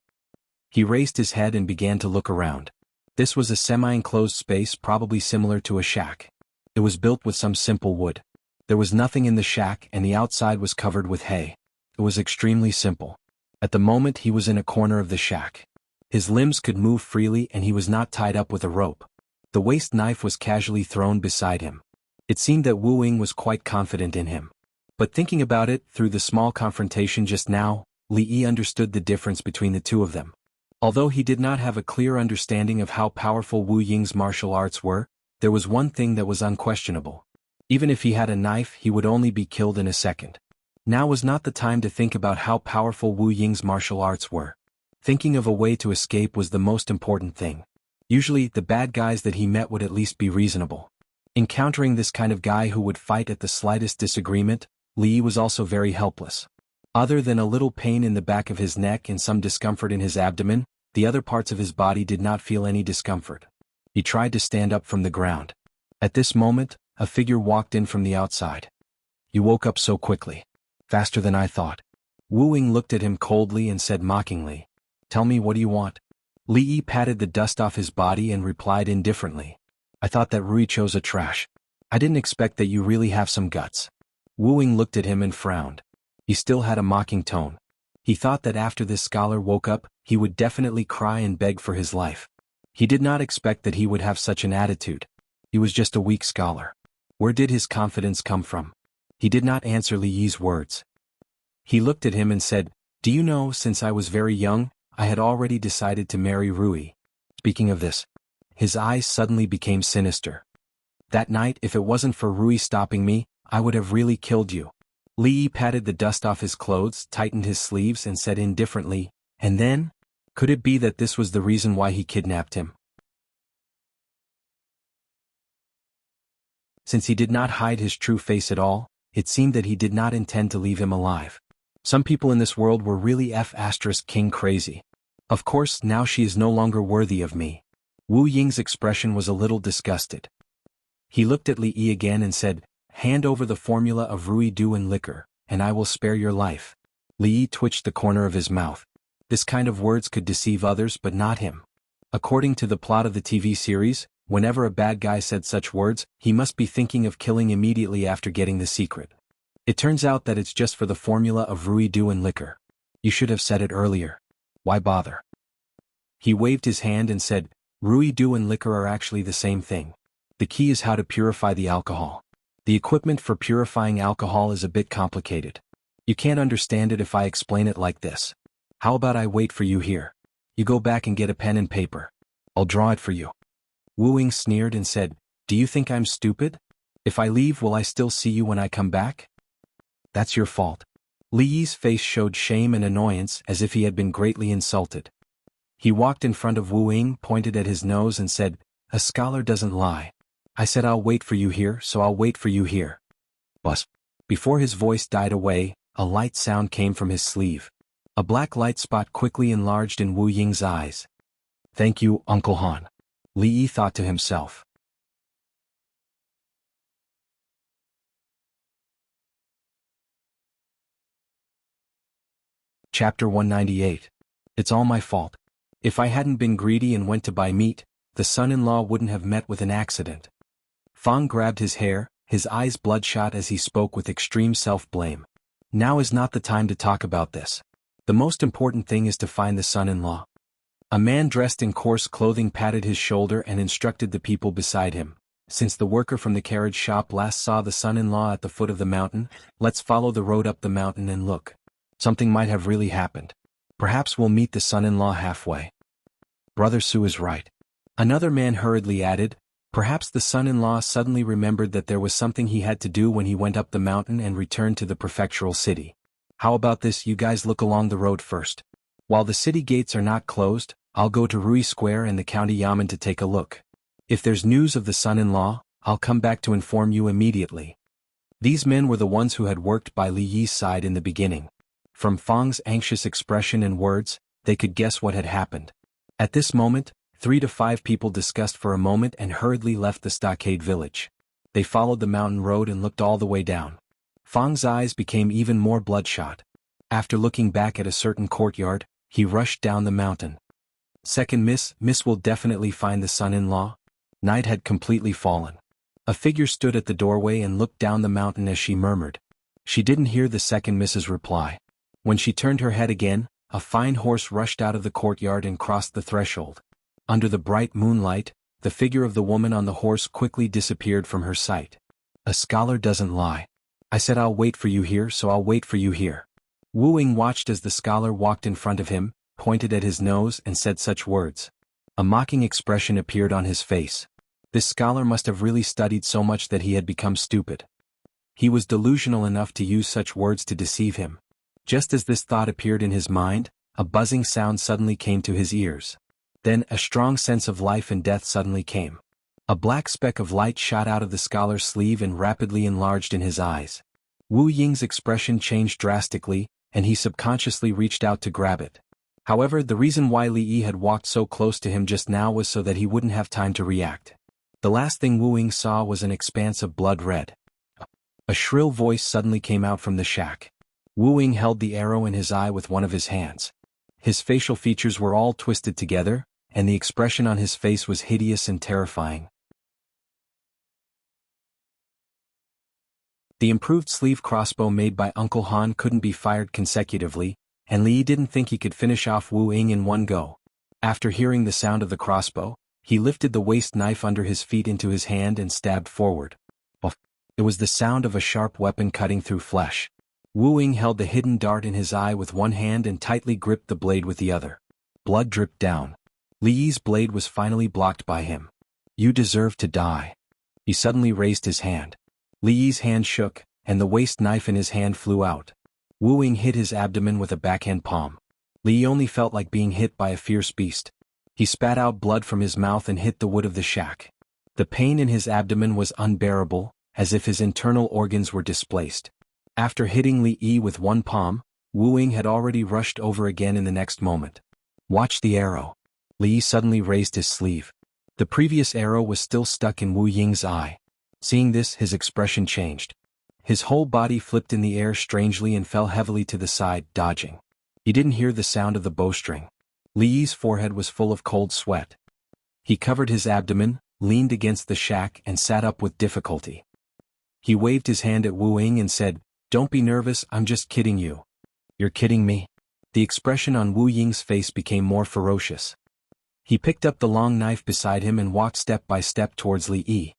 A: He raised his head and began to look around. This was a semi-enclosed space probably similar to a shack. It was built with some simple wood. There was nothing in the shack and the outside was covered with hay. It was extremely simple. At the moment he was in a corner of the shack. His limbs could move freely and he was not tied up with a rope. The waist knife was casually thrown beside him. It seemed that Wu Ying was quite confident in him. But thinking about it, through the small confrontation just now, Li Yi understood the difference between the two of them. Although he did not have a clear understanding of how powerful Wu Ying's martial arts were, there was one thing that was unquestionable. Even if he had a knife, he would only be killed in a second. Now was not the time to think about how powerful Wu Ying's martial arts were. Thinking of a way to escape was the most important thing. Usually, the bad guys that he met would at least be reasonable. Encountering this kind of guy who would fight at the slightest disagreement, Li Yi was also very helpless. Other than a little pain in the back of his neck and some discomfort in his abdomen, the other parts of his body did not feel any discomfort. He tried to stand up from the ground. At this moment, a figure walked in from the outside. "You woke up so quickly. Faster than I thought." Wu Ying looked at him coldly and said mockingly, "Tell me, what do you want?" Li Yi patted the dust off his body and replied indifferently, "I thought that Rui chose a trash. I didn't expect that you really have some guts." Wu Ying looked at him and frowned. He still had a mocking tone. He thought that after this scholar woke up, he would definitely cry and beg for his life. He did not expect that he would have such an attitude. He was just a weak scholar. Where did his confidence come from? He did not answer Li Yi's words. He looked at him and said, "Do you know, since I was very young, I had already decided to marry Rui." Speaking of this, his eyes suddenly became sinister. "That night, if it wasn't for Rui stopping me, I would have really killed you." Li Yi patted the dust off his clothes, tightened his sleeves and said indifferently, "And then? Could it be that this was the reason why he kidnapped him?" Since he did not hide his true face at all, it seemed that he did not intend to leave him alive. Some people in this world were really King crazy. Of course, now she is no longer worthy of me. Wu Ying's expression was a little disgusted. He looked at Li Yi again and said, "Hand over the formula of Rui Du and liquor, and I will spare your life." Li Yi twitched the corner of his mouth. This kind of words could deceive others but not him. According to the plot of the TV series, whenever a bad guy said such words, he must be thinking of killing immediately after getting the secret. It turns out that it's just for the formula of Rui Du and liquor. You should have said it earlier. Why bother? He waved his hand and said, "Rui Du and liquor are actually the same thing. The key is how to purify the alcohol. The equipment for purifying alcohol is a bit complicated. You can't understand it if I explain it like this. How about I wait for you here? You go back and get a pen and paper. I'll draw it for you." Wu Ying sneered and said, "Do you think I'm stupid? If I leave, will I still see you when I come back?" "That's your fault." Li Yi's face showed shame and annoyance as if he had been greatly insulted. He walked in front of Wu Ying, pointed at his nose and said, "A scholar doesn't lie. I said I'll wait for you here, so I'll wait for you here." Buzz. Before his voice died away, a light sound came from his sleeve. A black light spot quickly enlarged in Wu Ying's eyes. "Thank you, Uncle Han." Li Yi thought to himself. Chapter 198. It's all my fault. If I hadn't been greedy and went to buy meat, the son-in-law wouldn't have met with an accident. Fang grabbed his hair, his eyes bloodshot as he spoke with extreme self-blame. Now is not the time to talk about this. The most important thing is to find the son-in-law. A man dressed in coarse clothing patted his shoulder and instructed the people beside him. "Since the worker from the carriage shop last saw the son-in-law at the foot of the mountain, let's follow the road up the mountain and look. Something might have really happened. Perhaps we'll meet the son-in-law halfway." Brother Su is right. Another man hurriedly added, "Perhaps the son-in-law suddenly remembered that there was something he had to do when he went up the mountain and returned to the prefectural city. How about this, you guys look along the road first. While the city gates are not closed, I'll go to Rui Square and the county yamen to take a look. If there's news of the son-in-law, I'll come back to inform you immediately." These men were the ones who had worked by Li Yi's side in the beginning. From Fang's anxious expression and words, they could guess what had happened. At this moment, 3 to 5 people discussed for a moment and hurriedly left the stockade village. They followed the mountain road and looked all the way down. Fang's eyes became even more bloodshot. After looking back at a certain courtyard, he rushed down the mountain. Second Miss will definitely find the son-in-law. Night had completely fallen. A figure stood at the doorway and looked down the mountain as she murmured. She didn't hear the second Mrs. reply. When she turned her head again, a fine horse rushed out of the courtyard and crossed the threshold. Under the bright moonlight, the figure of the woman on the horse quickly disappeared from her sight. A scholar doesn't lie. I said I'll wait for you here, so I'll wait for you here. Wu Ying watched as the scholar walked in front of him, pointed at his nose and said such words. A mocking expression appeared on his face. This scholar must have really studied so much that he had become stupid. He was delusional enough to use such words to deceive him. Just as this thought appeared in his mind, a buzzing sound suddenly came to his ears. Then a strong sense of life and death suddenly came. A black speck of light shot out of the scholar's sleeve and rapidly enlarged in his eyes. Wu Ying's expression changed drastically, and he subconsciously reached out to grab it. However, the reason why Li Yi had walked so close to him just now was so that he wouldn't have time to react. The last thing Wu Ying saw was an expanse of blood red. A shrill voice suddenly came out from the shack. Wu Ying held the arrow in his eye with one of his hands. His facial features were all twisted together, and the expression on his face was hideous and terrifying. The improved sleeve crossbow made by Uncle Han couldn't be fired consecutively, and Li Yi didn't think he could finish off Wu Ying in one go. After hearing the sound of the crossbow, he lifted the waist knife under his feet into his hand and stabbed forward. It was the sound of a sharp weapon cutting through flesh. Wu Ying held the hidden dart in his eye with one hand and tightly gripped the blade with the other. Blood dripped down. Li Yi's blade was finally blocked by him. You deserve to die. He suddenly raised his hand. Li Yi's hand shook, and the waist knife in his hand flew out. Wu Ying hit his abdomen with a backhand palm. Li Yi only felt like being hit by a fierce beast. He spat out blood from his mouth and hit the wood of the shack. The pain in his abdomen was unbearable, as if his internal organs were displaced. After hitting Li Yi with one palm, Wu Ying had already rushed over again in the next moment. Watch the arrow. Li Yi suddenly raised his sleeve. The previous arrow was still stuck in Wu Ying's eye. Seeing this, his expression changed. His whole body flipped in the air strangely and fell heavily to the side, dodging. He didn't hear the sound of the bowstring. Li Yi's forehead was full of cold sweat. He covered his abdomen, leaned against the shack and sat up with difficulty. He waved his hand at Wu Ying and said, "Don't be nervous, I'm just kidding you." "You're kidding me?" The expression on Wu Ying's face became more ferocious. He picked up the long knife beside him and walked step by step towards Li Yi.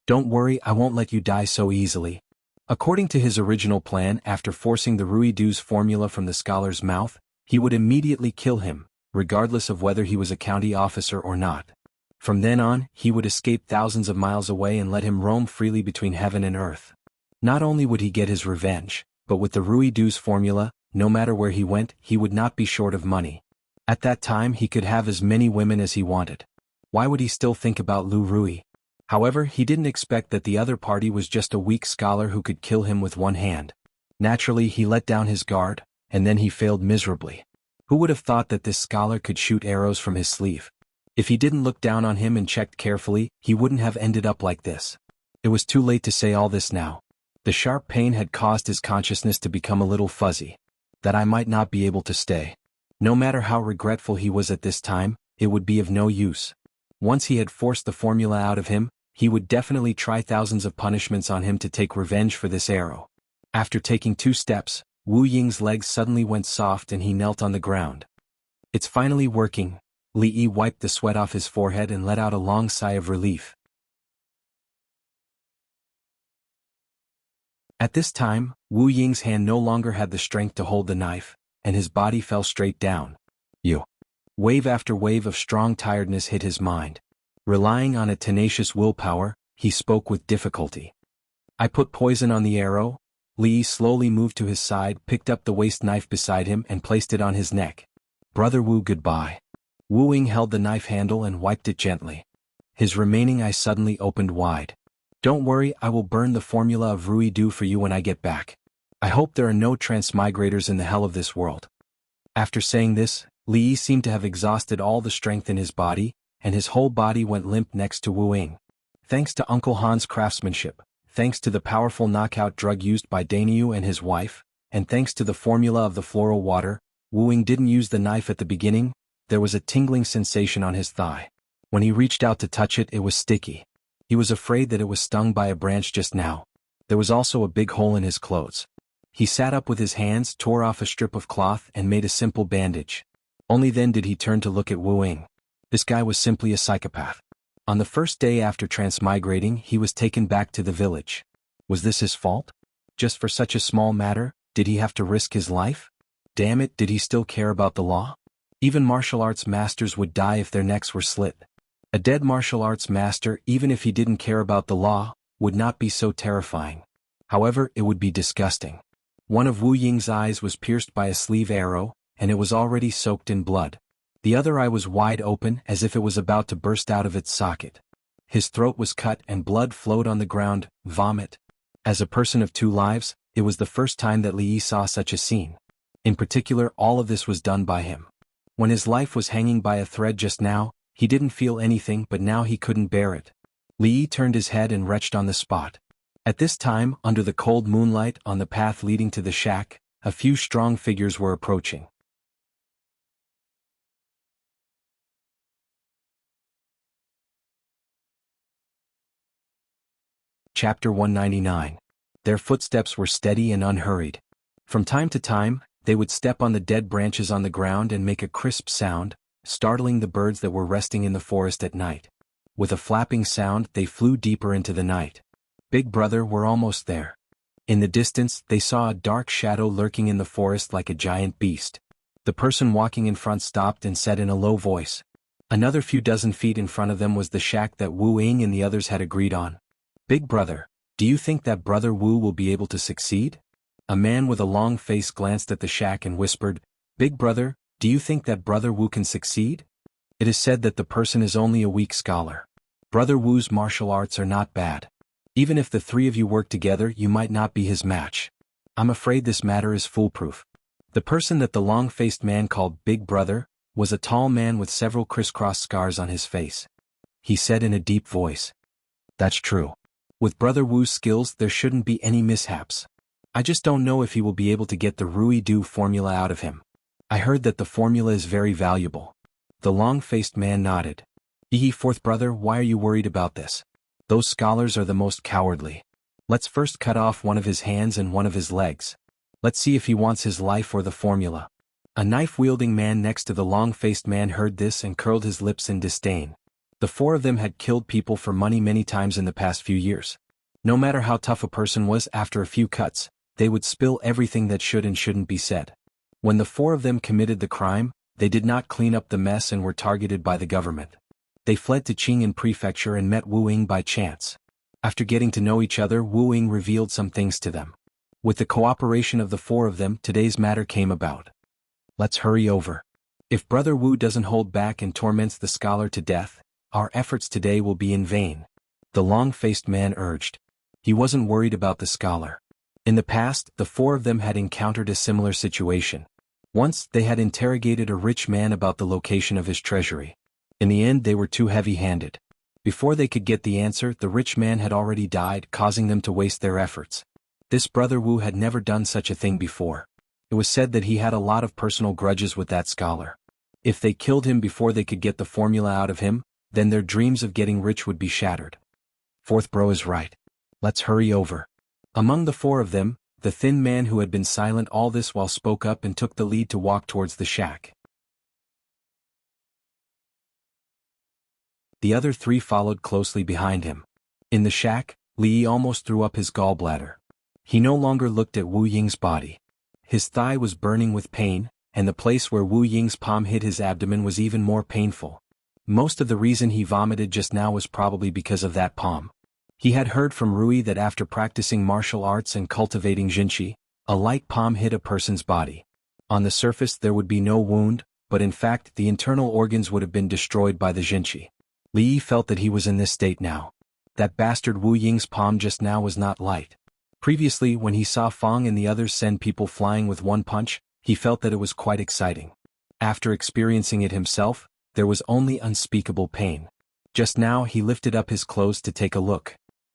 A: "Don't worry, I won't let you die so easily." According to his original plan, after forcing the Ruidu's formula from the scholar's mouth, he would immediately kill him, regardless of whether he was a county officer or not. From then on, he would escape thousands of miles away and let him roam freely between heaven and earth. Not only would he get his revenge, but with the Ruidu's formula, no matter where he went, he would not be short of money. At that time he could have as many women as he wanted. Why would he still think about Lu Rui? However, he didn't expect that the other party was just a weak scholar who could kill him with one hand. Naturally, he let down his guard, and then he failed miserably. Who would have thought that this scholar could shoot arrows from his sleeve? If he didn't look down on him and checked carefully, he wouldn't have ended up like this. It was too late to say all this now. The sharp pain had caused his consciousness to become a little fuzzy. That I might not be able to stay. No matter how regretful he was at this time, it would be of no use. Once he had forced the formula out of him, he would definitely try thousands of punishments on him to take revenge for this arrow. After taking 2 steps, Wu Ying's legs suddenly went soft and he knelt on the ground. It's finally working. Li Yi wiped the sweat off his forehead and let out a long sigh of relief. At this time, Wu Ying's hand no longer had the strength to hold the knife, and his body fell straight down. Wave after wave of strong tiredness hit his mind. Relying on a tenacious willpower, he spoke with difficulty. I put poison on the arrow. Li Yi slowly moved to his side, picked up the waist knife beside him and placed it on his neck. Brother Wu, goodbye. Wu Ying held the knife handle and wiped it gently. His remaining eye suddenly opened wide. Don't worry, I will burn the formula of Ruidu for you when I get back. I hope there are no transmigrators in the hell of this world. After saying this, Li Yi seemed to have exhausted all the strength in his body, and his whole body went limp next to Wu Ying. Thanks to Uncle Han's craftsmanship, thanks to the powerful knockout drug used by Dainyu and his wife, and thanks to the formula of the floral water, Wu Ying didn't use the knife at the beginning. There was a tingling sensation on his thigh. When he reached out to touch it, it was sticky. He was afraid that it was stung by a branch just now. There was also a big hole in his clothes. He sat up with his hands, tore off a strip of cloth and made a simple bandage. Only then did he turn to look at Wu Ying. This guy was simply a psychopath. On the first day after transmigrating, he was taken back to the village. Was this his fault? Just for such a small matter, did he have to risk his life? Damn it, did he still care about the law? Even martial arts masters would die if their necks were slit. A dead martial arts master, even if he didn't care about the law, would not be so terrifying. However, it would be disgusting. One of Wu Ying's eyes was pierced by a sleeve arrow, and it was already soaked in blood. The other eye was wide open as if it was about to burst out of its socket. His throat was cut and blood flowed on the ground, vomit. As a person of two lives, it was the first time that Li Yi saw such a scene. In particular, all of this was done by him. When his life was hanging by a thread just now, he didn't feel anything, but now he couldn't bear it. Li Yi turned his head and retched on the spot. At this time, under the cold moonlight on the path leading to the shack, a few strong figures were approaching. Chapter 199. Their footsteps were steady and unhurried. From time to time, they would step on the dead branches on the ground and make a crisp sound, startling the birds that were resting in the forest at night. With a flapping sound, they flew deeper into the night. Big Brother were almost there. In the distance, they saw a dark shadow lurking in the forest like a giant beast. The person walking in front stopped and said in a low voice. Another few dozen feet in front of them was the shack that Wu Ying and the others had agreed on. Big Brother, do you think that Brother Wu will be able to succeed? A man with a long face glanced at the shack and whispered, Big Brother, do you think that Brother Wu can succeed? It is said that the person is only a weak scholar. Brother Wu's martial arts are not bad. Even if the three of you work together, you might not be his match. I'm afraid this matter is foolproof. The person that the long-faced man called Big Brother was a tall man with several crisscross scars on his face. He said in a deep voice. That's true. With Brother Wu's skills, there shouldn't be any mishaps. I just don't know if he will be able to get the Rui-Do formula out of him. I heard that the formula is very valuable. The long-faced man nodded. Fourth brother, why are you worried about this? Those scholars are the most cowardly. Let's first cut off one of his hands and one of his legs. Let's see if he wants his life or the formula. A knife-wielding man next to the long-faced man heard this and curled his lips in disdain. The four of them had killed people for money many times in the past few years. No matter how tough a person was, after a few cuts, they would spill everything that should and shouldn't be said. When the four of them committed the crime, they did not clean up the mess and were targeted by the government. They fled to Qing'an Prefecture and met Wu Ying by chance. After getting to know each other, Wu Ying revealed some things to them. With the cooperation of the four of them, today's matter came about. Let's hurry over. If Brother Wu doesn't hold back and torments the scholar to death, our efforts today will be in vain. The long-faced man urged. He wasn't worried about the scholar. In the past, the four of them had encountered a similar situation. Once, they had interrogated a rich man about the location of his treasury. In the end, they were too heavy-handed. Before they could get the answer, the rich man had already died, causing them to waste their efforts. This Brother Wu had never done such a thing before. It was said that he had a lot of personal grudges with that scholar. If they killed him before they could get the formula out of him, then their dreams of getting rich would be shattered. Fourth bro is right. Let's hurry over. Among the four of them, the thin man who had been silent all this while spoke up and took the lead to walk towards the shack. The other three followed closely behind him. In the shack, Li Yi almost threw up his gallbladder. He no longer looked at Wu Ying's body. His thigh was burning with pain, and the place where Wu Ying's palm hit his abdomen was even more painful. Most of the reason he vomited just now was probably because of that palm. He had heard from Rui that after practicing martial arts and cultivating Jinqi, a light palm hit a person's body. On the surface there would be no wound, but in fact the internal organs would have been destroyed by the Jinqi. Li Yi felt that he was in this state now. That bastard Wu Ying's palm just now was not light. Previously, when he saw Fong and the others send people flying with one punch, he felt that it was quite exciting. After experiencing it himself, there was only unspeakable pain. Just now he lifted up his clothes to take a look.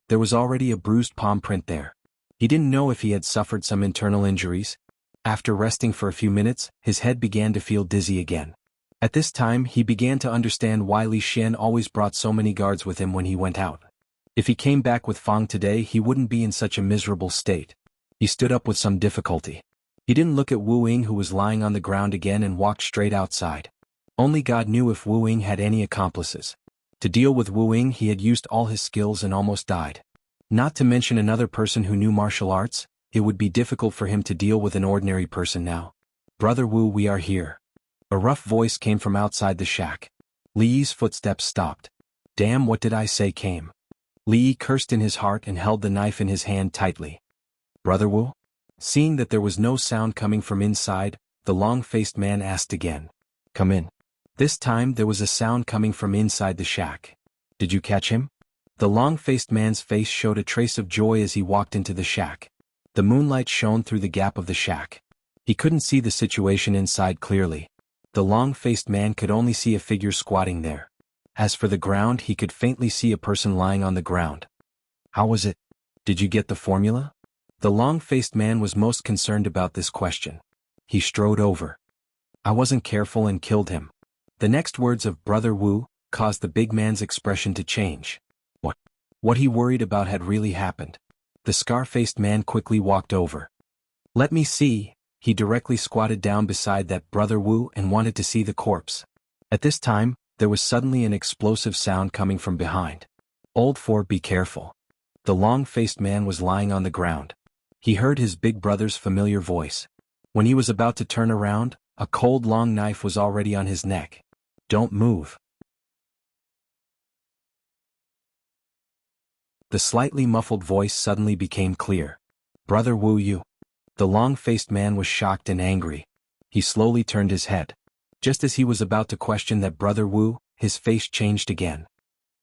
A: There was already a bruised palm print there. He didn't know if he had suffered some internal injuries. After resting for a few minutes, his head began to feel dizzy again. At this time he began to understand why Li Xian always brought so many guards with him when he went out. If he came back with Fang today, he wouldn't be in such a miserable state. He stood up with some difficulty. He didn't look at Wu Ying, who was lying on the ground again, and walked straight outside. Only God knew if Wu Ying had any accomplices. To deal with Wu Ying, he had used all his skills and almost died. Not to mention another person who knew martial arts, it would be difficult for him to deal with an ordinary person now. "Brother Wu, we are here." A rough voice came from outside the shack. Li Yi's footsteps stopped. "Damn, what did I say?" came. Li Yi cursed in his heart and held the knife in his hand tightly. "Brother Wu?" Seeing that there was no sound coming from inside, the long-faced man asked again. "Come in." This time there was a sound coming from inside the shack. "Did you catch him?" The long-faced man's face showed a trace of joy as he walked into the shack. The moonlight shone through the gap of the shack. He couldn't see the situation inside clearly. The long-faced man could only see a figure squatting there. As for the ground, he could faintly see a person lying on the ground. "How was it? Did you get the formula?" The long-faced man was most concerned about this question. He strode over. "I wasn't careful and killed him." The next words of Brother Wu caused the big man's expression to change. What he worried about had really happened. The scar-faced man quickly walked over. "Let me see." He directly squatted down beside that Brother Wu and wanted to see the corpse. At this time, there was suddenly an explosive sound coming from behind. "Old Four, be careful." The long-faced man was lying on the ground. He heard his big brother's familiar voice. When he was about to turn around, a cold long knife was already on his neck. "Don't move." The slightly muffled voice suddenly became clear. "Brother Wu, you." The long-faced man was shocked and angry. He slowly turned his head. Just as he was about to question that Brother Wu, his face changed again.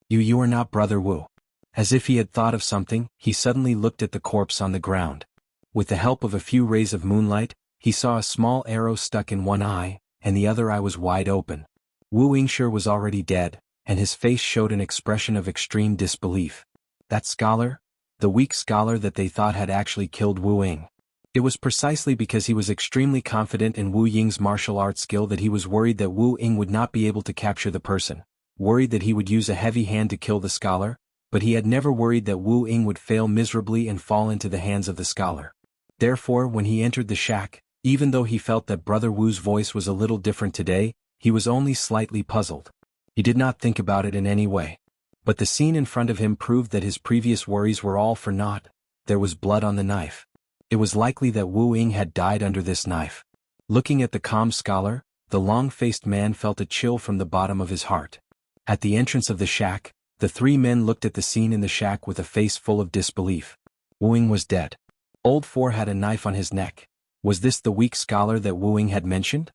A: You are not Brother Wu." As if he had thought of something, he suddenly looked at the corpse on the ground. With the help of a few rays of moonlight, he saw a small arrow stuck in one eye, and the other eye was wide open. Wu Yingshi was already dead, and his face showed an expression of extreme disbelief. That scholar? The weak scholar that they thought had actually killed Wu Ying. It was precisely because he was extremely confident in Wu Ying's martial arts skill that he was worried that Wu Ying would not be able to capture the person, worried that he would use a heavy hand to kill the scholar, but he had never worried that Wu Ying would fail miserably and fall into the hands of the scholar. Therefore, when he entered the shack, even though he felt that Brother Wu's voice was a little different today, he was only slightly puzzled. He did not think about it in any way. But the scene in front of him proved that his previous worries were all for naught. There was blood on the knife. It was likely that Wu Ying had died under this knife. Looking at the calm scholar, the long-faced man felt a chill from the bottom of his heart. At the entrance of the shack, the three men looked at the scene in the shack with a face full of disbelief. Wu Ying was dead. Old Four had a knife on his neck. Was this the weak scholar that Wu Ying had mentioned?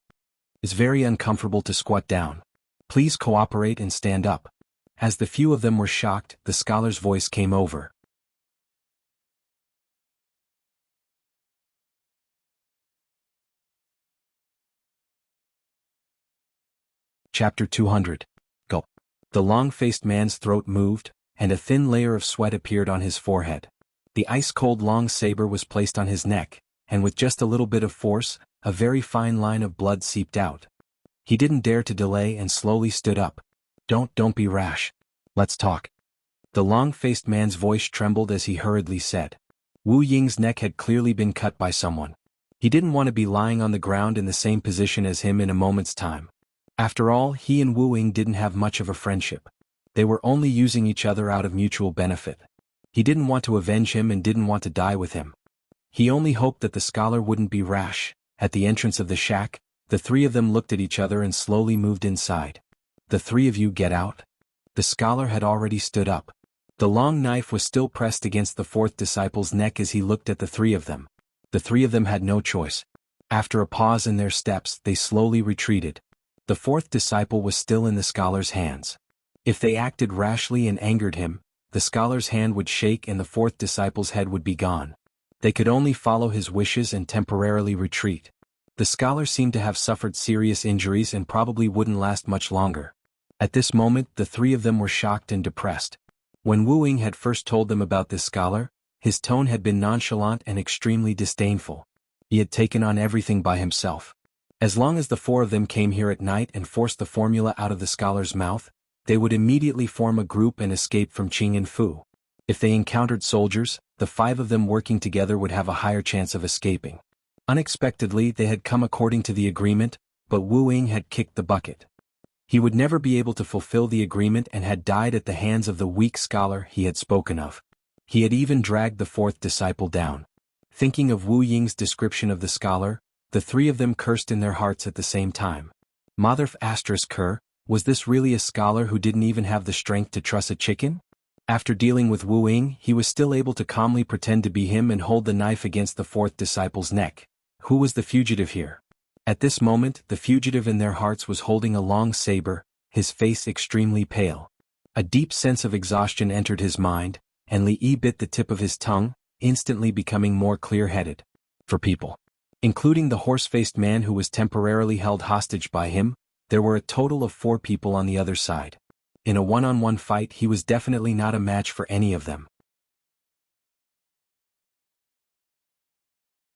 A: "It's very uncomfortable to squat down. Please cooperate and stand up." As the few of them were shocked, the scholar's voice came over. Chapter 200. Go. The long-faced man's throat moved, and a thin layer of sweat appeared on his forehead. The ice-cold long saber was placed on his neck, and with just a little bit of force, a very fine line of blood seeped out. He didn't dare to delay and slowly stood up. Don't be rash. Let's talk." The long-faced man's voice trembled as he hurriedly said. Wu Ying's neck had clearly been cut by someone. He didn't want to be lying on the ground in the same position as him in a moment's time. After all, he and Wu Ying didn't have much of a friendship. They were only using each other out of mutual benefit. He didn't want to avenge him and didn't want to die with him. He only hoped that the scholar wouldn't be rash. At the entrance of the shack, the three of them looked at each other and slowly moved inside. "The three of you get out." The scholar had already stood up. The long knife was still pressed against the fourth disciple's neck as he looked at the three of them. The three of them had no choice. After a pause in their steps, they slowly retreated. The fourth disciple was still in the scholar's hands. If they acted rashly and angered him, the scholar's hand would shake and the fourth disciple's head would be gone. They could only follow his wishes and temporarily retreat. The scholar seemed to have suffered serious injuries and probably wouldn't last much longer. At this moment, the three of them were shocked and depressed. When Wu Ying had first told them about this scholar, his tone had been nonchalant and extremely disdainful. He had taken on everything by himself. As long as the four of them came here at night and forced the formula out of the scholar's mouth, they would immediately form a group and escape from Qing and Fu. If they encountered soldiers, the 5 of them working together would have a higher chance of escaping. Unexpectedly, they had come according to the agreement, but Wu Ying had kicked the bucket. He would never be able to fulfill the agreement and had died at the hands of the weak scholar he had spoken of. He had even dragged the 4th disciple down. Thinking of Wu Ying's description of the scholar, the 3 of them cursed in their hearts at the same time. Mother Cur, was this really a scholar who didn't even have the strength to truss a chicken? After dealing with Wu Ying, he was still able to calmly pretend to be him and hold the knife against the 4th disciple's neck. Who was the fugitive here? At this moment, the fugitive in their hearts was holding a long saber, his face extremely pale. A deep sense of exhaustion entered his mind, and Li bit the tip of his tongue, instantly becoming more clear-headed. For people, including the horse-faced man who was temporarily held hostage by him, there were a total of 4 people on the other side. In a one-on-one fight, he was definitely not a match for any of them.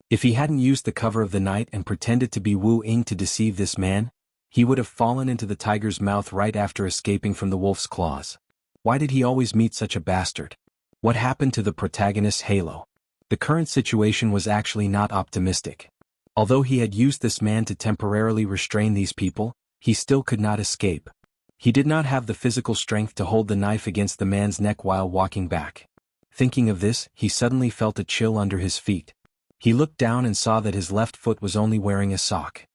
A: If he hadn't used the cover of the night and pretended to be Wu Ying to deceive this man, he would have fallen into the tiger's mouth right after escaping from the wolf's claws. Why did he always meet such a bastard? What happened to the protagonist's halo? The current situation was actually not optimistic. Although he had used this man to temporarily restrain these people, he still could not escape. He did not have the physical strength to hold the knife against the man's neck while walking back. Thinking of this, he suddenly felt a chill under his feet. He looked down and saw that his left foot was only wearing a sock.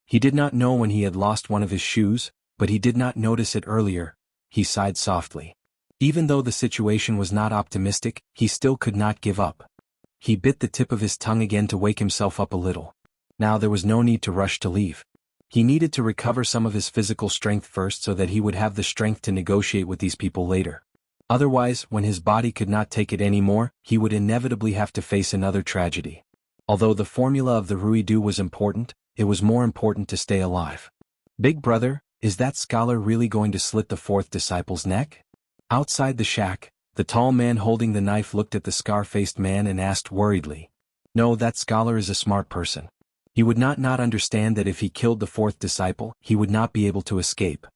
A: He did not know when he had lost one of his shoes, but he did not notice it earlier. He sighed softly. Even though the situation was not optimistic, he still could not give up. He bit the tip of his tongue again to wake himself up a little. Now there was no need to rush to leave. He needed to recover some of his physical strength first so that he would have the strength to negotiate with these people later. Otherwise, when his body could not take it anymore, he would inevitably have to face another tragedy. Although the formula of the Ruidu was important, it was more important to stay alive. Big brother, is that scholar really going to slit the 4th disciple's neck? Outside the shack, the tall man holding the knife looked at the scar-faced man and asked worriedly. No, that scholar is a smart person. He would not understand that if he killed the 4th disciple, he would not be able to escape.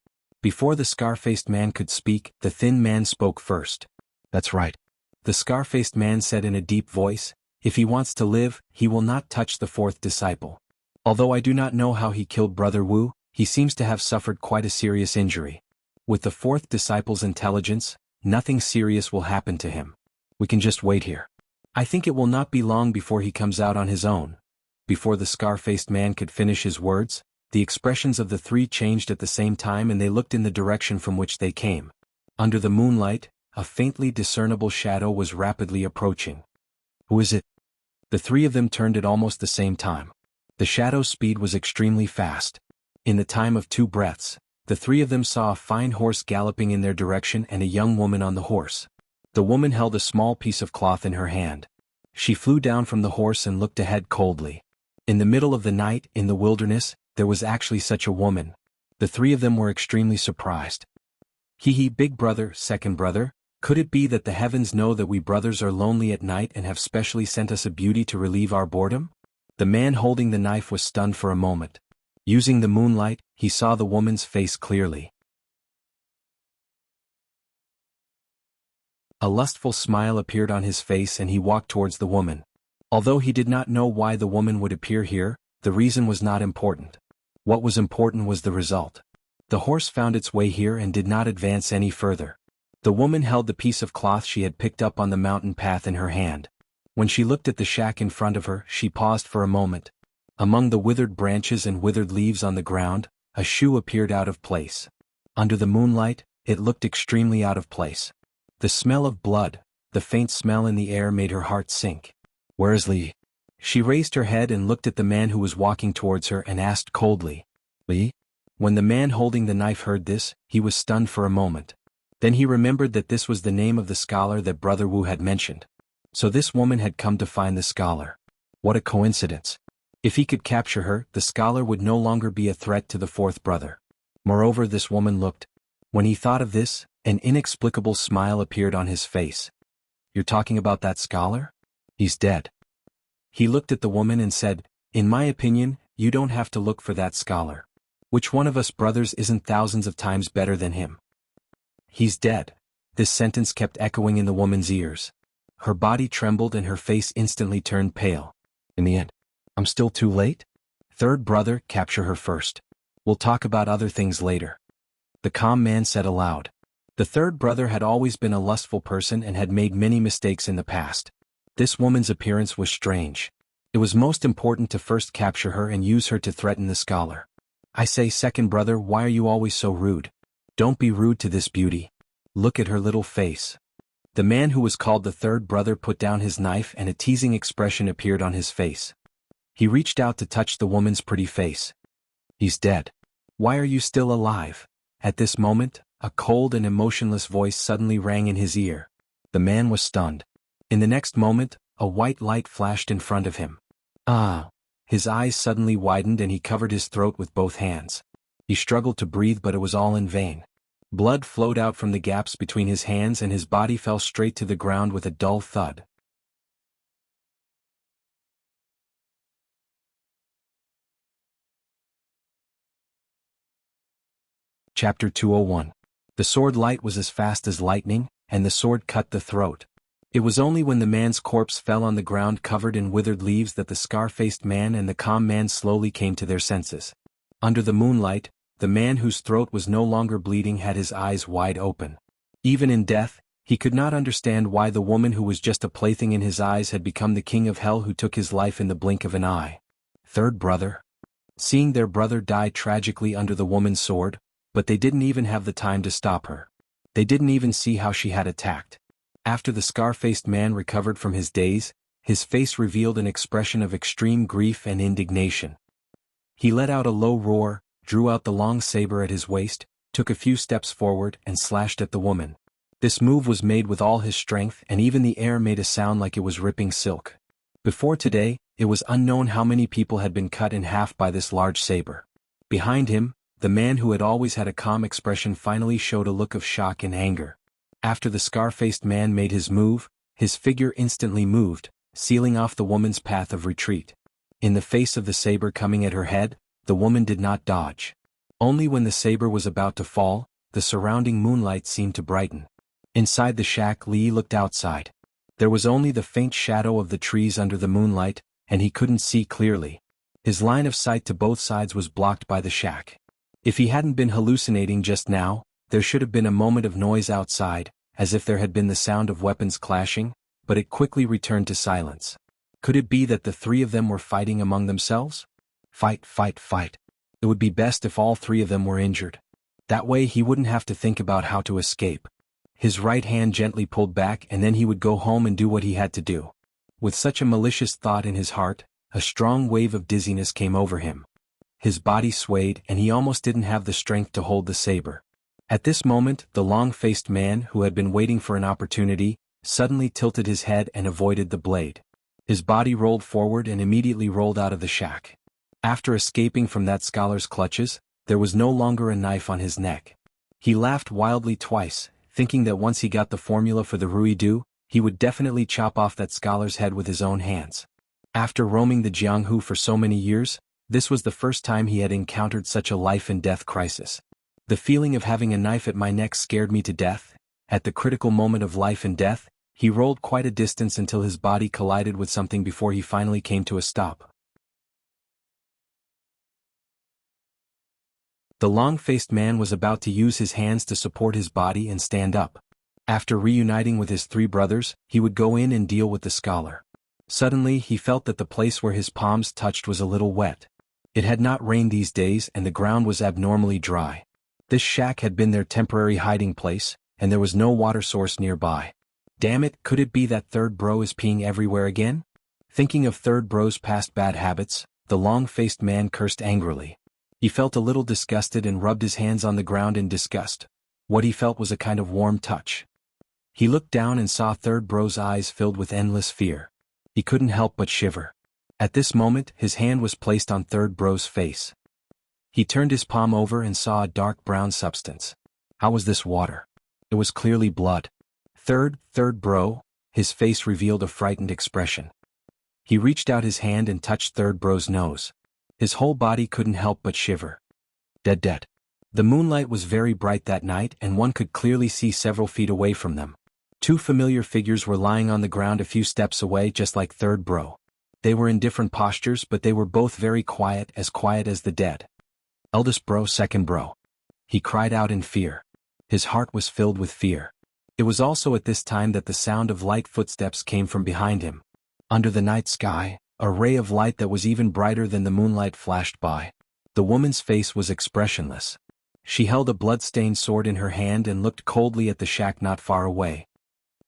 A: Before the scar-faced man could speak, the thin man spoke first. That's right. The scar-faced man said in a deep voice, if he wants to live, he will not touch the 4th disciple. Although I do not know how he killed Brother Wu, he seems to have suffered quite a serious injury. With the 4th disciple's intelligence, nothing serious will happen to him. We can just wait here. I think it will not be long before he comes out on his own. Before the scar-faced man could finish his words, the expressions of the 3 changed at the same time and they looked in the direction from which they came. Under the moonlight, a faintly discernible shadow was rapidly approaching. Who is it? The 3 of them turned at almost the same time. The shadow's speed was extremely fast. In the time of 2 breaths, the 3 of them saw a fine horse galloping in their direction and a young woman on the horse. The woman held a small piece of cloth in her hand. She flew down from the horse and looked ahead coldly. In the middle of the night, in the wilderness, there was actually such a woman. The 3 of them were extremely surprised. Big brother, second brother, could it be that the heavens know that we brothers are lonely at night and have specially sent us a beauty to relieve our boredom? The man holding the knife was stunned for a moment. Using the moonlight, he saw the woman's face clearly. A lustful smile appeared on his face and he walked towards the woman. Although he did not know why the woman would appear here, the reason was not important. What was important was the result. The horse found its way here and did not advance any further. The woman held the piece of cloth she had picked up on the mountain path in her hand. When she looked at the shack in front of her, she paused for a moment. Among the withered branches and withered leaves on the ground, a shoe appeared out of place. Under the moonlight, it looked extremely out of place. The smell of blood, the faint smell in the air made her heart sink. Where is Li? She raised her head and looked at the man who was walking towards her and asked coldly, Li? When the man holding the knife heard this, he was stunned for a moment. Then he remembered that this was the name of the scholar that Brother Wu had mentioned. So this woman had come to find the scholar. What a coincidence. If he could capture her, the scholar would no longer be a threat to the 4th brother. Moreover, this woman looked. When he thought of this, an inexplicable smile appeared on his face. You're talking about that scholar? He's dead. He looked at the woman and said, in my opinion, you don't have to look for that scholar. Which one of us brothers isn't thousands of times better than him? He's dead. This sentence kept echoing in the woman's ears. Her body trembled and her face instantly turned pale. In the end, I'm still too late? Third brother, capture her first. We'll talk about other things later. The calm man said aloud. The third brother had always been a lustful person and had made many mistakes in the past. This woman's appearance was strange. It was most important to first capture her and use her to threaten the scholar. I say, second brother, why are you always so rude? Don't be rude to this beauty. Look at her little face. The man who was called the third brother put down his knife and a teasing expression appeared on his face. He reached out to touch the woman's pretty face. He's dead. Why are you still alive? At this moment, a cold and emotionless voice suddenly rang in his ear. The man was stunned. In the next moment, a white light flashed in front of him. Ah! His eyes suddenly widened and he covered his throat with both hands. He struggled to breathe, but it was all in vain. Blood flowed out from the gaps between his hands and his body fell straight to the ground with a dull thud. Chapter 201. The sword light was as fast as lightning, and the sword cut the throat. It was only when the man's corpse fell on the ground covered in withered leaves that the scar-faced man and the calm man slowly came to their senses. Under the moonlight, the man whose throat was no longer bleeding had his eyes wide open. Even in death, he could not understand why the woman who was just a plaything in his eyes had become the king of hell who took his life in the blink of an eye. Third brother. Seeing their brother die tragically under the woman's sword, but they didn't even have the time to stop her. They didn't even see how she had attacked. After the scar-faced man recovered from his daze, his face revealed an expression of extreme grief and indignation. He let out a low roar, drew out the long saber at his waist, took a few steps forward and slashed at the woman. This move was made with all his strength and even the air made a sound like it was ripping silk. Before today, it was unknown how many people had been cut in half by this large saber. Behind him, the man who had always had a calm expression finally showed a look of shock and anger. After the scar-faced man made his move, his figure instantly moved, sealing off the woman's path of retreat. In the face of the saber coming at her head, the woman did not dodge. Only when the saber was about to fall, the surrounding moonlight seemed to brighten. Inside the shack, Li looked outside. There was only the faint shadow of the trees under the moonlight, and he couldn't see clearly. His line of sight to both sides was blocked by the shack. If he hadn't been hallucinating just now, there should have been a moment of noise outside, as if there had been the sound of weapons clashing, but it quickly returned to silence. Could it be that the three of them were fighting among themselves? Fight, fight, fight. It would be best if all three of them were injured. That way he wouldn't have to think about how to escape. His right hand gently pulled back and then he would go home and do what he had to do. With such a malicious thought in his heart, a strong wave of dizziness came over him. His body swayed and he almost didn't have the strength to hold the saber. At this moment, the long-faced man, who had been waiting for an opportunity, suddenly tilted his head and avoided the blade. His body rolled forward and immediately rolled out of the shack. After escaping from that scholar's clutches, there was no longer a knife on his neck. He laughed wildly twice, thinking that once he got the formula for the Ruidu, he would definitely chop off that scholar's head with his own hands. After roaming the Jianghu for so many years, this was the first time he had encountered such a life-and-death crisis. The feeling of having a knife at my neck scared me to death. At the critical moment of life and death, he rolled quite a distance until his body collided with something before he finally came to a stop. The long-faced man was about to use his hands to support his body and stand up. After reuniting with his three brothers, he would go in and deal with the scholar. Suddenly he felt that the place where his palms touched was a little wet. It had not rained these days and the ground was abnormally dry. This shack had been their temporary hiding place, and there was no water source nearby. Damn it, could it be that third bro is peeing everywhere again? Thinking of third bro's past bad habits, the long-faced man cursed angrily. He felt a little disgusted and rubbed his hands on the ground in disgust. What he felt was a kind of warm touch. He looked down and saw third bro's eyes filled with endless fear. He couldn't help but shiver. At this moment, his hand was placed on third bro's face. He turned his palm over and saw a dark brown substance. How was this water? It was clearly blood. Third bro, his face revealed a frightened expression. He reached out his hand and touched third bro's nose. His whole body couldn't help but shiver. Dead. The moonlight was very bright that night and one could clearly see several feet away from them. Two familiar figures were lying on the ground a few steps away, just like third bro. They were in different postures, but they were both very quiet as the dead. Eldest bro, second bro. He cried out in fear. His heart was filled with fear. It was also at this time that the sound of light footsteps came from behind him. Under the night sky, a ray of light that was even brighter than the moonlight flashed by. The woman's face was expressionless. She held a blood-stained sword in her hand and looked coldly at the shack not far away.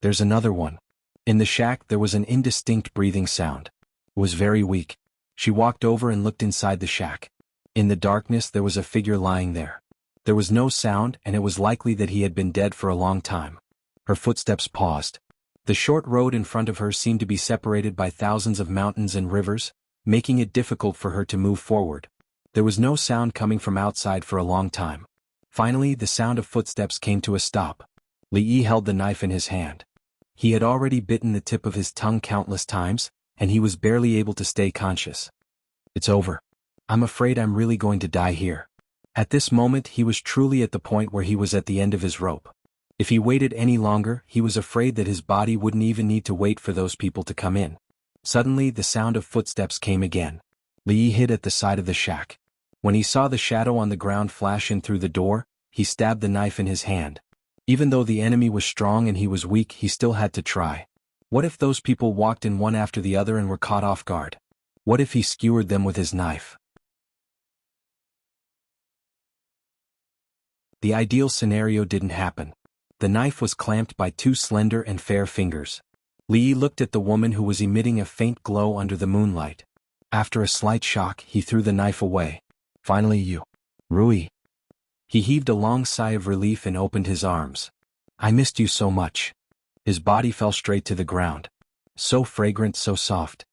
A: There's another one. In the shack there was an indistinct breathing sound. It was very weak. She walked over and looked inside the shack. In the darkness there was a figure lying there. There was no sound, and it was likely that he had been dead for a long time. Her footsteps paused. The short road in front of her seemed to be separated by thousands of mountains and rivers, making it difficult for her to move forward. There was no sound coming from outside for a long time. Finally, the sound of footsteps came to a stop. Li Yi held the knife in his hand. He had already bitten the tip of his tongue countless times, and he was barely able to stay conscious. It's over. I'm afraid I'm really going to die here. At this moment he was truly at the point where he was at the end of his rope. If he waited any longer, he was afraid that his body wouldn't even need to wait for those people to come in. Suddenly the sound of footsteps came again. Li Yi hid at the side of the shack. When he saw the shadow on the ground flash in through the door, he stabbed the knife in his hand. Even though the enemy was strong and he was weak, he still had to try. What if those people walked in one after the other and were caught off guard? What if he skewered them with his knife? The ideal scenario didn't happen. The knife was clamped by two slender and fair fingers. Li Yi looked at the woman who was emitting a faint glow under the moonlight. After a slight shock, he threw the knife away. Finally, you. Rui. He heaved a long sigh of relief and opened his arms. I missed you so much. His body fell straight to the ground. So fragrant, so soft.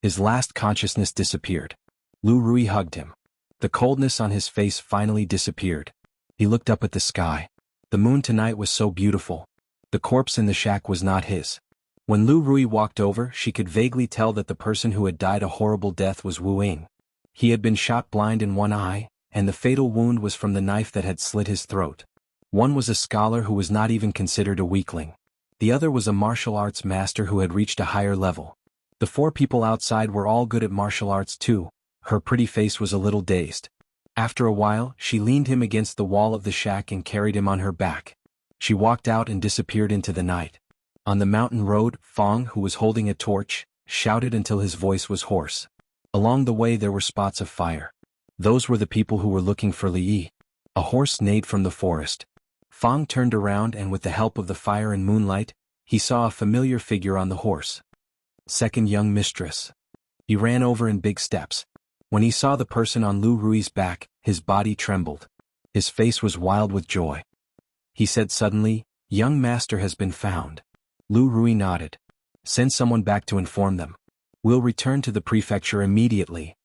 A: His last consciousness disappeared. Lu Rui hugged him. The coldness on his face finally disappeared. He looked up at the sky. The moon tonight was so beautiful. The corpse in the shack was not his. When Lu Rui walked over, she could vaguely tell that the person who had died a horrible death was Wu Ying. He had been shot blind in one eye, and the fatal wound was from the knife that had slit his throat. One was a scholar who was not even considered a weakling. The other was a martial arts master who had reached a higher level. The four people outside were all good at martial arts too. Her pretty face was a little dazed. After a while, she leaned him against the wall of the shack and carried him on her back. She walked out and disappeared into the night. On the mountain road, Fong, who was holding a torch, shouted until his voice was hoarse. Along the way there were spots of fire. Those were the people who were looking for Li Yi. A horse neighed from the forest. Fong turned around and with the help of the fire and moonlight, he saw a familiar figure on the horse. Second young mistress. He ran over in big steps. When he saw the person on Lu Rui's back, his body trembled. His face was wild with joy. He said suddenly, young master has been found. Lu Rui nodded. Send someone back to inform them. We'll return to the prefecture immediately.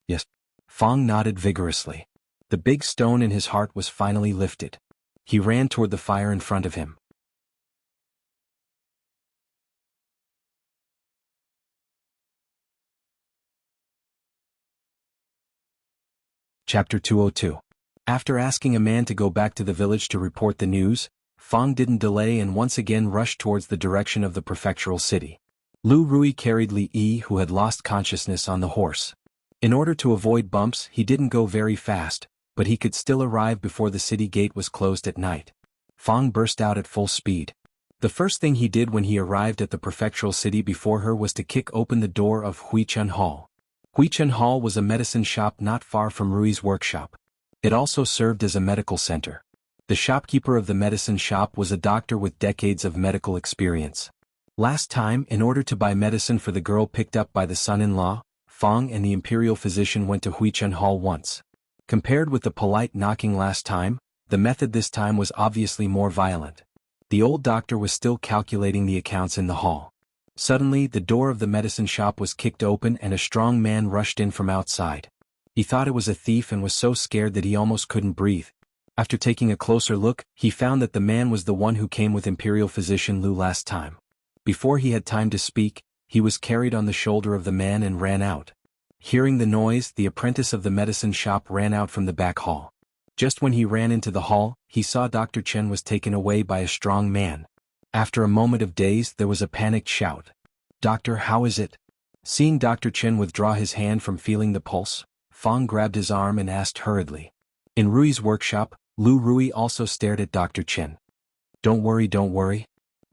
A: Yes. Fong nodded vigorously. The big stone in his heart was finally lifted. He ran toward the fire in front of him. Chapter 202. After asking a man to go back to the village to report the news, Fong didn't delay and once again rushed towards the direction of the prefectural city. Lu Rui carried Li Yi, who had lost consciousness, on the horse. In order to avoid bumps, he didn't go very fast, but he could still arrive before the city gate was closed at night. Fong burst out at full speed. The first thing he did when he arrived at the prefectural city before her was to kick open the door of Huichun Hall. Huichun Hall was a medicine shop not far from Rui's workshop. It also served as a medical center. The shopkeeper of the medicine shop was a doctor with decades of medical experience. Last time, in order to buy medicine for the girl picked up by the son-in-law, Fong and the imperial physician went to Huichun Hall once. Compared with the polite knocking last time, the method this time was obviously more violent. The old doctor was still calculating the accounts in the hall. Suddenly, the door of the medicine shop was kicked open and a strong man rushed in from outside. He thought it was a thief and was so scared that he almost couldn't breathe. After taking a closer look, he found that the man was the one who came with Imperial Physician Lu last time. Before he had time to speak, he was carried on the shoulder of the man and ran out. Hearing the noise, the apprentice of the medicine shop ran out from the back hall. Just when he ran into the hall, he saw Dr. Chen was taken away by a strong man. After a moment of daze, there was a panicked shout. "Doctor, how is it?" Seeing Dr. Chen withdraw his hand from feeling the pulse, Fang grabbed his arm and asked hurriedly. In Rui's workshop, Lu Rui also stared at Dr. Chen. Don't worry.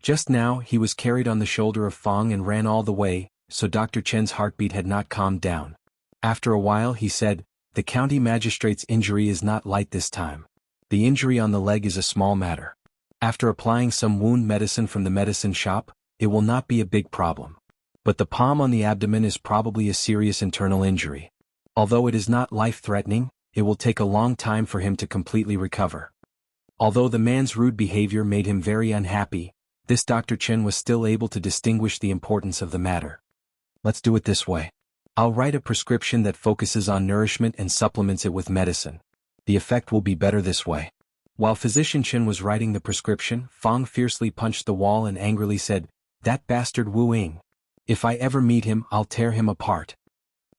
A: Just now, he was carried on the shoulder of Fang and ran all the way, so Dr. Chen's heartbeat had not calmed down. After a while, he said, "The county magistrate's injury is not light this time. The injury on the leg is a small matter. After applying some wound medicine from the medicine shop, it will not be a big problem. But the palm on the abdomen is probably a serious internal injury. Although it is not life-threatening, it will take a long time for him to completely recover." Although the man's rude behavior made him very unhappy, this Dr. Chen was still able to distinguish the importance of the matter. "Let's do it this way. I'll write a prescription that focuses on nourishment and supplements it with medicine. The effect will be better this way." While Physician Chen was writing the prescription, Fang fiercely punched the wall and angrily said, "That bastard Wu Ying. If I ever meet him, I'll tear him apart."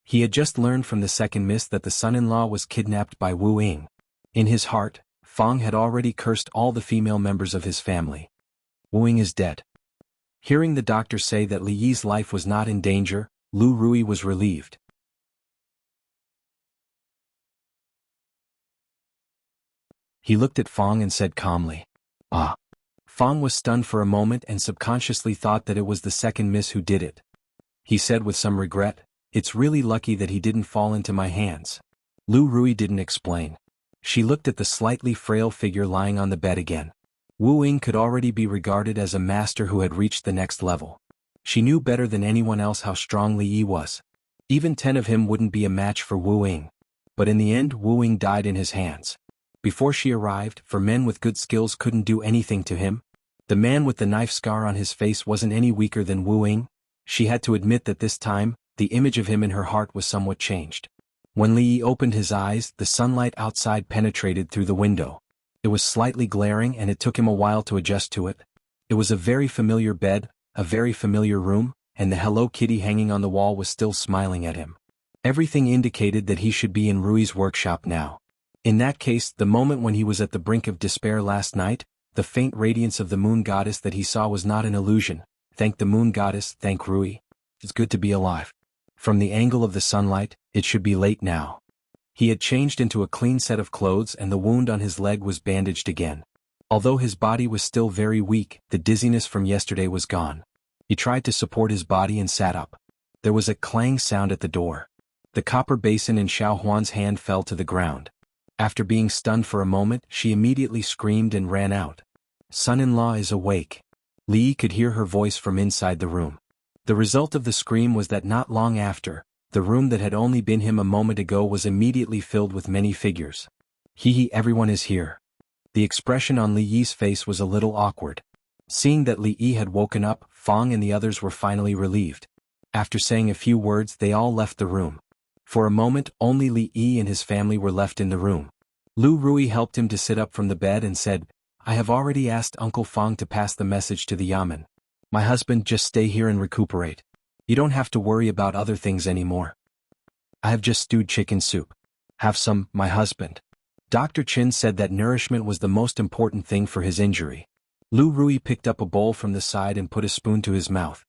A: He had just learned from the second miss that the son-in-law was kidnapped by Wu Ying. In his heart, Fang had already cursed all the female members of his family. Wu Ying is dead. Hearing the doctor say that Li Yi's life was not in danger, Lu Rui was relieved. He looked at Fang and said calmly, "Ah." Fang was stunned for a moment and subconsciously thought that it was the second miss who did it. He said with some regret, "It's really lucky that he didn't fall into my hands." Lu Rui didn't explain. She looked at the slightly frail figure lying on the bed again. Wu Ying could already be regarded as a master who had reached the next level. She knew better than anyone else how strong Li Yi was. Even 10 of him wouldn't be a match for Wu Ying. But in the end, Wu Ying died in his hands. Before she arrived, for men with good skills couldn't do anything to him. The man with the knife scar on his face wasn't any weaker than Wu Ying. She had to admit that this time, the image of him in her heart was somewhat changed. When Li Yi opened his eyes, the sunlight outside penetrated through the window. It was slightly glaring and it took him a while to adjust to it. It was a very familiar bed, a very familiar room, and the Hello Kitty hanging on the wall was still smiling at him. Everything indicated that he should be in Rui's workshop now. In that case, the moment when he was at the brink of despair last night, the faint radiance of the moon goddess that he saw was not an illusion. Thank the moon goddess, thank Rui. It's good to be alive. From the angle of the sunlight, it should be late now. He had changed into a clean set of clothes and the wound on his leg was bandaged again. Although his body was still very weak, the dizziness from yesterday was gone. He tried to support his body and sat up. There was a clang sound at the door. The copper basin in Xiao Huan's hand fell to the ground. After being stunned for a moment, she immediately screamed and ran out. "Son-in-law is awake." Li Yi could hear her voice from inside the room. The result of the scream was that not long after, the room that had only been him a moment ago was immediately filled with many figures. Everyone is here." The expression on Li Yi's face was a little awkward. Seeing that Li Yi had woken up, Fang and the others were finally relieved. After saying a few words, they all left the room. For a moment, only Li Yi and his family were left in the room. Lu Rui helped him to sit up from the bed and said, "I have already asked Uncle Fang to pass the message to the Yamen. My husband, just stay here and recuperate. You don't have to worry about other things anymore. I have just stewed chicken soup. Have some, my husband." Dr. Chin said that nourishment was the most important thing for his injury. Lu Rui picked up a bowl from the side and put a spoon to his mouth.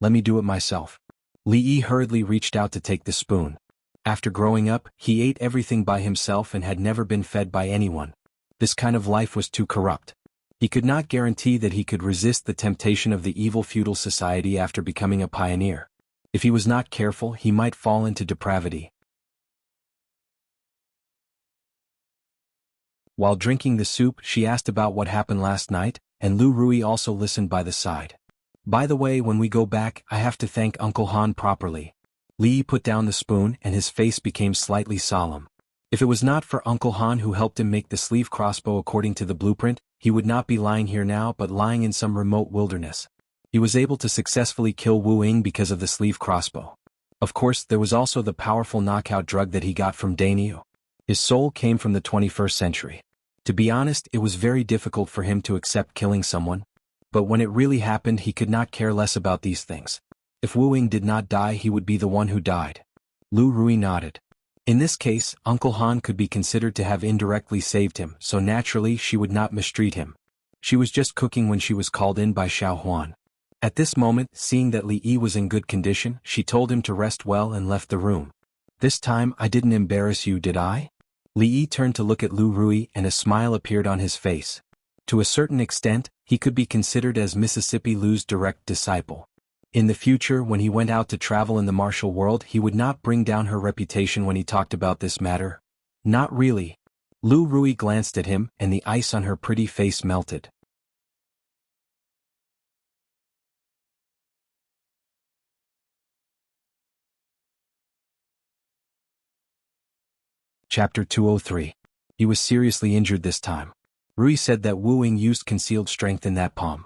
A: "Let me do it myself." Li Yi hurriedly reached out to take the spoon. After growing up, he ate everything by himself and had never been fed by anyone. This kind of life was too corrupt. He could not guarantee that he could resist the temptation of the evil feudal society after becoming a pioneer. If he was not careful, he might fall into depravity. While drinking the soup, she asked about what happened last night, and Lu Rui also listened by the side. "By the way, when we go back, I have to thank Uncle Han properly." Li Yi put down the spoon and his face became slightly solemn. If it was not for Uncle Han who helped him make the sleeve crossbow according to the blueprint, he would not be lying here now but lying in some remote wilderness. He was able to successfully kill Wu Ying because of the sleeve crossbow. Of course, there was also the powerful knockout drug that he got from Dainio. His soul came from the 21st century. To be honest, it was very difficult for him to accept killing someone. But when it really happened, he could not care less about these things. If Wu Ying did not die, he would be the one who died. Lu Rui nodded. In this case, Uncle Han could be considered to have indirectly saved him, so naturally she would not mistreat him. She was just cooking when she was called in by Xiao Huan. At this moment, seeing that Li Yi was in good condition, she told him to rest well and left the room. This time I didn't embarrass you, did I? Li Yi turned to look at Lu Rui and a smile appeared on his face. To a certain extent, he could be considered as Mississippi Lu's direct disciple. In the future, when he went out to travel in the martial world, he would not bring down her reputation when he talked about this matter. Not really. Lu Rui glanced at him, and the ice on her pretty face melted. Chapter 203. He was seriously injured this time. Rui said that Wu Ying used concealed strength in that palm.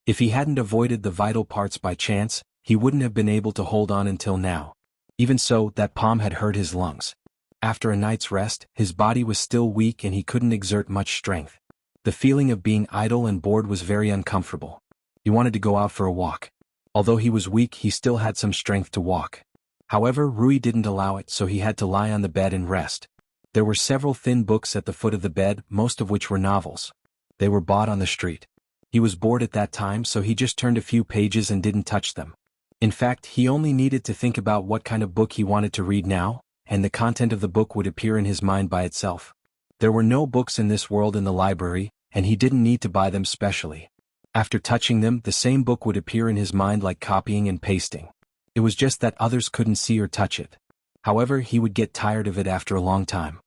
A: If he hadn't avoided the vital parts by chance, he wouldn't have been able to hold on until now. Even so, that palm had hurt his lungs. After a night's rest, his body was still weak and he couldn't exert much strength. The feeling of being idle and bored was very uncomfortable. He wanted to go out for a walk. Although he was weak, he still had some strength to walk. However, Rui didn't allow it, so he had to lie on the bed and rest. There were several thin books at the foot of the bed, most of which were novels. They were bought on the street. He was bored at that time, so he just turned a few pages and didn't touch them. In fact, he only needed to think about what kind of book he wanted to read now, and the content of the book would appear in his mind by itself. There were no books in this world in the library, and he didn't need to buy them specially. After touching them, the same book would appear in his mind like copying and pasting. It was just that others couldn't see or touch it. However, he would get tired of it after a long time.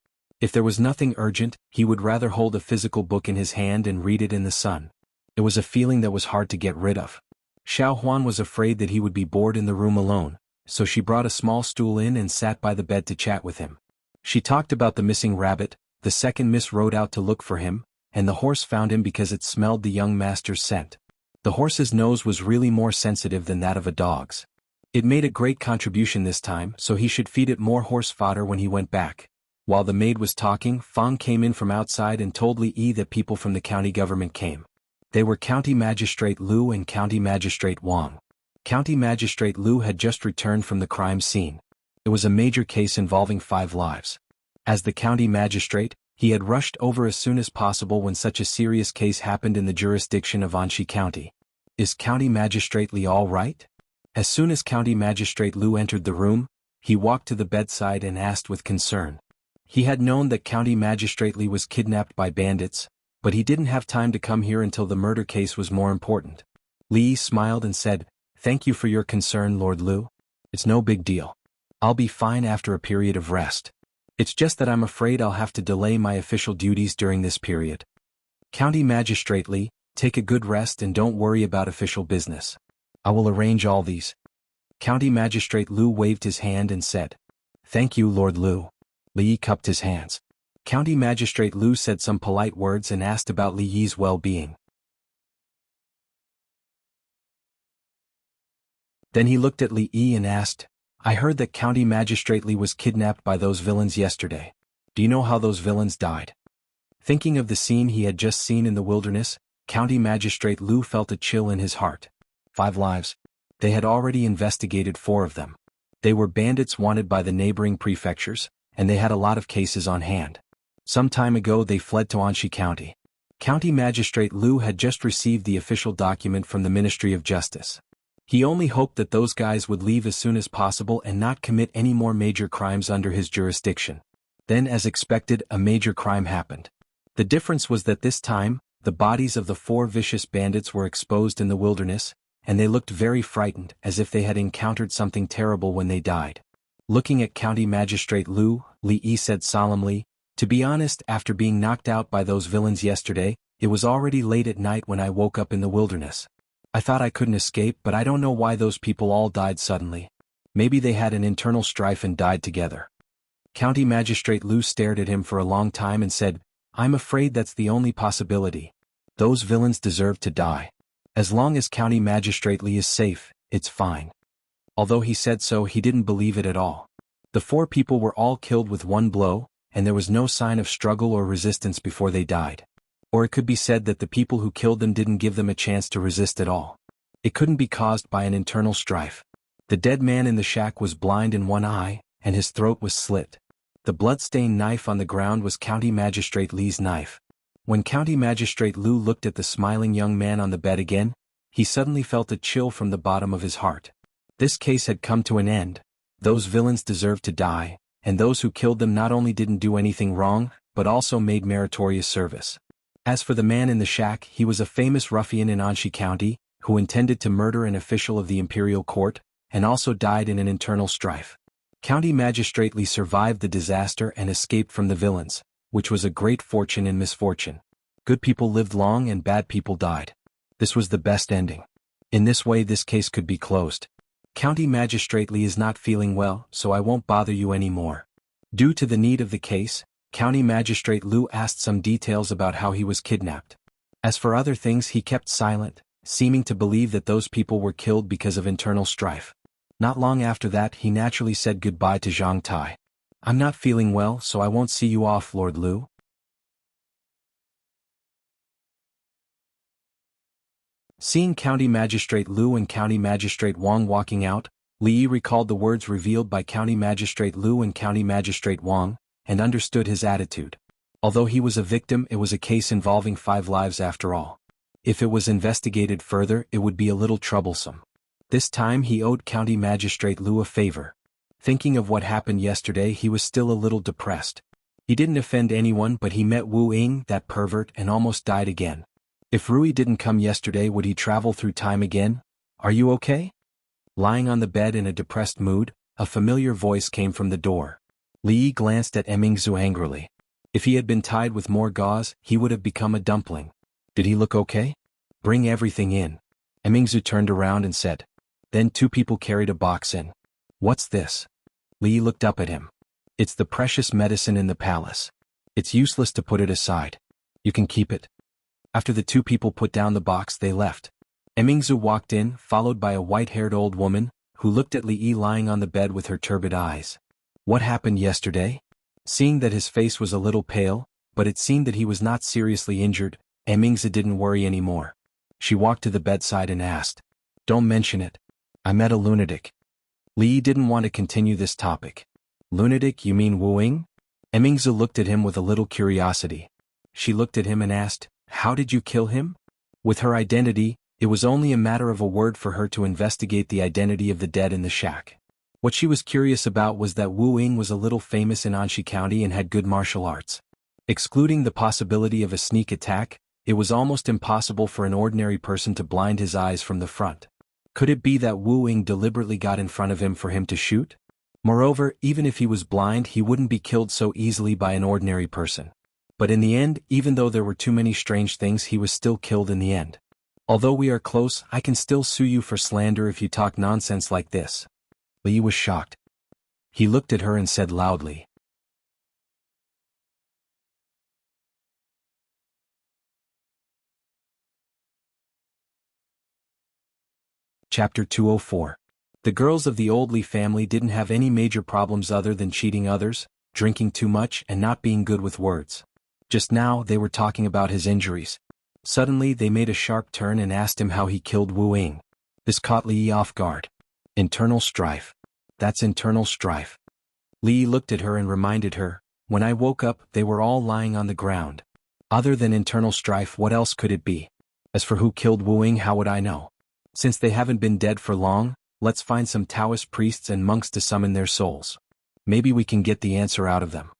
A: If there was nothing urgent, he would rather hold a physical book in his hand and read it in the sun. It was a feeling that was hard to get rid of. Xiao Huan was afraid that he would be bored in the room alone, so she brought a small stool in and sat by the bed to chat with him. She talked about the missing rabbit, the second miss rode out to look for him, and the horse found him because it smelled the young master's scent. The horse's nose was really more sensitive than that of a dog's. It made a great contribution this time, so he should feed it more horse fodder when he went back. While the maid was talking, Fang came in from outside and told Li Yi that people from the county government came. They were County Magistrate Liu and County Magistrate Wang. County Magistrate Liu had just returned from the crime scene. It was a major case involving 5 lives. As the county magistrate, he had rushed over as soon as possible when such a serious case happened in the jurisdiction of Anxi County. Is County Magistrate Li all right? As soon as County Magistrate Liu entered the room, he walked to the bedside and asked with concern. He had known that County Magistrate Li was kidnapped by bandits, but he didn't have time to come here until the murder case was more important. Li smiled and said, "Thank you for your concern, Lord Liu. It's no big deal. I'll be fine after a period of rest. It's just that I'm afraid I'll have to delay my official duties during this period. County Magistrate Li, take a good rest and don't worry about official business. I will arrange all these." County Magistrate Liu waved his hand and said, "Thank you, Lord Liu." Li cupped his hands. County Magistrate Liu said some polite words and asked about Li Yi's well-being. Then he looked at Li Yi and asked, "I heard that County Magistrate Li was kidnapped by those villains yesterday. Do you know how those villains died?" Thinking of the scene he had just seen in the wilderness, County Magistrate Liu felt a chill in his heart. 5 lives. They had already investigated 4 of them. They were bandits wanted by the neighboring prefectures, and they had a lot of cases on hand. Some time ago they fled to Anxi County. County Magistrate Liu had just received the official document from the Ministry of Justice. He only hoped that those guys would leave as soon as possible and not commit any more major crimes under his jurisdiction. Then, as expected, a major crime happened. The difference was that this time, the bodies of the 4 vicious bandits were exposed in the wilderness, and they looked very frightened, as if they had encountered something terrible when they died. Looking at County Magistrate Liu, Li Yi said solemnly, "To be honest, after being knocked out by those villains yesterday, it was already late at night when I woke up in the wilderness. I thought I couldn't escape, but I don't know why those people all died suddenly. Maybe they had an internal strife and died together." County Magistrate Liu stared at him for a long time and said, "I'm afraid that's the only possibility. Those villains deserve to die. As long as County Magistrate Li is safe, it's fine." Although he said so, he didn't believe it at all. The 4 people were all killed with one blow, and there was no sign of struggle or resistance before they died. Or it could be said that the people who killed them didn't give them a chance to resist at all. It couldn't be caused by an internal strife. The dead man in the shack was blind in one eye, and his throat was slit. The blood-stained knife on the ground was County Magistrate Li's knife. When County Magistrate Lu looked at the smiling young man on the bed again, he suddenly felt a chill from the bottom of his heart. This case had come to an end. Those villains deserved to die, and those who killed them not only didn't do anything wrong, but also made meritorious service. As for the man in the shack, he was a famous ruffian in Anshi County, who intended to murder an official of the imperial court, and also died in an internal strife. County Magistrate Li survived the disaster and escaped from the villains, which was a great fortune in misfortune. Good people lived long and bad people died. This was the best ending. In this way this case could be closed. County Magistrate Li is not feeling well, so I won't bother you anymore. Due to the need of the case, County Magistrate Lu asked some details about how he was kidnapped. As for other things he kept silent, seeming to believe that those people were killed because of internal strife. Not long after that he naturally said goodbye to Zhang Tai. I'm not feeling well, so I won't see you off, Lord Lu. Seeing County Magistrate Lu and County Magistrate Wang walking out, Li Yi recalled the words revealed by County Magistrate Lu and County Magistrate Wang, and understood his attitude. Although he was a victim, it was a case involving 5 lives after all. If it was investigated further, it would be a little troublesome. This time he owed County Magistrate Lu a favor. Thinking of what happened yesterday, he was still a little depressed. He didn't offend anyone, but he met Wu Ying, that pervert, and almost died again. If Rui didn't come yesterday, would he travel through time again? Are you okay? Lying on the bed in a depressed mood, a familiar voice came from the door. Li Yi glanced at Mingzu angrily. If he had been tied with more gauze, he would have become a dumpling. Did he look okay? Bring everything in. Mingzu turned around and said. Then 2 people carried a box in. What's this? Li Yi looked up at him. It's the precious medicine in the palace. It's useless to put it aside. You can keep it. After the 2 people put down the box, they left. Mingzu walked in, followed by a white-haired old woman, who looked at Li Yi lying on the bed with her turbid eyes. What happened yesterday? Seeing that his face was a little pale, but it seemed that he was not seriously injured, Mingzu didn't worry anymore. She walked to the bedside and asked, Don't mention it. I met a lunatic. Li Yi didn't want to continue this topic. Lunatic, you mean Wu Ying? Mingzu looked at him with a little curiosity. She looked at him and asked, How did you kill him? With her identity, it was only a matter of a word for her to investigate the identity of the dead in the shack. What she was curious about was that Wu Ying was a little famous in Anshi County and had good martial arts. Excluding the possibility of a sneak attack, it was almost impossible for an ordinary person to blind his eyes from the front. Could it be that Wu Ying deliberately got in front of him for him to shoot? Moreover, even if he was blind, he wouldn't be killed so easily by an ordinary person. But in the end, even though there were too many strange things, he was still killed in the end. Although we are close, I can still sue you for slander if you talk nonsense like this. Li Yi was shocked. He looked at her and said loudly. Chapter 204. The girls of the old Li family didn't have any major problems other than cheating others, drinking too much, and not being good with words. Just now, they were talking about his injuries. Suddenly, they made a sharp turn and asked him how he killed Wu Ying. This caught Li Yi off guard. Internal strife. That's internal strife. Li Yi looked at her and reminded her, when I woke up, they were all lying on the ground. Other than internal strife, what else could it be? As for who killed Wu Ying, how would I know? Since they haven't been dead for long, let's find some Taoist priests and monks to summon their souls. Maybe we can get the answer out of them.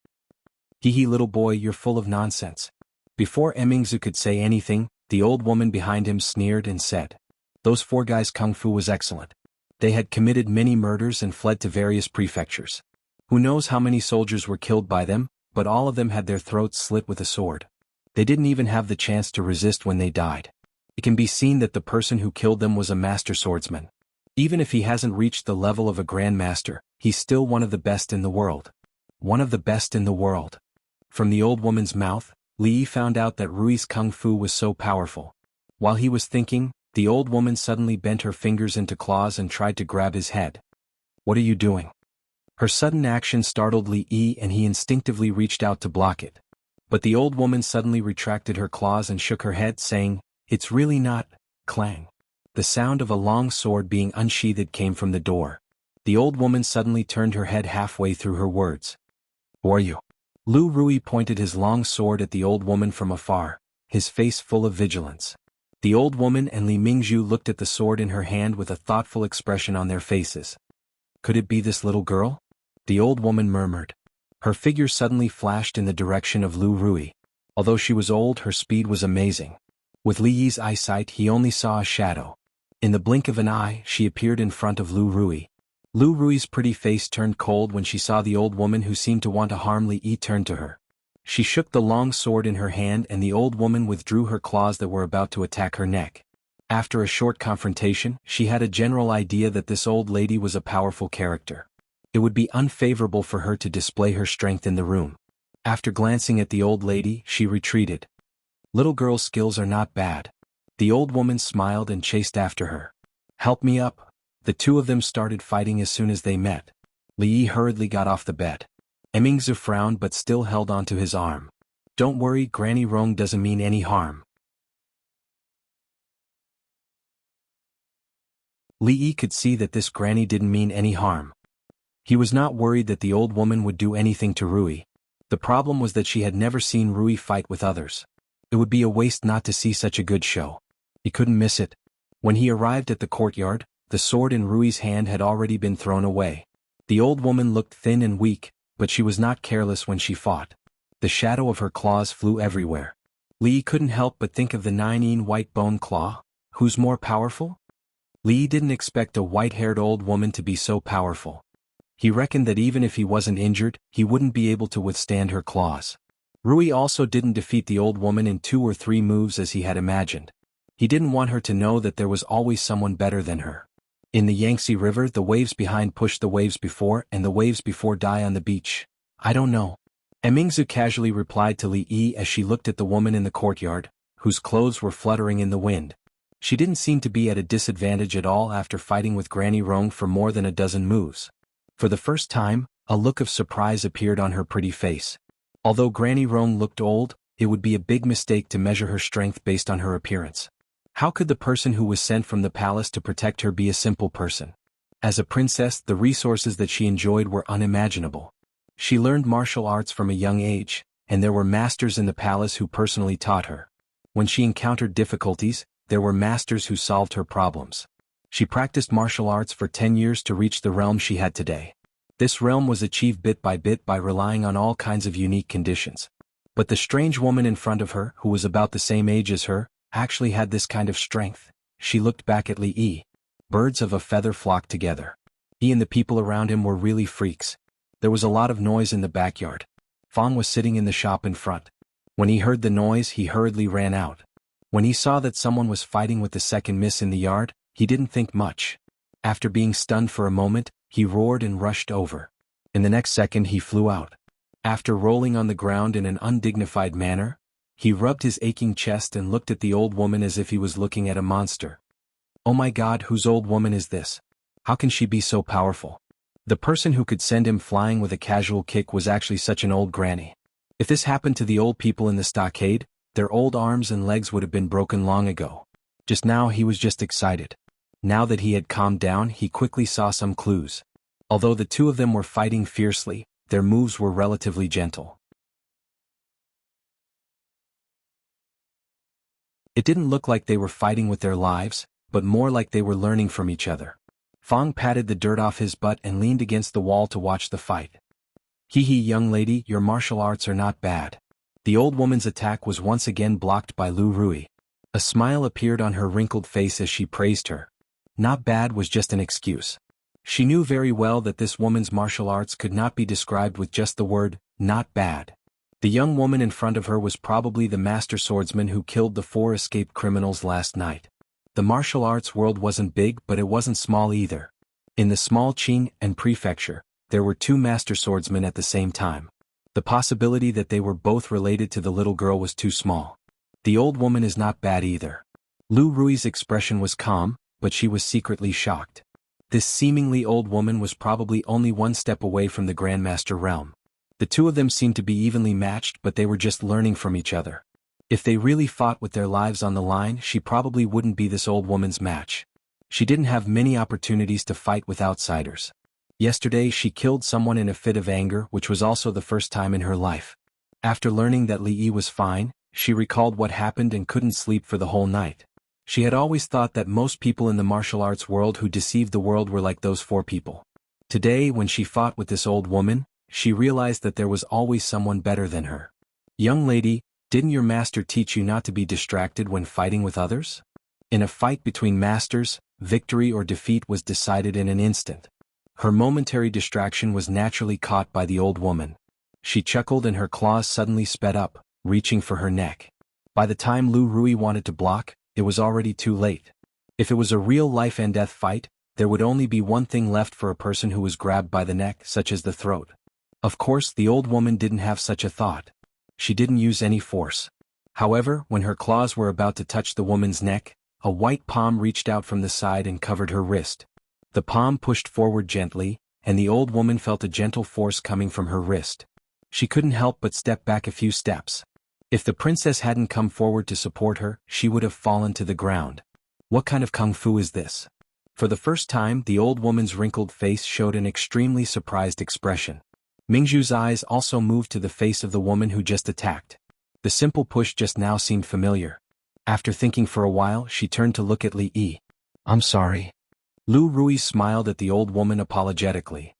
A: Hee little boy, you're full of nonsense. Before Mingzu could say anything, the old woman behind him sneered and said, Those 4 guys' kung fu was excellent. They had committed many murders and fled to various prefectures. Who knows how many soldiers were killed by them, but all of them had their throats slit with a sword. They didn't even have the chance to resist when they died. It can be seen that the person who killed them was a master swordsman. Even if he hasn't reached the level of a grandmaster, he's still one of the best in the world. One of the best in the world. From the old woman's mouth, Li Yi found out that Rui's kung fu was so powerful. While he was thinking, the old woman suddenly bent her fingers into claws and tried to grab his head. What are you doing? Her sudden action startled Li Yi and he instinctively reached out to block it. But the old woman suddenly retracted her claws and shook her head, saying, It's really not. Clang. The sound of a long sword being unsheathed came from the door. The old woman suddenly turned her head halfway through her words. Who are you? Lu Rui pointed his long sword at the old woman from afar, his face full of vigilance. The old woman and Li Mingzhu looked at the sword in her hand with a thoughtful expression on their faces. Could it be this little girl? The old woman murmured. Her figure suddenly flashed in the direction of Lu Rui. Although she was old, her speed was amazing. With Li Yi's eyesight, he only saw a shadow. In the blink of an eye, she appeared in front of Lu Rui. Lu Rui's pretty face turned cold when she saw the old woman who seemed to want to harm Li Yi turn to her. She shook the long sword in her hand and the old woman withdrew her claws that were about to attack her neck. After a short confrontation, she had a general idea that this old lady was a powerful character. It would be unfavorable for her to display her strength in the room. After glancing at the old lady, she retreated. Little girl's skills are not bad. The old woman smiled and chased after her. Help me up. The two of them started fighting as soon as they met. Li Yi hurriedly got off the bed. Mingzhu frowned but still held onto his arm. Don't worry, Granny Rong doesn't mean any harm. Li Yi could see that this granny didn't mean any harm. He was not worried that the old woman would do anything to Rui. The problem was that she had never seen Rui fight with others. It would be a waste not to see such a good show. He couldn't miss it. When he arrived at the courtyard, the sword in Rui's hand had already been thrown away. The old woman looked thin and weak, but she was not careless when she fought. The shadow of her claws flew everywhere. Li couldn't help but think of the 9-in white bone claw. Who's more powerful? Li didn't expect a white-haired old woman to be so powerful. He reckoned that even if he wasn't injured, he wouldn't be able to withstand her claws. Rui also didn't defeat the old woman in 2 or 3 moves as he had imagined. He didn't want her to know that there was always someone better than her. In the Yangtze River, the waves behind push the waves before and the waves before die on the beach. I don't know. Mingzhu casually replied to Li Yi as she looked at the woman in the courtyard, whose clothes were fluttering in the wind. She didn't seem to be at a disadvantage at all after fighting with Granny Rong for more than a dozen moves. For the first time, a look of surprise appeared on her pretty face. Although Granny Rong looked old, it would be a big mistake to measure her strength based on her appearance. How could the person who was sent from the palace to protect her be a simple person? As a princess, the resources that she enjoyed were unimaginable. She learned martial arts from a young age, and there were masters in the palace who personally taught her. When she encountered difficulties, there were masters who solved her problems. She practiced martial arts for 10 years to reach the realm she had today. This realm was achieved bit by relying on all kinds of unique conditions. But the strange woman in front of her, who was about the same age as her, actually had this kind of strength. She looked back at Li Yi. Birds of a feather flocked together. He and the people around him were really freaks. There was a lot of noise in the backyard. Fang was sitting in the shop in front. When he heard the noise, he hurriedly ran out. When he saw that someone was fighting with the second miss in the yard, he didn't think much. After being stunned for a moment, he roared and rushed over. In the next second he flew out. After rolling on the ground in an undignified manner, he rubbed his aching chest and looked at the old woman as if he was looking at a monster. Oh my God, whose old woman is this? How can she be so powerful? The person who could send him flying with a casual kick was actually such an old granny. If this happened to the old people in the stockade, their old arms and legs would have been broken long ago. Just now he was just excited. Now that he had calmed down, he quickly saw some clues. Although the two of them were fighting fiercely, their moves were relatively gentle. It didn't look like they were fighting with their lives, but more like they were learning from each other. Fang patted the dirt off his butt and leaned against the wall to watch the fight. Hee hee, young lady, your martial arts are not bad. The old woman's attack was once again blocked by Lu Rui. A smile appeared on her wrinkled face as she praised her. Not bad was just an excuse. She knew very well that this woman's martial arts could not be described with just the word, not bad. The young woman in front of her was probably the master swordsman who killed the 4 escaped criminals last night. The martial arts world wasn't big, but it wasn't small either. In the small Qing and prefecture, there were 2 master swordsmen at the same time. The possibility that they were both related to the little girl was too small. The old woman is not bad either. Lu Rui's expression was calm, but she was secretly shocked. This seemingly old woman was probably only 1 step away from the Grandmaster realm. The two of them seemed to be evenly matched, but they were just learning from each other. If they really fought with their lives on the line, she probably wouldn't be this old woman's match. She didn't have many opportunities to fight with outsiders. Yesterday she killed someone in a fit of anger, which was also the first time in her life. After learning that Li Yi was fine, she recalled what happened and couldn't sleep for the whole night. She had always thought that most people in the martial arts world who deceived the world were like those 4 people. Today, when she fought with this old woman, she realized that there was always someone better than her. Young lady, didn't your master teach you not to be distracted when fighting with others? In a fight between masters, victory or defeat was decided in an instant. Her momentary distraction was naturally caught by the old woman. She chuckled and her claws suddenly sped up, reaching for her neck. By the time Lu Rui wanted to block, it was already too late. If it was a real life and death fight, there would only be one thing left for a person who was grabbed by the neck, such as the throat. Of course, the old woman didn't have such a thought. She didn't use any force. However, when her claws were about to touch the woman's neck, a white palm reached out from the side and covered her wrist. The palm pushed forward gently, and the old woman felt a gentle force coming from her wrist. She couldn't help but step back a few steps. If the princess hadn't come forward to support her, she would have fallen to the ground. What kind of kung fu is this? For the first time, the old woman's wrinkled face showed an extremely surprised expression. Mingzhu's eyes also moved to the face of the woman who just attacked. The simple push just now seemed familiar. After thinking for a while, she turned to look at Li Yi. I'm sorry. Lu Rui smiled at the old woman apologetically.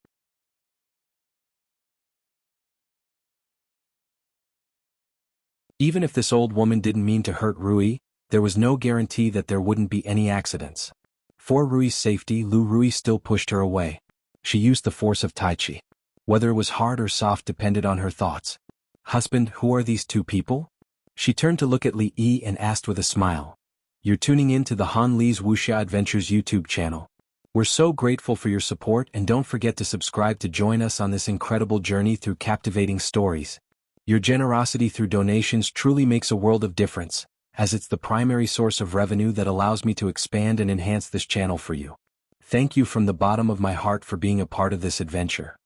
A: Even if this old woman didn't mean to hurt Rui, there was no guarantee that there wouldn't be any accidents. For Rui's safety, Lu Rui still pushed her away. She used the force of Tai Chi. Whether it was hard or soft depended on her thoughts. Husband, who are these 2 people? She turned to look at Li Yi and asked with a smile. You're tuning in to the Han Li's Wuxia Adventures YouTube channel. We're so grateful for your support, and don't forget to subscribe to join us on this incredible journey through captivating stories. Your generosity through donations truly makes a world of difference, as it's the primary source of revenue that allows me to expand and enhance this channel for you. Thank you from the bottom of my heart for being a part of this adventure.